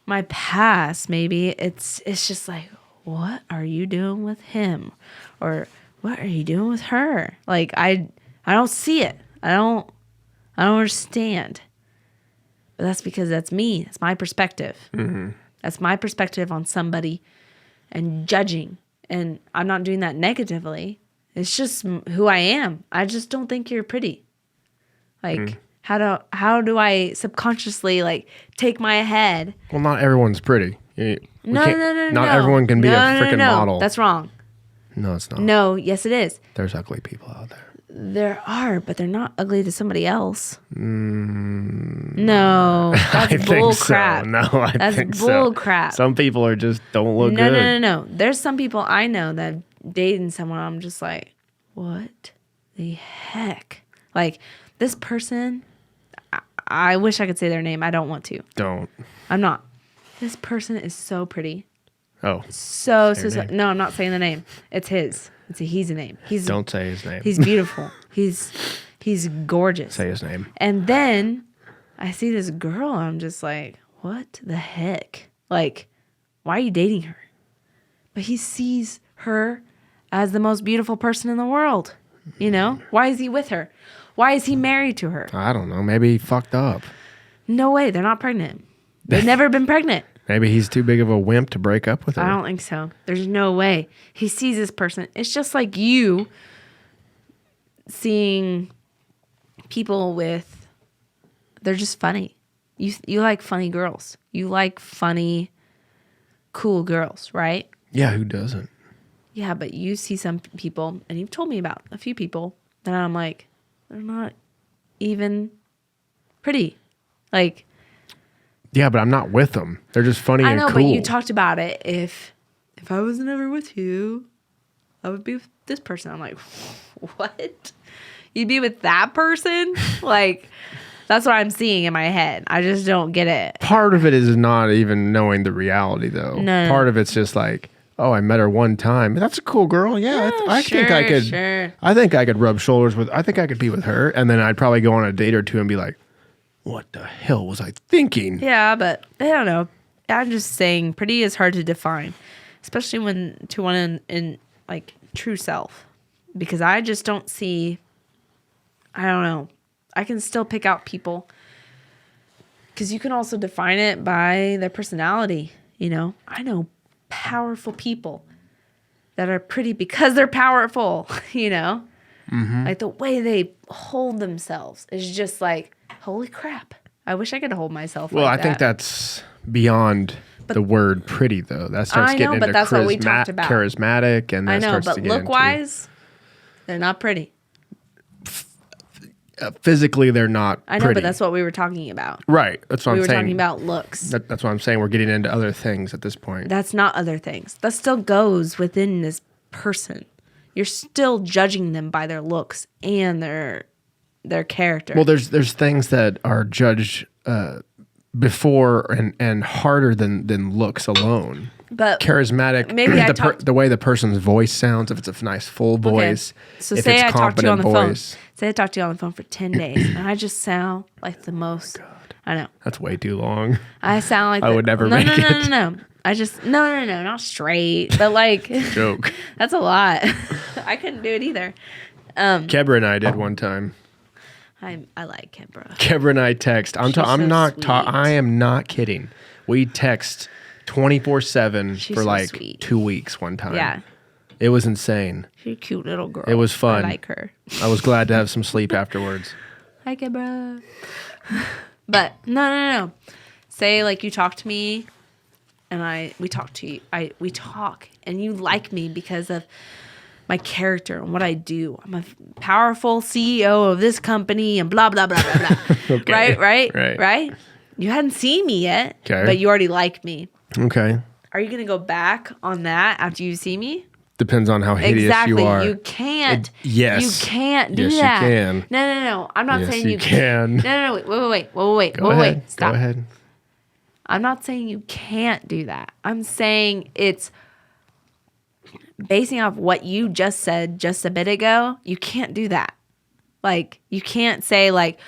Speaker 3: my past. Maybe it's just like, what are you doing with him? Or what are you doing with her? Like, I don't see it. I don't understand. But that's because that's me. It's my perspective. Mm-hmm. That's my perspective on somebody and judging. And I'm not doing that negatively. It's just who I am. I just don't think you're pretty. Like, how do I subconsciously like take my head?
Speaker 4: Well, not everyone's pretty.
Speaker 3: No.
Speaker 4: Not everyone can be a freaking model.
Speaker 3: That's wrong.
Speaker 4: No, it's not.
Speaker 3: No, yes, it is.
Speaker 4: There's ugly people out there.
Speaker 3: There are, but they're not ugly to somebody else. No, that's bull crap.
Speaker 4: So. No, I
Speaker 3: that's
Speaker 4: think
Speaker 3: bull
Speaker 4: so.
Speaker 3: crap.
Speaker 4: Some people are just don't look good.
Speaker 3: No. There's some people I know that dating someone, I'm just like, what the heck? Like, this person, I wish I could say their name. I don't want to.
Speaker 4: Don't.
Speaker 3: I'm not. This person is so pretty.
Speaker 4: Oh.
Speaker 3: So. No, I'm not saying the name. It's his. He's a name.
Speaker 4: Don't say his name.
Speaker 3: He's beautiful. He's gorgeous.
Speaker 4: Say his name.
Speaker 3: And then I see this girl. I'm just like, what the heck? Like, why are you dating her? But he sees her as the most beautiful person in the world. You know? Why is he with her? Why is he married to her?
Speaker 4: I don't know. Maybe he fucked up.
Speaker 3: No way. They're not pregnant. They've never been pregnant.
Speaker 4: Maybe he's too big of a wimp to break up with her.
Speaker 3: I don't think so. There's no way. He sees this person. It's just like you seeing people with, they're just funny. You like funny girls. You like funny, cool girls, right?
Speaker 4: Yeah, who doesn't?
Speaker 3: Yeah, but you see some people, and you've told me about a few people, that I'm like, they're not even pretty. Like,
Speaker 4: yeah, but I'm not with them. They're just funny and cool.
Speaker 3: I know, but you talked about it. If I was never with you, I would be with this person. I'm like, what? You'd be with that person? Like, that's what I'm seeing in my head. I just don't get it.
Speaker 4: Part of it is not even knowing the reality, though.
Speaker 3: No.
Speaker 4: Part of it's just like, oh, I met her one time. That's a cool girl. Yeah, I think I could.
Speaker 3: Sure.
Speaker 4: I think I could rub shoulders with. I think I could be with her, and then I'd probably go on a date or two and be like, "What the hell was I thinking?"
Speaker 3: Yeah, but I don't know. I'm just saying, pretty is hard to define, especially when to one in like true self, because I just don't see. I don't know. I can still pick out people, because you can also define it by their personality. You know, I know powerful people that are pretty because they're powerful. You know, like the way they hold themselves is just like, holy crap. I wish I could hold myself
Speaker 4: Well,
Speaker 3: like
Speaker 4: I think that's beyond the word pretty, though. That starts
Speaker 3: I know,
Speaker 4: getting
Speaker 3: but
Speaker 4: into
Speaker 3: that's what we talked about.
Speaker 4: charismatic, and that
Speaker 3: I know,
Speaker 4: starts
Speaker 3: but
Speaker 4: to get
Speaker 3: look
Speaker 4: into,
Speaker 3: wise, they're not pretty.
Speaker 4: physically, they're not
Speaker 3: I know,
Speaker 4: pretty.
Speaker 3: but that's what we were talking about.
Speaker 4: Right. That's what
Speaker 3: We
Speaker 4: I'm
Speaker 3: were
Speaker 4: saying.
Speaker 3: talking about looks.
Speaker 4: That's what I'm saying. We're getting into other things at this point.
Speaker 3: That's not other things. That still goes within this person. You're still judging them by their looks and their character.
Speaker 4: Well, there's things that are judged before and harder than looks alone.
Speaker 3: but
Speaker 4: Charismatic,
Speaker 3: maybe I
Speaker 4: the way the person's voice sounds, if it's a nice full voice,
Speaker 3: So
Speaker 4: if
Speaker 3: say
Speaker 4: it's
Speaker 3: I talked to you on
Speaker 4: confident
Speaker 3: the phone.
Speaker 4: voice.
Speaker 3: Say I talked to you on the phone for 10 days, and I just sound like the most. I know.
Speaker 4: That's way too long.
Speaker 3: I sound like
Speaker 4: I would never make it.
Speaker 3: No. I just no, not straight, but like
Speaker 4: Joke.
Speaker 3: that's a lot. I couldn't do it either.
Speaker 4: Kebra and I did one time.
Speaker 3: I like Kebra.
Speaker 4: Kebra and I text.
Speaker 3: She's so sweet.
Speaker 4: I am not kidding. We text 24/7
Speaker 3: She's
Speaker 4: for
Speaker 3: so
Speaker 4: like
Speaker 3: sweet.
Speaker 4: 2 weeks one time.
Speaker 3: Yeah,
Speaker 4: It was insane.
Speaker 3: she's a cute little girl.
Speaker 4: It was fun.
Speaker 3: I like her.
Speaker 4: I was glad to have some sleep afterwards.
Speaker 3: Hi, Kebra. But no. Say like you talk to me, and we talk to you. We talk, and you like me because of my character and what I do. I'm a powerful CEO of this company, and blah blah blah blah blah.
Speaker 4: Okay.
Speaker 3: Right. You hadn't seen me yet,
Speaker 4: Okay.
Speaker 3: but you already like me.
Speaker 4: Okay.
Speaker 3: Are you gonna go back on that after you see me?
Speaker 4: Depends on how hideous
Speaker 3: Exactly.
Speaker 4: you are.
Speaker 3: You can't.
Speaker 4: Yes.
Speaker 3: You can't do
Speaker 4: Yes, you
Speaker 3: that.
Speaker 4: can.
Speaker 3: No. I'm not
Speaker 4: Yes,
Speaker 3: saying
Speaker 4: you can.
Speaker 3: No. Wait.
Speaker 4: Go ahead.
Speaker 3: Stop.
Speaker 4: Go ahead.
Speaker 3: I'm not saying you can't do that. I'm saying it's basing off what you just said just a bit ago. You can't do that. Like, you can't say like,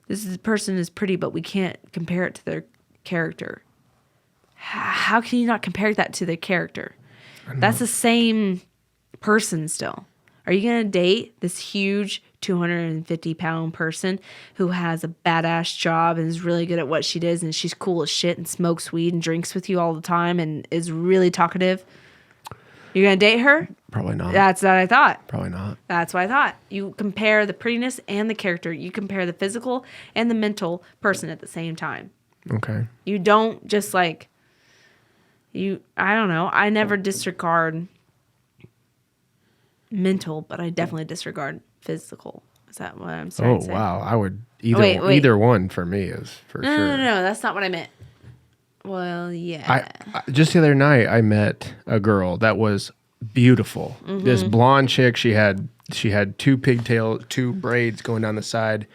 Speaker 3: this person is pretty, but we can't compare it to their character. How can you not compare that to their character? That's the same person still. Are you going to date this huge 250-pound person who has a badass job and is really good at what she does, and she's cool as shit and smokes weed and drinks with you all the time and is really talkative? You're going to date her?
Speaker 4: Probably not.
Speaker 3: That's what I thought.
Speaker 4: Probably not.
Speaker 3: That's what I thought. You compare the prettiness and the character. You compare the physical and the mental person at the same time.
Speaker 4: Okay.
Speaker 3: You don't just like... I don't know. I never disregard mental, but I definitely disregard physical. Is that what I'm saying?
Speaker 4: Oh, wow. I would
Speaker 3: Wait.
Speaker 4: either one for me is for
Speaker 3: No,
Speaker 4: sure.
Speaker 3: no. That's not what I meant. Well, yeah.
Speaker 4: I just the other night I met a girl that was beautiful.
Speaker 3: Mm-hmm.
Speaker 4: This blonde chick, she had two braids going down the side.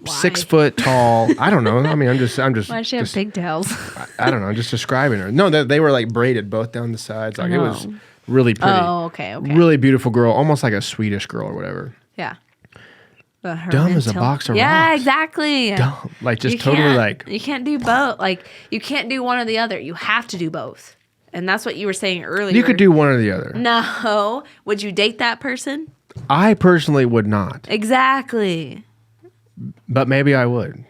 Speaker 3: Why?
Speaker 4: 6 foot tall. I don't know. I mean, I'm just.
Speaker 3: Why does she have pigtails?
Speaker 4: I don't know. Just describing her. No, they were like braided both down the sides. Like it was really pretty.
Speaker 3: Oh, okay.
Speaker 4: Really beautiful girl, almost like a Swedish girl or whatever.
Speaker 3: Yeah. But her
Speaker 4: Dumb as a
Speaker 3: mental-
Speaker 4: box of
Speaker 3: Yeah,
Speaker 4: rocks.
Speaker 3: exactly.
Speaker 4: Dumb. Like just
Speaker 3: You
Speaker 4: totally
Speaker 3: can't-
Speaker 4: like.
Speaker 3: You can't do both. Like, you can't do one or the other. You have to do both. And that's what you were saying earlier.
Speaker 4: You could do one or the other.
Speaker 3: No. Would you date that person?
Speaker 4: I personally would not,
Speaker 3: Exactly.
Speaker 4: but maybe I would.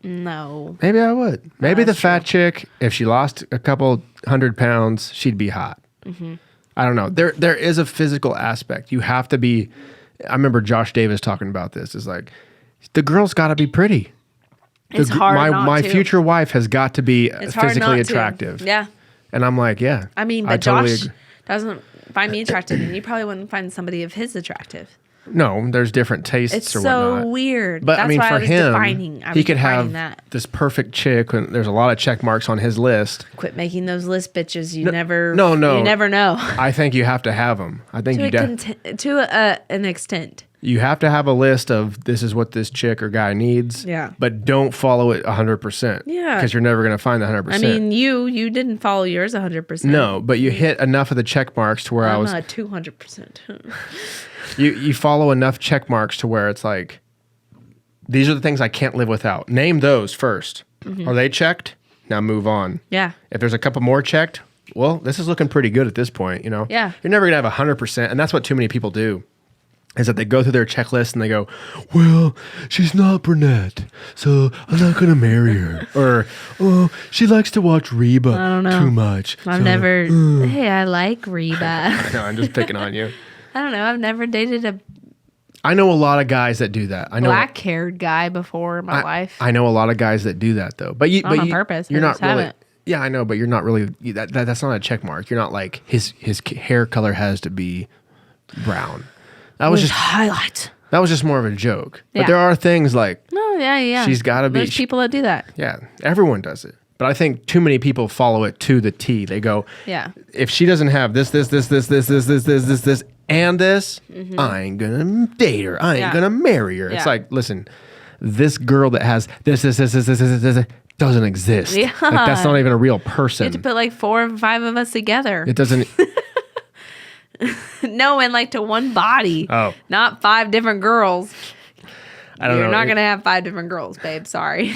Speaker 3: No.
Speaker 4: Maybe I would. Maybe the
Speaker 3: that's
Speaker 4: fat chick, if she lost a couple 100 pounds, she'd be hot.
Speaker 3: Mm-hmm.
Speaker 4: I don't know. There is a physical aspect. You have to be. I remember Josh Davis talking about this. It's like the girl's got to be pretty.
Speaker 3: It's hard
Speaker 4: My
Speaker 3: to.
Speaker 4: future wife has got to be
Speaker 3: It's hard
Speaker 4: physically
Speaker 3: not to.
Speaker 4: attractive.
Speaker 3: Yeah.
Speaker 4: And I'm like, yeah.
Speaker 3: I mean, but
Speaker 4: totally
Speaker 3: Josh
Speaker 4: agree.
Speaker 3: doesn't find me attractive, and you probably wouldn't find somebody of his attractive.
Speaker 4: No, there's different tastes
Speaker 3: It's
Speaker 4: or
Speaker 3: so
Speaker 4: whatnot.
Speaker 3: weird.
Speaker 4: But
Speaker 3: That's
Speaker 4: I mean,
Speaker 3: why
Speaker 4: for
Speaker 3: I was
Speaker 4: him,
Speaker 3: defining. I
Speaker 4: he
Speaker 3: was
Speaker 4: could
Speaker 3: defining
Speaker 4: have
Speaker 3: that.
Speaker 4: this perfect chick. When there's a lot of check marks on his list.
Speaker 3: Quit making those list bitches. You never.
Speaker 4: no.
Speaker 3: You never know.
Speaker 4: I think you have to have them. I think you definitely.
Speaker 3: To an extent.
Speaker 4: You have to have a list of this is what this chick or guy needs.
Speaker 3: Yeah.
Speaker 4: But don't follow it 100%.
Speaker 3: Yeah.
Speaker 4: Because you're never going to find the 100%.
Speaker 3: I mean, you didn't follow yours 100%.
Speaker 4: No, but you hit enough of the check marks to where
Speaker 3: I'm
Speaker 4: I was.
Speaker 3: 200%.
Speaker 4: You follow enough check marks to where it's like, these are the things I can't live without. Name those first. Are they checked? Now move on.
Speaker 3: Yeah.
Speaker 4: If there's a couple more checked, well, this is looking pretty good at this point, you know?
Speaker 3: Yeah.
Speaker 4: You're never going to have 100%. And that's what too many people do. Is that they go through their checklist and they go, well, she's not brunette, so I'm not going to marry her. Or, oh, she likes to watch Reba
Speaker 3: I don't know.
Speaker 4: too much.
Speaker 3: I've
Speaker 4: so,
Speaker 3: never. Hey, I like Reba.
Speaker 4: I know, I'm just picking on you.
Speaker 3: I don't know. I've never dated a
Speaker 4: I know a lot of guys that do that. I know
Speaker 3: black-haired guy before in my life.
Speaker 4: I know a lot of guys that do that though. But
Speaker 3: Not on purpose.
Speaker 4: You're
Speaker 3: I
Speaker 4: not
Speaker 3: just
Speaker 4: really.
Speaker 3: haven't.
Speaker 4: Yeah, I know, but you're not really. That's not a check mark. You're not like his hair color has to be brown. That was
Speaker 3: With
Speaker 4: just
Speaker 3: highlights.
Speaker 4: That was just more of a joke. But
Speaker 3: Yeah.
Speaker 4: there are things like,
Speaker 3: No, yeah.
Speaker 4: She's gotta be-
Speaker 3: There's people that do that.
Speaker 4: yeah, everyone does it. But I think too many people follow it to the T. They go,
Speaker 3: Yeah.
Speaker 4: if she doesn't have this, and this, I ain't gonna date her. I ain't
Speaker 3: Yeah.
Speaker 4: gonna marry her.
Speaker 3: Yeah.
Speaker 4: It's like, listen, this girl that has this doesn't exist.
Speaker 3: Yeah.
Speaker 4: Like, that's not even a real
Speaker 3: You
Speaker 4: person.
Speaker 3: have to put like 4 or 5 of us together.
Speaker 4: It doesn't.
Speaker 3: No, and like to one body.
Speaker 4: Oh.
Speaker 3: Not 5 different girls.
Speaker 4: I don't
Speaker 3: You're
Speaker 4: know.
Speaker 3: not going to have 5 different girls, babe. Sorry.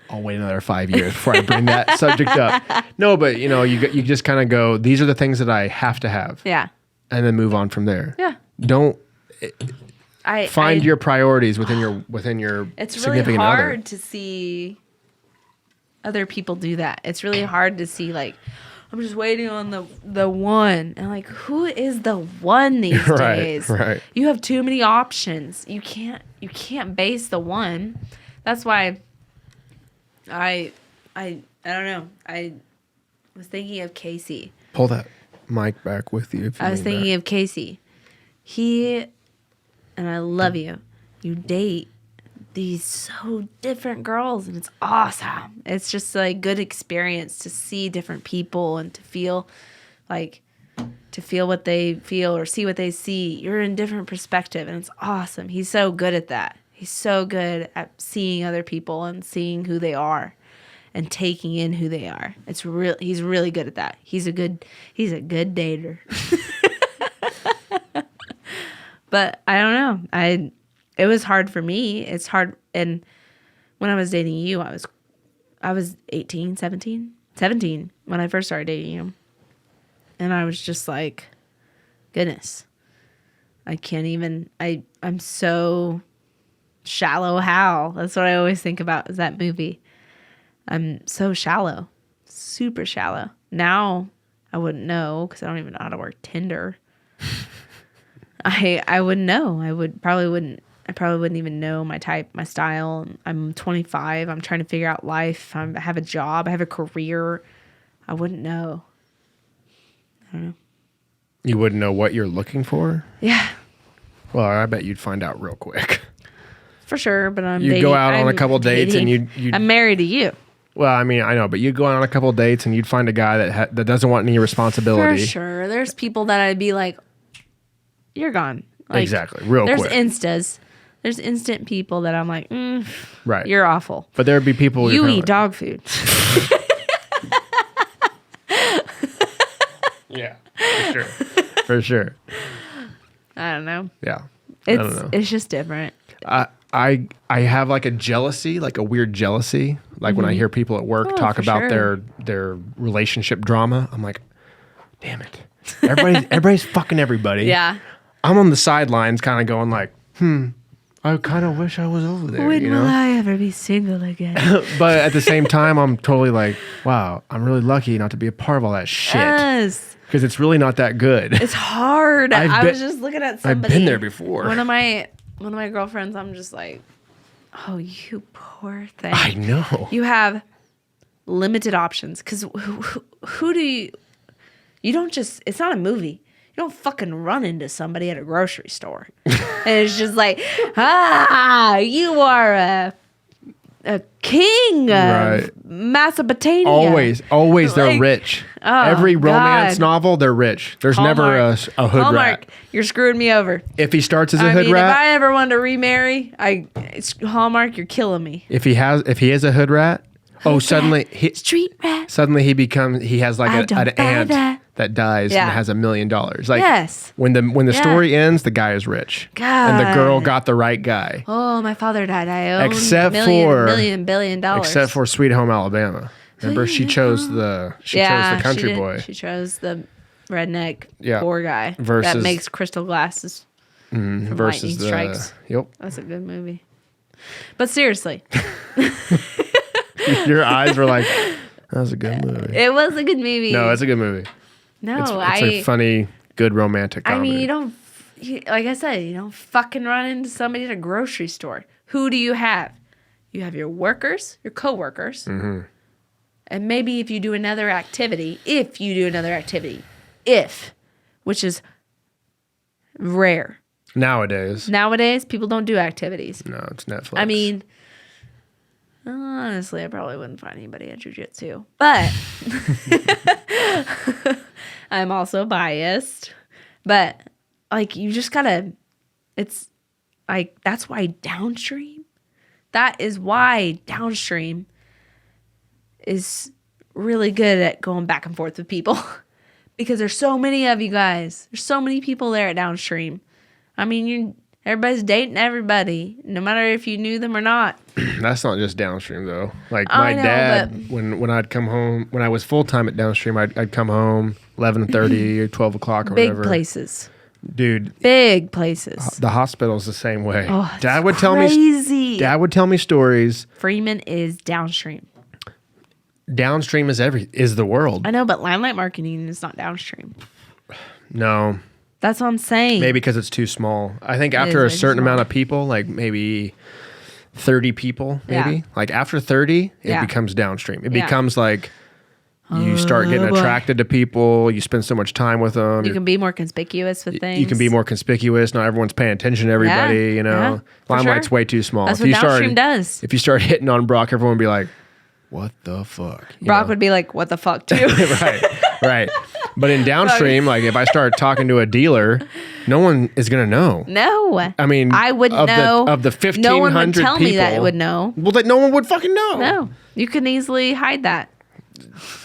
Speaker 4: I'll wait another 5 years before I bring that subject up. No, but you just kind of go, these are the things that I have to have.
Speaker 3: Yeah.
Speaker 4: And then move on from there.
Speaker 3: Yeah.
Speaker 4: Don't find
Speaker 3: I-
Speaker 4: your priorities within your
Speaker 3: It's really
Speaker 4: significant
Speaker 3: hard
Speaker 4: other.
Speaker 3: to see other people do that. It's really hard to see like I'm just waiting on the one. And like who is the one these
Speaker 4: Right,
Speaker 3: days?
Speaker 4: right.
Speaker 3: You have too many options. You can't base the one. That's why I don't know. I was thinking of Casey.
Speaker 4: Pull that mic back with you. If you
Speaker 3: I was
Speaker 4: lean
Speaker 3: thinking
Speaker 4: back.
Speaker 3: of Casey. And I love you. You date these so different girls and it's awesome. It's just a good experience to see different people and to feel what they feel or see what they see. You're in different perspective and it's awesome. He's so good at that. He's so good at seeing other people and seeing who they are and taking in who they are. He's really good at that. He's a good dater. But I don't know. It was hard for me. It's hard. And when I was dating you, I was 18, 17 when I first started dating you. And I was just like, goodness, I can't even, I'm so shallow. How? That's what I always think about is that movie. I'm so shallow, super shallow. Now I wouldn't know because I don't even know how to work Tinder. I wouldn't know. I probably wouldn't even know my type, my style. I'm 25. I'm trying to figure out life. I have a job. I have a career. I wouldn't know. I don't know.
Speaker 4: You wouldn't know what you're looking for?
Speaker 3: Yeah,
Speaker 4: Well, I bet you'd find out real quick.
Speaker 3: for sure. But I'm
Speaker 4: You'd
Speaker 3: dating.
Speaker 4: go out on a
Speaker 3: I'm
Speaker 4: couple dates and
Speaker 3: dating.
Speaker 4: you'd
Speaker 3: I'm married to you.
Speaker 4: well, I mean, I know, but you'd go out on a couple dates and you'd find a guy that doesn't want any
Speaker 3: For
Speaker 4: responsibility.
Speaker 3: sure. There's people that I'd be like, you're gone. Like,
Speaker 4: Exactly. Real
Speaker 3: there's
Speaker 4: quick.
Speaker 3: Instas. There's instant people that I'm like,
Speaker 4: Right.
Speaker 3: you're awful.
Speaker 4: But there'd be people
Speaker 3: You
Speaker 4: you're
Speaker 3: eat dog food.
Speaker 4: Yeah. For sure. For sure.
Speaker 3: I don't know.
Speaker 4: Yeah. I don't know.
Speaker 3: It's just different.
Speaker 4: I have like a jealousy, like a weird jealousy. Like when I hear people at work
Speaker 3: Oh,
Speaker 4: talk
Speaker 3: for
Speaker 4: about
Speaker 3: sure.
Speaker 4: their relationship drama, I'm like, damn it. Everybody's fucking everybody.
Speaker 3: Yeah.
Speaker 4: I'm on the sidelines kind of going like, I kind of wish I was over there,
Speaker 3: When
Speaker 4: you
Speaker 3: will
Speaker 4: know?
Speaker 3: I ever be single again?
Speaker 4: But at the same time, I'm totally like, wow, I'm really lucky not to be a part of all that shit.
Speaker 3: Yes.
Speaker 4: Because it's really not that good.
Speaker 3: It's hard.
Speaker 4: I've
Speaker 3: I
Speaker 4: been-
Speaker 3: was just looking at
Speaker 4: I've
Speaker 3: somebody.
Speaker 4: been there before.
Speaker 3: One of my girlfriends, I'm just like, oh, you poor thing.
Speaker 4: I know.
Speaker 3: You have limited options because who do you don't just, it's not a movie. You don't fucking run into somebody at a grocery store. And it's just like, you are a king
Speaker 4: Right.
Speaker 3: of Mesopotamia.
Speaker 4: Always they're
Speaker 3: Like,
Speaker 4: rich.
Speaker 3: oh,
Speaker 4: Every romance
Speaker 3: God.
Speaker 4: novel, they're rich. There's never a hood
Speaker 3: Hallmark,
Speaker 4: rat.
Speaker 3: you're screwing me over.
Speaker 4: If he starts as a
Speaker 3: I
Speaker 4: hood
Speaker 3: mean,
Speaker 4: rat,
Speaker 3: if I ever wanted to remarry, Hallmark, you're killing me.
Speaker 4: if he is a hood rat, suddenly
Speaker 3: Street rat.
Speaker 4: he has like
Speaker 3: I
Speaker 4: an
Speaker 3: don't buy
Speaker 4: aunt
Speaker 3: that.
Speaker 4: dies
Speaker 3: Yeah.
Speaker 4: and has $1 million. Like
Speaker 3: Yes.
Speaker 4: when the
Speaker 3: Yeah.
Speaker 4: story ends, the guy is rich. And the girl
Speaker 3: God. got
Speaker 4: the right guy.
Speaker 3: Oh, my father died. I own
Speaker 4: Except
Speaker 3: billion dollars.
Speaker 4: Except for Sweet Home Alabama. Remember, she chose the country
Speaker 3: she
Speaker 4: boy.
Speaker 3: She chose the redneck
Speaker 4: Yeah.
Speaker 3: poor guy that
Speaker 4: Versus-
Speaker 3: makes crystal glasses. From
Speaker 4: versus
Speaker 3: Lightning
Speaker 4: the
Speaker 3: Strikes.
Speaker 4: Yep.
Speaker 3: That's a good movie. But seriously,
Speaker 4: Your eyes were like, that was a good movie.
Speaker 3: it was a good movie.
Speaker 4: No, it's a good movie.
Speaker 3: No,
Speaker 4: It's a funny, good romantic
Speaker 3: I
Speaker 4: comedy.
Speaker 3: mean, like I said, you don't fucking run into somebody at a grocery store. Who do you have? You have your workers, your coworkers, and maybe if you do another activity, which is rare. Nowadays, people don't do activities.
Speaker 4: No, it's Netflix.
Speaker 3: I mean, honestly, I probably wouldn't find anybody at jujitsu, but I'm also biased. But like, you just gotta. It's like that's why downstream. That is why downstream is really good at going back and forth with people because there's so many of you guys. There's so many people there at downstream. I mean, everybody's dating everybody, no matter if you knew them or not.
Speaker 4: That's not just downstream though. Like
Speaker 3: I
Speaker 4: my
Speaker 3: know,
Speaker 4: dad, when I'd come home, when I was full time at downstream, I'd come home 11:30 or 12 o'clock or
Speaker 3: Big
Speaker 4: whatever.
Speaker 3: places.
Speaker 4: Dude,
Speaker 3: Big places.
Speaker 4: the hospital's the same way.
Speaker 3: Oh,
Speaker 4: Dad would
Speaker 3: crazy.
Speaker 4: tell me stories.
Speaker 3: Freeman is downstream.
Speaker 4: Downstream is the world.
Speaker 3: I know, but limelight marketing is not downstream.
Speaker 4: No,
Speaker 3: That's what I'm saying.
Speaker 4: maybe because it's too small. I think
Speaker 3: is
Speaker 4: after
Speaker 3: way
Speaker 4: a
Speaker 3: too
Speaker 4: certain
Speaker 3: small.
Speaker 4: amount of people, like maybe 30 people,
Speaker 3: Yeah.
Speaker 4: maybe like after 30, it
Speaker 3: Yeah.
Speaker 4: becomes downstream. It
Speaker 3: Yeah.
Speaker 4: becomes like you start getting
Speaker 3: boy.
Speaker 4: attracted to people. You spend so much time with them.
Speaker 3: You can be more conspicuous with things.
Speaker 4: You can be more conspicuous. Not everyone's paying attention to everybody.
Speaker 3: Yeah,
Speaker 4: You know,
Speaker 3: yeah, for
Speaker 4: limelight's
Speaker 3: sure.
Speaker 4: way too small.
Speaker 3: That's
Speaker 4: if
Speaker 3: what
Speaker 4: you
Speaker 3: downstream does.
Speaker 4: If you start hitting on Brock, everyone would be like, "What the fuck?" You
Speaker 3: Brock
Speaker 4: know?
Speaker 3: would be like, what the fuck, too?
Speaker 4: right. But in downstream, like if I start talking to a dealer, no one is gonna know.
Speaker 3: No.
Speaker 4: I mean,
Speaker 3: I wouldn't
Speaker 4: of
Speaker 3: know.
Speaker 4: of the 1,500
Speaker 3: No one would tell
Speaker 4: people,
Speaker 3: me that it would know.
Speaker 4: Well, that no one would fucking know.
Speaker 3: No. You can easily hide that.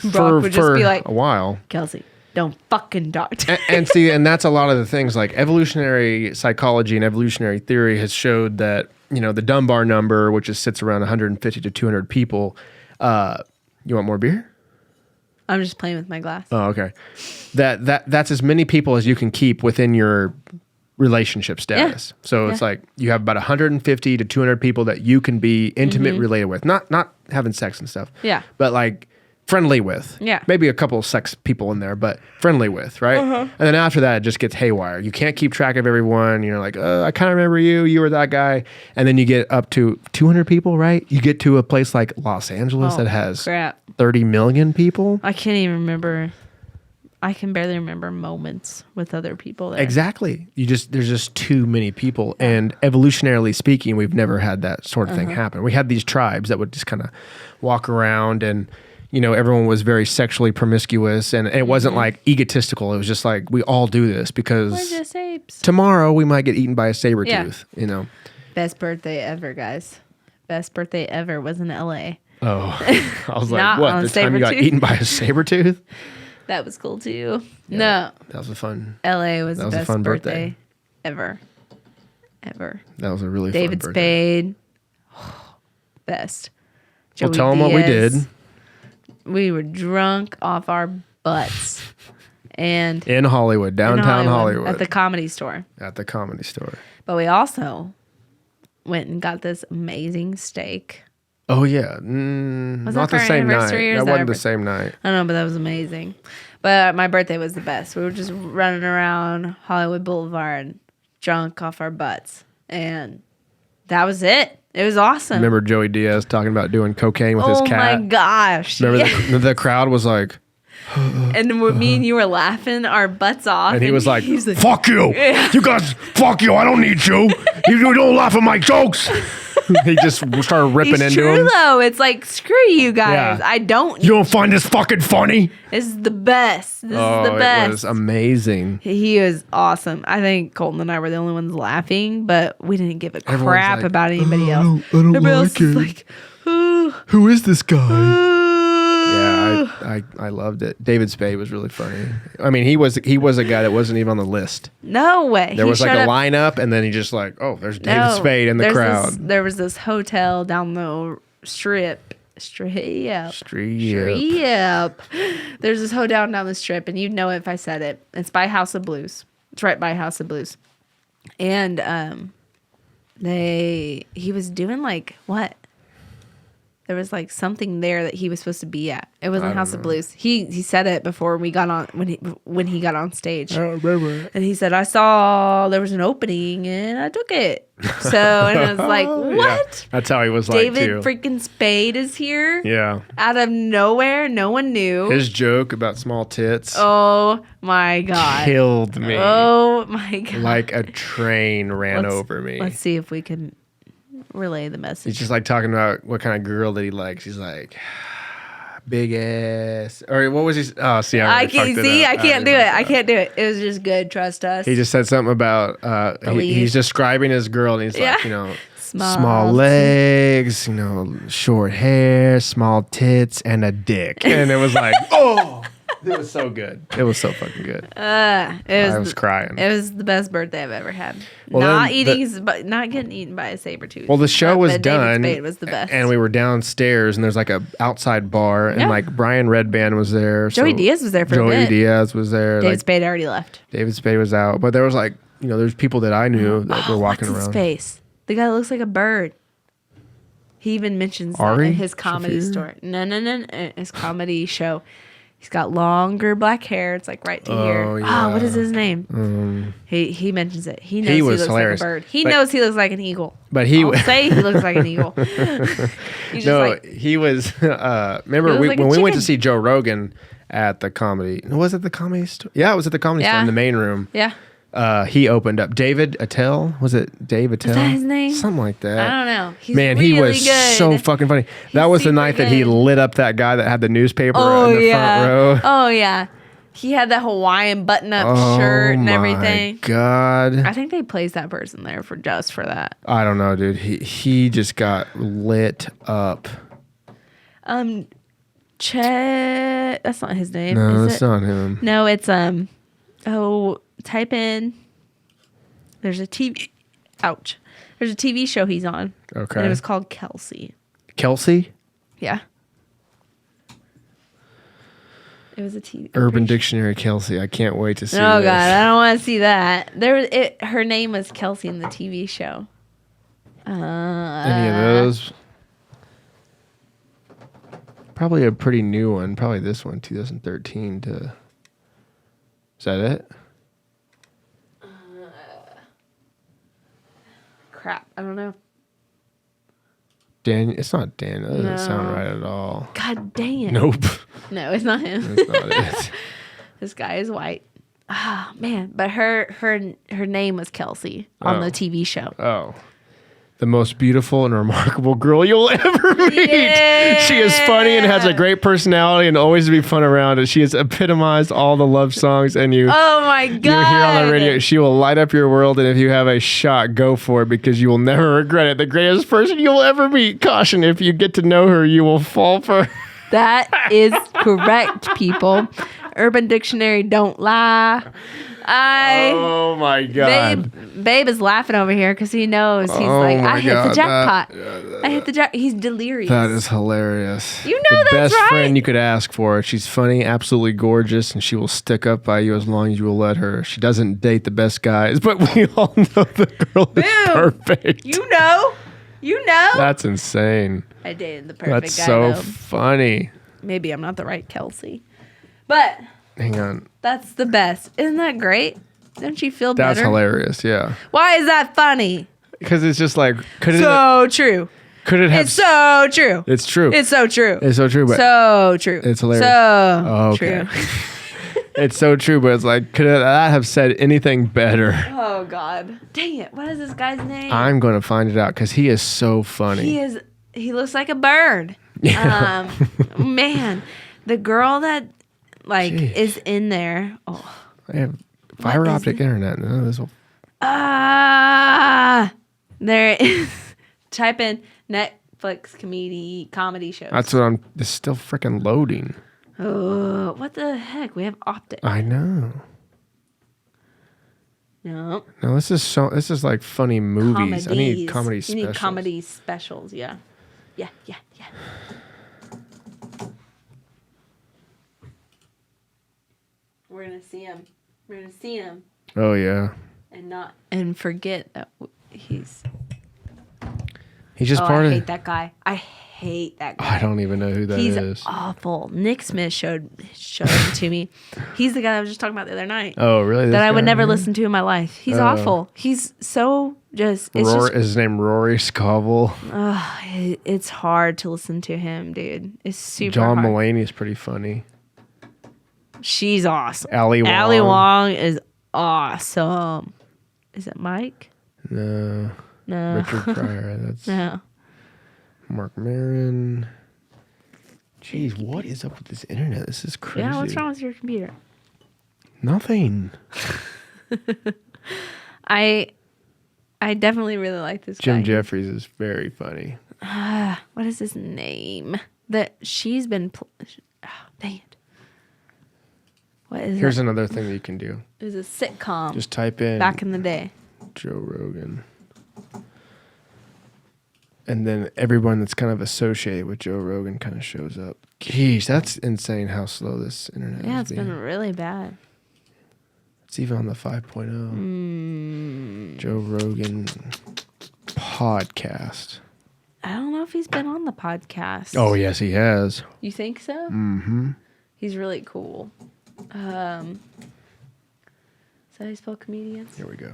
Speaker 3: Brock
Speaker 4: for
Speaker 3: would just be like,
Speaker 4: a while.
Speaker 3: Kelsey, don't fucking talk to me.
Speaker 4: And see, and that's a lot of the things like evolutionary psychology and evolutionary theory has showed that, you know, the Dunbar number, which sits around 150 to 200 people. You want more beer?
Speaker 3: I'm just playing with my glass.
Speaker 4: Oh, okay. That's as many people as you can keep within your relationship status. So it's like you have about 150 to 200 people that you can be intimate related with. Not having sex and stuff.
Speaker 3: Yeah.
Speaker 4: But like friendly with.
Speaker 3: Yeah.
Speaker 4: Maybe a couple of sex people in there, but friendly with, right? And then after that, it just gets haywire. You can't keep track of everyone. You're like, I kind of remember you. You were that guy. And then you get up to 200 people, right? You get to a place like Los Angeles that has
Speaker 3: Crap.
Speaker 4: 30 million people.
Speaker 3: I can't even remember. I can barely remember moments with other people there.
Speaker 4: Exactly. There's just too many people. And evolutionarily speaking, we've never had that sort of thing happen. We had these tribes that would just kind of walk around and, you know, everyone was very sexually promiscuous and it wasn't like egotistical. It was just like, we all do this
Speaker 3: We're
Speaker 4: because
Speaker 3: just apes.
Speaker 4: tomorrow we might get eaten by a saber
Speaker 3: Yeah.
Speaker 4: tooth, you know?
Speaker 3: Best birthday ever, guys. Best birthday ever was in LA.
Speaker 4: Oh, I was like,
Speaker 3: Not
Speaker 4: what?
Speaker 3: on a
Speaker 4: This time you got
Speaker 3: saber-tooth?
Speaker 4: eaten by a saber tooth?
Speaker 3: That was cool too. No,
Speaker 4: That was a fun,
Speaker 3: LA was
Speaker 4: That
Speaker 3: the
Speaker 4: was a
Speaker 3: best
Speaker 4: fun
Speaker 3: birthday
Speaker 4: birthday.
Speaker 3: ever.
Speaker 4: that was a really
Speaker 3: David
Speaker 4: fun birthday.
Speaker 3: Spade. Best.
Speaker 4: Well,
Speaker 3: Joey
Speaker 4: tell them what we
Speaker 3: Diaz.
Speaker 4: did
Speaker 3: We were drunk off our butts. And
Speaker 4: in Hollywood, downtown Hollywood,
Speaker 3: at the Comedy Store.
Speaker 4: Comedy Store.
Speaker 3: But we also went and got this amazing steak.
Speaker 4: Oh yeah,
Speaker 3: Was
Speaker 4: not
Speaker 3: that
Speaker 4: the
Speaker 3: for our
Speaker 4: same night.
Speaker 3: anniversary or
Speaker 4: That
Speaker 3: is that
Speaker 4: wasn't
Speaker 3: our
Speaker 4: the
Speaker 3: birthday?
Speaker 4: same night.
Speaker 3: I don't know, but that was amazing. But my birthday was the best. We were just running around Hollywood Boulevard, drunk off our butts. And that was it. It was awesome.
Speaker 4: Remember Joey Diaz talking about doing cocaine with his
Speaker 3: Oh
Speaker 4: cat?
Speaker 3: my gosh.
Speaker 4: Remember
Speaker 3: Yeah.
Speaker 4: the crowd was like,
Speaker 3: And me and you were laughing our butts off.
Speaker 4: and he was like,
Speaker 3: he's
Speaker 4: "Fuck you,
Speaker 3: Yeah.
Speaker 4: you guys, fuck you. I don't need you. You don't laugh at my jokes. He just started ripping
Speaker 3: It's
Speaker 4: into
Speaker 3: true
Speaker 4: him.
Speaker 3: though. It's like screw you guys.
Speaker 4: Yeah.
Speaker 3: I don't.
Speaker 4: You don't find this fucking funny?
Speaker 3: This is the best. This is the best.
Speaker 4: It was amazing.
Speaker 3: He was awesome. I think Colton and I were the only ones laughing, but we didn't give a
Speaker 4: Everyone's
Speaker 3: crap
Speaker 4: like,
Speaker 3: about anybody else.
Speaker 4: I don't
Speaker 3: Everybody else
Speaker 4: like
Speaker 3: is
Speaker 4: it.
Speaker 3: like, "Ooh,
Speaker 4: Who is this guy?
Speaker 3: ooh."
Speaker 4: Yeah, I loved it. David Spade was really funny. I mean, he was a guy that wasn't even on the list.
Speaker 3: No way.
Speaker 4: There
Speaker 3: He
Speaker 4: was like
Speaker 3: showed
Speaker 4: a
Speaker 3: up-
Speaker 4: lineup, and then he just like, oh, there's David
Speaker 3: No,
Speaker 4: Spade in the
Speaker 3: there's
Speaker 4: crowd.
Speaker 3: there was this hotel down the strip. Strip. There's this hotel down the strip, and you'd know it if I said it. It's by House of Blues. It's right by House of Blues. And he was doing like what? There was like something there that he was supposed to be at. It wasn't House of Blues. He said it before we got on when he got on stage.
Speaker 4: I don't remember.
Speaker 3: And he said, I saw there was an opening and I took it. So, and I was like, what?
Speaker 4: Yeah, that's how he was
Speaker 3: David
Speaker 4: like too.
Speaker 3: freaking Spade is here
Speaker 4: Yeah.
Speaker 3: out of nowhere. No one knew.
Speaker 4: His joke about small tits
Speaker 3: Oh my God.
Speaker 4: killed me.
Speaker 3: Oh my God.
Speaker 4: Like a train ran
Speaker 3: Let's-
Speaker 4: over me.
Speaker 3: Let's see if we can relay the message.
Speaker 4: He's just like talking about what kind of girl that he likes. He's like, big ass. Or what was he? Oh, see,
Speaker 3: I can't see. I can't do it. I can't do it. It was just good. Trust us.
Speaker 4: He just said something about
Speaker 3: Believe.
Speaker 4: he's describing his girl, and he's
Speaker 3: Yeah.
Speaker 4: like, you know,
Speaker 3: Small
Speaker 4: small legs, you know, short hair, small tits, and a dick. And it was like, oh, it was so good. It was so fucking good.
Speaker 3: It
Speaker 4: I was crying.
Speaker 3: It was the best birthday I've ever had.
Speaker 4: Well,
Speaker 3: not
Speaker 4: then
Speaker 3: not getting eaten by a saber tooth.
Speaker 4: Well, the show was
Speaker 3: but David
Speaker 4: done,
Speaker 3: Spade was the best.
Speaker 4: and we were downstairs, and there's like a outside bar, and
Speaker 3: Yeah.
Speaker 4: like Brian Redband was there.
Speaker 3: Joey
Speaker 4: so
Speaker 3: Diaz was there for a
Speaker 4: Joey
Speaker 3: bit.
Speaker 4: Diaz was there.
Speaker 3: David
Speaker 4: like,
Speaker 3: Spade already left.
Speaker 4: David Spade was out, but there was like, you know, there's people that I knew that were walking
Speaker 3: What's his
Speaker 4: around.
Speaker 3: face? The guy that looks like a bird. He even mentions that
Speaker 4: Ari
Speaker 3: in his comedy
Speaker 4: Shaffir?
Speaker 3: store. No. His comedy show. He's got longer black hair. It's like right to here.
Speaker 4: Oh, yeah.
Speaker 3: What is his name? He mentions it. He knows
Speaker 4: He
Speaker 3: he,
Speaker 4: was
Speaker 3: looks
Speaker 4: hilarious.
Speaker 3: like a bird. He
Speaker 4: But-
Speaker 3: knows he looks like an eagle.
Speaker 4: But he
Speaker 3: I'll say he looks like an eagle. He's just
Speaker 4: no,
Speaker 3: like,
Speaker 4: he was. Remember
Speaker 3: He looks like a
Speaker 4: when we went to
Speaker 3: chicken.
Speaker 4: see Joe Rogan at the comedy? Was it the comedy store? Yeah, it was at the comedy store
Speaker 3: Yeah.
Speaker 4: in the main room.
Speaker 3: yeah.
Speaker 4: He opened up. David Attell, was it Dave Attell?
Speaker 3: that his name?
Speaker 4: Something like that.
Speaker 3: I don't know. He's
Speaker 4: Man,
Speaker 3: really
Speaker 4: he was
Speaker 3: good.
Speaker 4: so fucking funny. That was the
Speaker 3: super
Speaker 4: night that he
Speaker 3: good.
Speaker 4: lit up that guy that had the newspaper
Speaker 3: Oh
Speaker 4: in the
Speaker 3: yeah.
Speaker 4: front row.
Speaker 3: Oh yeah. He had that Hawaiian button-up shirt and everything.
Speaker 4: God.
Speaker 3: I think they placed that person there for that.
Speaker 4: I don't know, dude. He just got lit up.
Speaker 3: Chet. That's not his name.
Speaker 4: No,
Speaker 3: is
Speaker 4: that's
Speaker 3: it?
Speaker 4: not him.
Speaker 3: No, it's type in. There's a TV. Ouch. There's a TV show he's on.
Speaker 4: Okay.
Speaker 3: And it was called Kelsey.
Speaker 4: Kelsey?
Speaker 3: Yeah. It was a TV.
Speaker 4: Urban Dictionary Kelsey. I can't wait to see
Speaker 3: Oh
Speaker 4: this.
Speaker 3: God, I don't want to see that. Her name was Kelsey in the TV show.
Speaker 4: Any of those? Probably a pretty new one. Probably this one, 2013 to... Is that it?
Speaker 3: Crap, I don't know.
Speaker 4: Dan? It's not Dan. That doesn't sound
Speaker 3: No.
Speaker 4: right at all.
Speaker 3: God dang it.
Speaker 4: Nope.
Speaker 3: No, it's not him.
Speaker 4: That's not it.
Speaker 3: This guy is white. Ah, man. But her name was Kelsey on
Speaker 4: Oh.
Speaker 3: the TV show.
Speaker 4: Oh. The most beautiful and remarkable girl you'll ever meet.
Speaker 3: Yeah.
Speaker 4: She is funny and has a great personality and always be fun around. And she has epitomized all the love songs. And you
Speaker 3: Oh my God.
Speaker 4: hear on the radio, she will light up your world. And if you have a shot, go for it because you will never regret it. The greatest person you'll ever meet. Caution, if you get to know her, you will fall for her.
Speaker 3: That is correct, people. Urban Dictionary don't lie.
Speaker 4: Oh my God.
Speaker 3: Babe is laughing over here because he knows. He's
Speaker 4: Oh
Speaker 3: like,
Speaker 4: my
Speaker 3: I hit the
Speaker 4: God,
Speaker 3: jackpot. I hit the jackpot. He's delirious.
Speaker 4: That is hilarious.
Speaker 3: You know
Speaker 4: the
Speaker 3: that's
Speaker 4: best
Speaker 3: right.
Speaker 4: friend you could ask for. She's funny, absolutely gorgeous, and she will stick up by you as long as you will let her. She doesn't date the best guys, but we all know the girl is
Speaker 3: Boom.
Speaker 4: perfect.
Speaker 3: You know.
Speaker 4: That's insane.
Speaker 3: I dated the perfect
Speaker 4: That's
Speaker 3: guy,
Speaker 4: so
Speaker 3: though.
Speaker 4: funny.
Speaker 3: Maybe I'm not the right Kelsey. But
Speaker 4: Hang on.
Speaker 3: that's the best. Isn't that great? Don't you feel
Speaker 4: That's
Speaker 3: better?
Speaker 4: hilarious. Yeah.
Speaker 3: Why is that funny?
Speaker 4: Because it's just like, could it
Speaker 3: True.
Speaker 4: have.
Speaker 3: It's so true.
Speaker 4: It's true.
Speaker 3: It's so true.
Speaker 4: It's so true, but
Speaker 3: so true.
Speaker 4: it's hilarious.
Speaker 3: So
Speaker 4: Oh, okay.
Speaker 3: true.
Speaker 4: It's so true, but it's like, could that have said anything better?
Speaker 3: Oh God. Dang it. What is this guy's name?
Speaker 4: I'm going to find it out because he is so funny.
Speaker 3: He looks like a bird.
Speaker 4: Yeah.
Speaker 3: Man, the girl that
Speaker 4: Jeez.
Speaker 3: is in there. Oh.
Speaker 4: I have fiber
Speaker 3: What is
Speaker 4: optic
Speaker 3: it?
Speaker 4: internet. No, this will.
Speaker 3: There is. Type in Netflix comedy shows.
Speaker 4: That's what I'm. It's still freaking loading.
Speaker 3: Oh, what the heck? We have optic.
Speaker 4: I know.
Speaker 3: No.
Speaker 4: No, this is like funny movies. I need comedy
Speaker 3: You
Speaker 4: specials.
Speaker 3: need comedy specials, yeah. Yeah. We're gonna see him.
Speaker 4: Oh yeah.
Speaker 3: And forget that he's.
Speaker 4: He's just
Speaker 3: Oh,
Speaker 4: part
Speaker 3: I
Speaker 4: of.
Speaker 3: hate that guy. I hate that guy.
Speaker 4: I don't even know who that
Speaker 3: He's
Speaker 4: is.
Speaker 3: awful. Nick Smith showed him to me. He's the guy I was just talking about the other night.
Speaker 4: Oh really? This
Speaker 3: That I would
Speaker 4: guy?
Speaker 3: never listen to in my life. He's awful. He's so just. It's
Speaker 4: Is
Speaker 3: just.
Speaker 4: his name Rory Scovel?
Speaker 3: It's hard to listen to him, dude. It's super
Speaker 4: John
Speaker 3: hard.
Speaker 4: Mulaney is pretty funty.
Speaker 3: She's awesome.
Speaker 4: Ali Wong.
Speaker 3: Ali Wong is awesome. Is it Mike?
Speaker 4: No.
Speaker 3: No.
Speaker 4: Richard Pryor. That's
Speaker 3: No.
Speaker 4: Mark Maron. Jeez, what is up with this internet? This is crazy.
Speaker 3: Yeah, what's wrong with your computer?
Speaker 4: Nothing.
Speaker 3: I definitely really like this
Speaker 4: Jim
Speaker 3: guy.
Speaker 4: Jeffries is very funny.
Speaker 3: What is his name? That she's been. Dang it. What is
Speaker 4: Here's
Speaker 3: it?
Speaker 4: another thing that you can do.
Speaker 3: It was a sitcom
Speaker 4: Just type in
Speaker 3: back in the day.
Speaker 4: Joe Rogan. And then everyone that's kind of associated with Joe Rogan kind of shows up. Geez, that's insane how slow this internet
Speaker 3: Yeah,
Speaker 4: is
Speaker 3: it's been really bad.
Speaker 4: It's even on the 5.0. Joe Rogan podcast.
Speaker 3: I don't know if he's been on the podcast.
Speaker 4: Oh, yes, he has.
Speaker 3: You think so?
Speaker 4: Mm-hmm.
Speaker 3: He's really cool. Is that how you spell comedians?
Speaker 4: Here we go.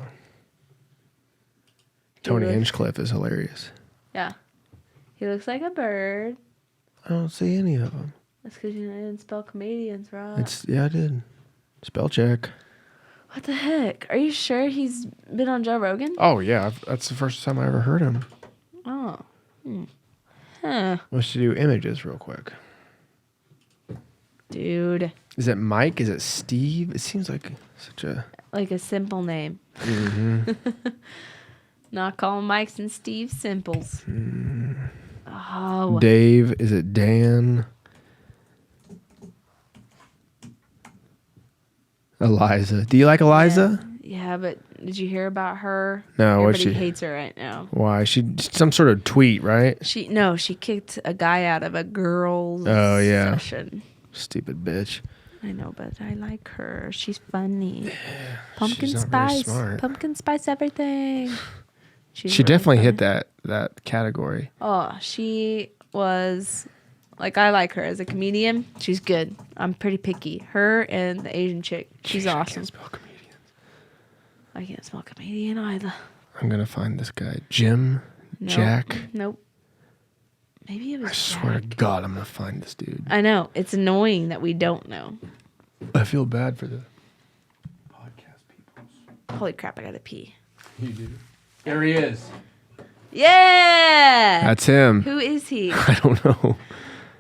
Speaker 4: Tony
Speaker 3: looks-
Speaker 4: Hinchcliffe is hilarious.
Speaker 3: Yeah. He looks like a bird.
Speaker 4: I don't see any of them.
Speaker 3: That's because you didn't spell comedians right.
Speaker 4: I did. Spell check.
Speaker 3: What the heck? Are you sure he's been on Joe Rogan?
Speaker 4: Oh, yeah. That's the first time I ever heard him.
Speaker 3: Oh. Huh.
Speaker 4: Let's do images real quick.
Speaker 3: Dude.
Speaker 4: Is it Mike? Is it Steve? It seems like such a...
Speaker 3: Like a simple name.
Speaker 4: Mm-hmm.
Speaker 3: Not calling Mike's and Steve simples. Oh.
Speaker 4: Dave. Is it Dan? Eliza. Do you like Eliza?
Speaker 3: Yeah, but did you hear about her?
Speaker 4: No, what's
Speaker 3: Everybody
Speaker 4: she?
Speaker 3: hates her right now.
Speaker 4: Why? Some sort of tweet, right?
Speaker 3: She kicked a guy out of a girl's session.
Speaker 4: Stupid bitch.
Speaker 3: I know, but I like her. She's funny. Pumpkin
Speaker 4: she's not very
Speaker 3: spice.
Speaker 4: smart.
Speaker 3: Pumpkin spice everything. She's
Speaker 4: She
Speaker 3: really
Speaker 4: definitely
Speaker 3: funny.
Speaker 4: hit that category.
Speaker 3: Oh, she was like, I like her as a comedian. She's good. I'm pretty picky. Her and the Asian chick. She's
Speaker 4: Jeez, I
Speaker 3: awesome.
Speaker 4: can't spell comedians.
Speaker 3: I can't spell comedian either.
Speaker 4: I'm gonna find this guy, Jim,
Speaker 3: Nope.
Speaker 4: Jack.
Speaker 3: Nope. Maybe it was
Speaker 4: I swear to
Speaker 3: Jack.
Speaker 4: God, I'm gonna find this dude.
Speaker 3: I know. It's annoying that we don't know.
Speaker 4: I feel bad for the podcast people.
Speaker 3: Holy crap, I gotta pee.
Speaker 4: You do. There he is.
Speaker 3: Yeah!
Speaker 4: That's him.
Speaker 3: Who is he?
Speaker 4: I don't know.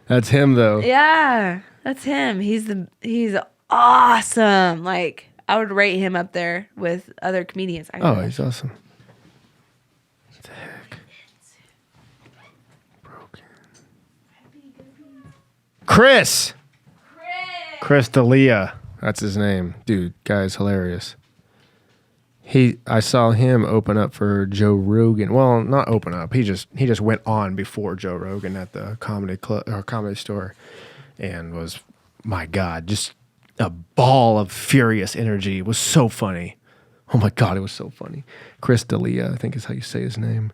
Speaker 4: That's him though.
Speaker 3: Yeah, that's him. He's awesome. Like, I would rate him up there with other comedians.
Speaker 4: Oh, he's awesome. What the heck? Broken. Chris D'Elia. That's his name. Dude, guy's hilarious. I saw him open up for Joe Rogan. Well, not open up. He just went on before Joe Rogan at the comedy club or comedy store, and was, my God, just a ball of furious energy. It was so funny. Oh my God, it was so funny. Chris D'Elia, I think is how you say his name.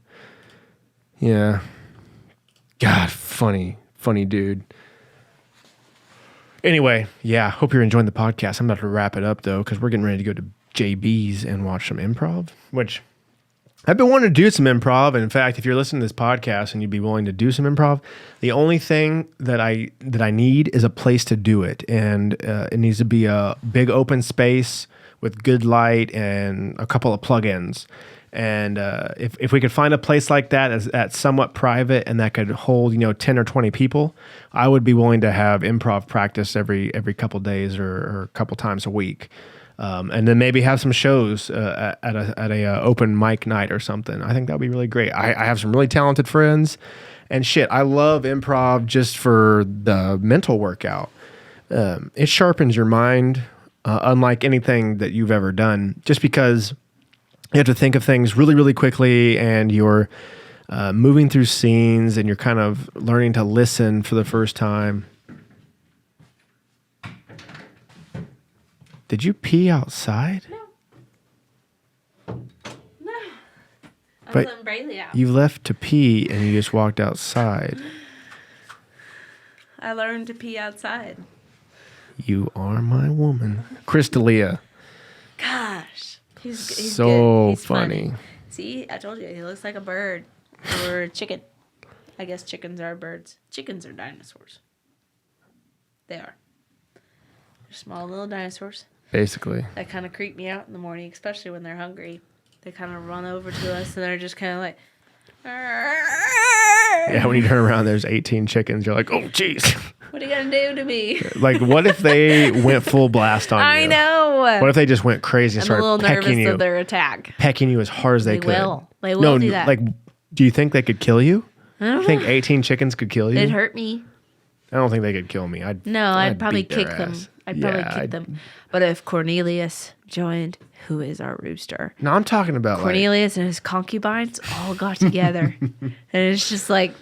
Speaker 4: Yeah. God, funny dude. Anyway, yeah, hope you're enjoying the podcast. I'm about to wrap it up though, because we're getting ready to go to JB's and watch some improv, which I've been wanting to do some improv. And in fact, if you're listening to this podcast and you'd be willing to do some improv, the only thing that I need is a place to do it. And it needs to be a big open space with good light and a couple of plugins. And if we could find a place like that that's somewhat private and that could hold 10 or 20 people, I would be willing to have improv practice every couple days or a couple times a week. And then maybe have some shows at a open mic night or something. I think that would be really great. I have some really talented friends, and shit, I love improv just for the mental workout. It sharpens your mind, unlike anything that you've ever done, just because you have to think of things really, really quickly, and you're moving through scenes, and you're kind of learning to listen for the first time. Did you pee outside?
Speaker 3: No. I
Speaker 4: But
Speaker 3: was letting Brayley out.
Speaker 4: you left to pee and you just walked outside.
Speaker 3: I learned to pee outside.
Speaker 4: You are my woman. Crystalia.
Speaker 3: Gosh. He's
Speaker 4: So
Speaker 3: good. He's
Speaker 4: funny.
Speaker 3: See, I told you, he looks like a bird or a chicken. I guess chickens are birds. Chickens are dinosaurs. They are. They're small little dinosaurs.
Speaker 4: Basically.
Speaker 3: That kind of creep me out in the morning, especially when they're hungry. They kind of run over to us and they're just kind of like,
Speaker 4: Yeah, when you turn around, there's 18 chickens. You're like, oh, jeez.
Speaker 3: what are you going to do to me?
Speaker 4: Like, what if they went full blast on you?
Speaker 3: I know.
Speaker 4: What if they just went crazy and
Speaker 3: I'm a
Speaker 4: started
Speaker 3: little nervous
Speaker 4: pecking you?
Speaker 3: of their attack.
Speaker 4: Pecking you as hard as they could.
Speaker 3: Will. They will do that.
Speaker 4: Like, do you think they could kill you?
Speaker 3: I don't
Speaker 4: You think
Speaker 3: know.
Speaker 4: 18 chickens could kill you?
Speaker 3: They'd hurt me.
Speaker 4: I don't think they could kill me. I'd
Speaker 3: probably
Speaker 4: beat their
Speaker 3: kick them.
Speaker 4: ass.
Speaker 3: I'd probably
Speaker 4: Yeah,
Speaker 3: kick them. But if Cornelius joined, who is our rooster,
Speaker 4: No, I'm talking about
Speaker 3: Cornelius and his concubines all got together. And it's just like,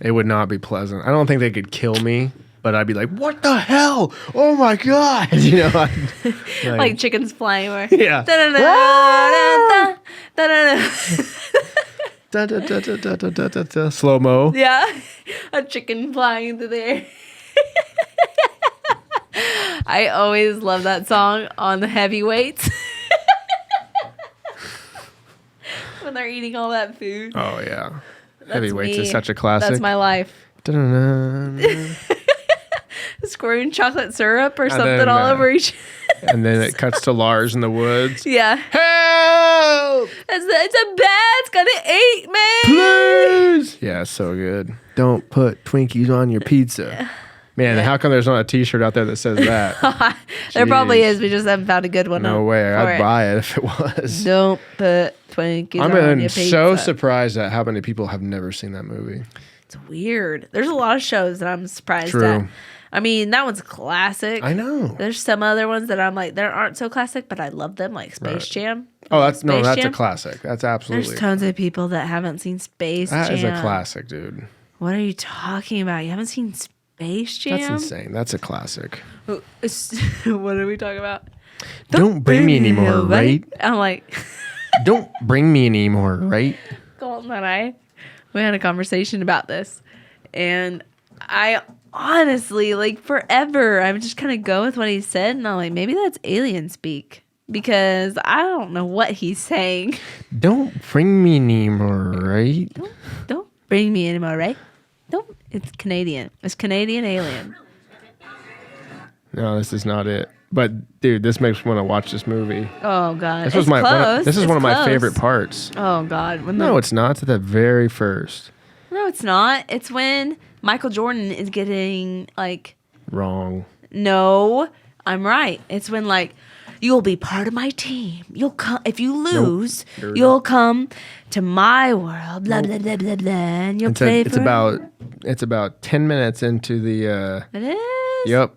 Speaker 4: it would not be pleasant. I don't think they could kill me, but I'd be like, what the hell? Oh my God.
Speaker 3: like chickens flying away.
Speaker 4: Yeah.
Speaker 3: Da-da-da, da-da-da.
Speaker 4: Slow mo.
Speaker 3: Yeah. A chicken flying through the air. I always love that song on the heavyweights. When they're eating all that food.
Speaker 4: Oh yeah.
Speaker 3: That's
Speaker 4: Heavyweights
Speaker 3: me.
Speaker 4: is such a classic.
Speaker 3: That's my life.
Speaker 4: Da-da-da.
Speaker 3: Squirting chocolate syrup or
Speaker 4: And
Speaker 3: something
Speaker 4: then,
Speaker 3: all over each.
Speaker 4: And then it cuts to Lars in the woods.
Speaker 3: Yeah.
Speaker 4: Help!
Speaker 3: It's a bat's gonna eat me.
Speaker 4: Please! Yeah, so good. Don't put Twinkies on your pizza. Man, how come there's not a t-shirt out there that says that?
Speaker 3: There probably
Speaker 4: Jeez.
Speaker 3: is. We just haven't found a good one.
Speaker 4: No way.
Speaker 3: for
Speaker 4: I'd
Speaker 3: it.
Speaker 4: buy it if it was.
Speaker 3: Don't put Twinkies
Speaker 4: I'm
Speaker 3: on your pizza.
Speaker 4: so surprised at how many people have never seen that movie.
Speaker 3: It's weird. There's a lot of shows that I'm surprised
Speaker 4: True.
Speaker 3: at. I mean, that one's a classic.
Speaker 4: I know.
Speaker 3: There's some other ones that I'm like, they aren't so classic, but I love them, like Space Jam.
Speaker 4: Oh, that's
Speaker 3: Space
Speaker 4: a
Speaker 3: Jam.
Speaker 4: classic. That's absolutely.
Speaker 3: There's tons of people that haven't seen Space
Speaker 4: That
Speaker 3: Jam.
Speaker 4: is a classic, dude.
Speaker 3: What are you talking about? You haven't seen Space Jam?
Speaker 4: That's insane. That's a classic.
Speaker 3: What are we talking about?
Speaker 4: Don't bring me anymore, right?
Speaker 3: I'm like,
Speaker 4: Don't bring me anymore, right?
Speaker 3: Colton and I, we had a conversation about this, and I honestly, like, forever, I would just kind of go with what he said, and I'm like, maybe that's alien speak, because I don't know what he's saying.
Speaker 4: Don't bring me anymore, right?
Speaker 3: Don't bring me anymore, right? Don't. It's Canadian. It's Canadian alien.
Speaker 4: No, this is not it. But dude, this makes me want to watch this movie.
Speaker 3: Oh God,
Speaker 4: This was
Speaker 3: it's
Speaker 4: my
Speaker 3: close.
Speaker 4: this is
Speaker 3: It's
Speaker 4: one of my
Speaker 3: close.
Speaker 4: favorite parts.
Speaker 3: Oh God,
Speaker 4: No, it's not. It's at the very first.
Speaker 3: No, it's not. It's when Michael Jordan is getting like,
Speaker 4: Wrong.
Speaker 3: no, I'm right. It's when like, you'll be part of my team. You'll come if you lose.
Speaker 4: You're
Speaker 3: You'll
Speaker 4: not.
Speaker 3: come to my world. Blah blah blah blah blah. And you'll play
Speaker 4: It's
Speaker 3: for
Speaker 4: about 10 minutes into the.
Speaker 3: It is.
Speaker 4: Yep.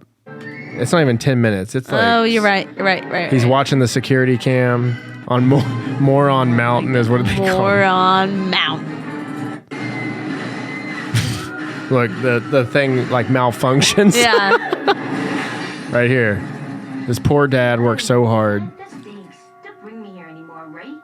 Speaker 4: It's not even 10 minutes. It's like.
Speaker 3: Oh, you're right. You're right. Right.
Speaker 4: He's
Speaker 3: right.
Speaker 4: watching the security cam on Moron Mountain is what they call
Speaker 3: More
Speaker 4: it.
Speaker 3: on Mount.
Speaker 4: Look, the thing like malfunctions.
Speaker 3: Yeah.
Speaker 4: Right here. This poor dad worked so hard.
Speaker 5: That stinks. Don't bring me here anymore, right?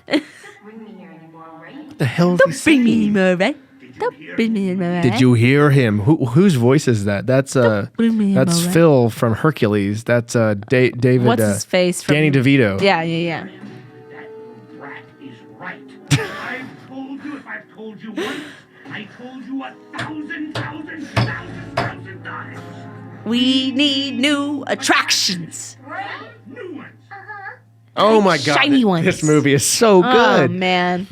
Speaker 5: Don't bring me here anymore, right?
Speaker 4: What the hell is he
Speaker 3: Bring me
Speaker 4: saying?
Speaker 3: more, right?
Speaker 2: Did
Speaker 3: Bring me in my
Speaker 4: Did you hear him? Whose voice is that? That's that's Phil from Hercules. That's David.
Speaker 3: What's his face? From
Speaker 4: Danny DeVito.
Speaker 3: Yeah, yeah, yeah.
Speaker 5: That little brat is right. I've told you, if I've told you once, I told you 1,000 times.
Speaker 3: We need new attractions.
Speaker 5: New ones.
Speaker 4: Oh my God!
Speaker 3: Shiny ones.
Speaker 4: This movie is so
Speaker 3: Oh
Speaker 4: good.
Speaker 3: man,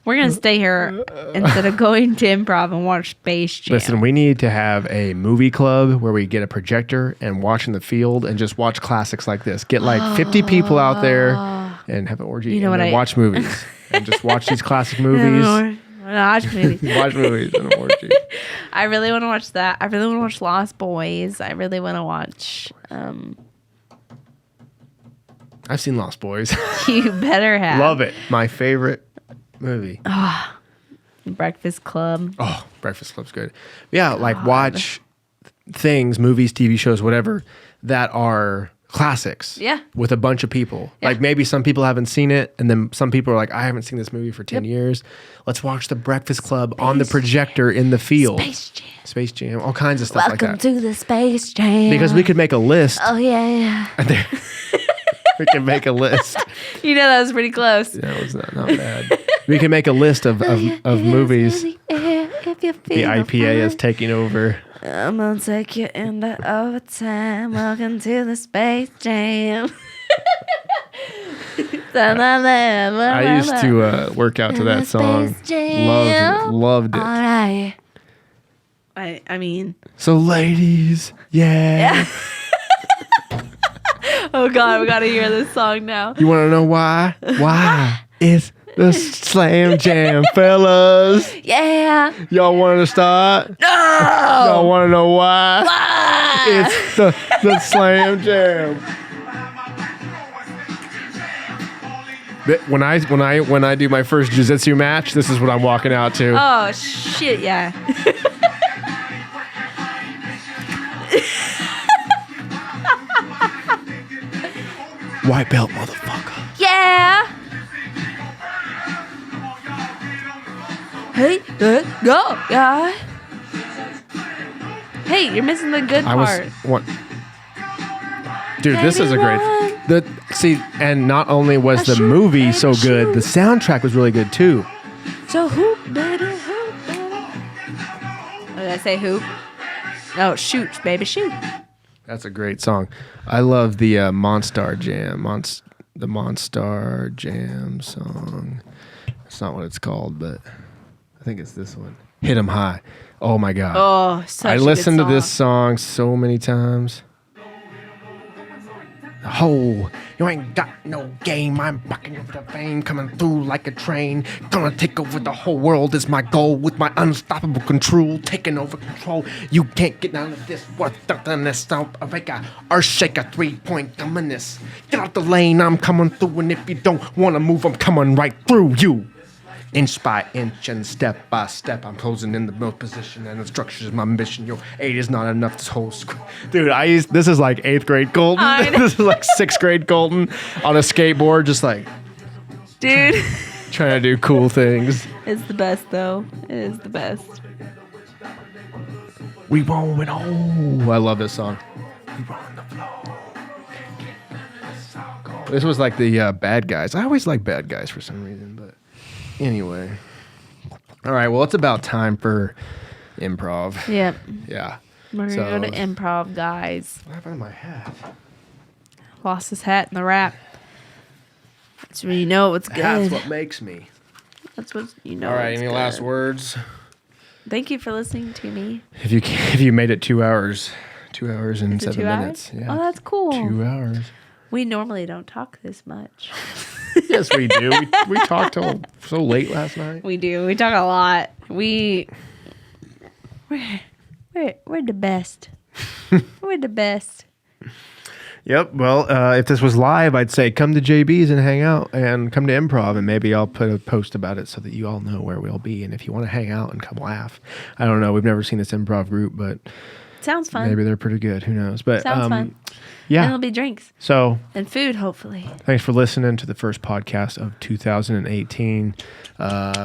Speaker 3: we're gonna stay here instead of going to improv and watch Space Jam.
Speaker 4: Listen, we need to have a movie club where we get a projector and watch in the field and just watch classics like this. Get like 50 people out there and have an orgy
Speaker 3: You know
Speaker 4: and
Speaker 3: what
Speaker 4: then watch movies and just watch these classic movies.
Speaker 3: Watch movies.
Speaker 4: Watch movies and an orgy.
Speaker 3: I really want to watch that. I really want to watch Lost Boys. I really want to watch.
Speaker 4: I've seen Lost Boys.
Speaker 3: You better have.
Speaker 4: Love it. My favorite movie.
Speaker 3: Breakfast Club.
Speaker 4: Oh, Breakfast Club's good. Yeah, like watch things, movies, TV shows, whatever, that are classics.
Speaker 3: Yeah.
Speaker 4: With a bunch of people.
Speaker 3: Yeah.
Speaker 4: Like maybe some people haven't seen it, and then some people are like, I haven't seen this movie for 10 years. Let's watch The Breakfast Club on the projector in the field. Space Jam. All kinds of stuff
Speaker 3: Welcome
Speaker 4: like that.
Speaker 3: to the Space Jam.
Speaker 4: Because we could make a list.
Speaker 3: Oh yeah.
Speaker 4: We can make a list.
Speaker 3: You know that was pretty close.
Speaker 4: Yeah, it was not bad. We can make a list of movies. The IPA is taking over.
Speaker 3: I'm gonna take you into overtime. Welcome to the Space Jam.
Speaker 4: I used to work out to that song. Loved it.
Speaker 3: All right. I mean.
Speaker 4: So ladies, yeah.
Speaker 3: Oh God, we gotta hear this song now.
Speaker 4: You want to know why? Why? It's the Slam Jam, fellas.
Speaker 3: Yeah.
Speaker 4: Y'all want to start?
Speaker 3: No.
Speaker 4: Y'all want to know why?
Speaker 3: Why?
Speaker 4: It's the Slam Jam. When I do my first jiu-jitsu match, this is what I'm walking out to.
Speaker 3: Oh shit! Yeah.
Speaker 4: White belt, motherfucker.
Speaker 3: Yeah. Hey, go, yeah. Hey, you're missing the good part.
Speaker 4: Dude, this is a great. And not only was the movie so good, the soundtrack was really good too.
Speaker 3: So hoop, baby, hoop, baby. Oh, did I say hoop? Oh, shoot, baby, shoot.
Speaker 4: That's a great song. I love the Monstar Jam. The Monstar Jam song. That's not what it's called, but I think it's this one. Hit 'em High. Oh my God.
Speaker 3: Oh, such
Speaker 4: I
Speaker 3: a
Speaker 4: listened
Speaker 3: good
Speaker 4: to this song so many times. Oh, you ain't got no game. I'm bucking over the vein, coming through like a train. Gonna take over the whole world is my goal. With my unstoppable control, taking over control. You can't get none of this. What the this stomp? I make a earth shaker 3-point communist. Get out the lane, I'm coming through. And if you don't wanna move, I'm coming right through you. Inch by inch and step by step, I'm closing in the middle position, and the structure is my mission. Yo, 8 is not enough. This whole dude, this is like 8th grade Colton. This is like 6th grade Colton on a skateboard, just like,
Speaker 3: dude.
Speaker 4: trying to do cool things.
Speaker 3: It's the best though. It is the best.
Speaker 4: We rolling on. I love this song. We rolling the flow. This was like the Bad Guys. I always like Bad Guys for some reason, but. Anyway. All right. Well, it's about time for improv.
Speaker 3: Yep.
Speaker 4: Yeah.
Speaker 3: We're going to go to improv, guys.
Speaker 4: What happened to my hat?
Speaker 3: Lost his hat in the wrap. That's when you know it's good.
Speaker 4: That's what makes me.
Speaker 3: That's what you know.
Speaker 4: All right.
Speaker 3: it's
Speaker 4: Any
Speaker 3: good.
Speaker 4: last words?
Speaker 3: Thank you for listening to me.
Speaker 4: If you made it 2 hours, 2 hours and
Speaker 3: Is it
Speaker 4: 7
Speaker 3: 2 hours?
Speaker 4: minutes. Yeah.
Speaker 3: Oh, that's cool.
Speaker 4: 2 hours.
Speaker 3: We normally don't talk this much.
Speaker 4: Yes, we do. We talked till so late last night.
Speaker 3: We do. We talk a lot. We're the best. We're the best.
Speaker 4: Yep. Well, if this was live, I'd say come to JB's and hang out, and come to improv, and maybe I'll put a post about it so that you all know where we'll be. And if you want to hang out and come laugh, I don't know. We've never seen this improv group, but
Speaker 3: Sounds fun.
Speaker 4: Maybe they're pretty good. Who knows? But
Speaker 3: Sounds fun. And
Speaker 4: yeah.
Speaker 3: it'll be drinks
Speaker 4: So
Speaker 3: and food, hopefully.
Speaker 4: thanks for listening to the first podcast of 2018.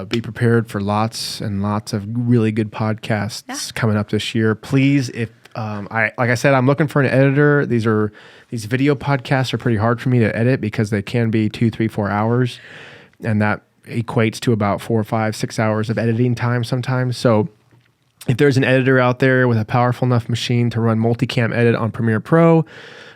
Speaker 4: Be prepared for lots and lots of really good podcasts coming up this year. Please, if like I said, I'm looking for an editor. These video podcasts are pretty hard for me to edit because they can be 2, 3, 4 hours, and that equates to about 4, 5, 6 hours of editing time sometimes. So if there's an editor out there with a powerful enough machine to run multicam edit on Premiere Pro,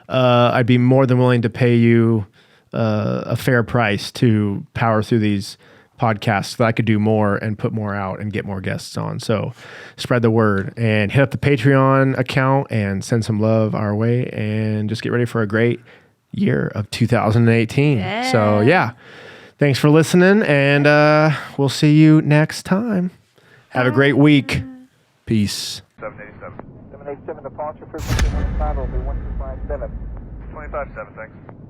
Speaker 4: I'd be more than willing to pay you a fair price to power through these podcasts so that I could do more and put more out and get more guests on. So spread the word and hit up the Patreon account and send some love our way and just get ready for a great year of 2018.
Speaker 3: Yeah.
Speaker 4: So yeah, thanks for listening, and we'll see you next time. Have a great week. Peace.
Speaker 1: 787. 787 departure frequency 95 will be 125 minutes.
Speaker 6: 25-7, thanks.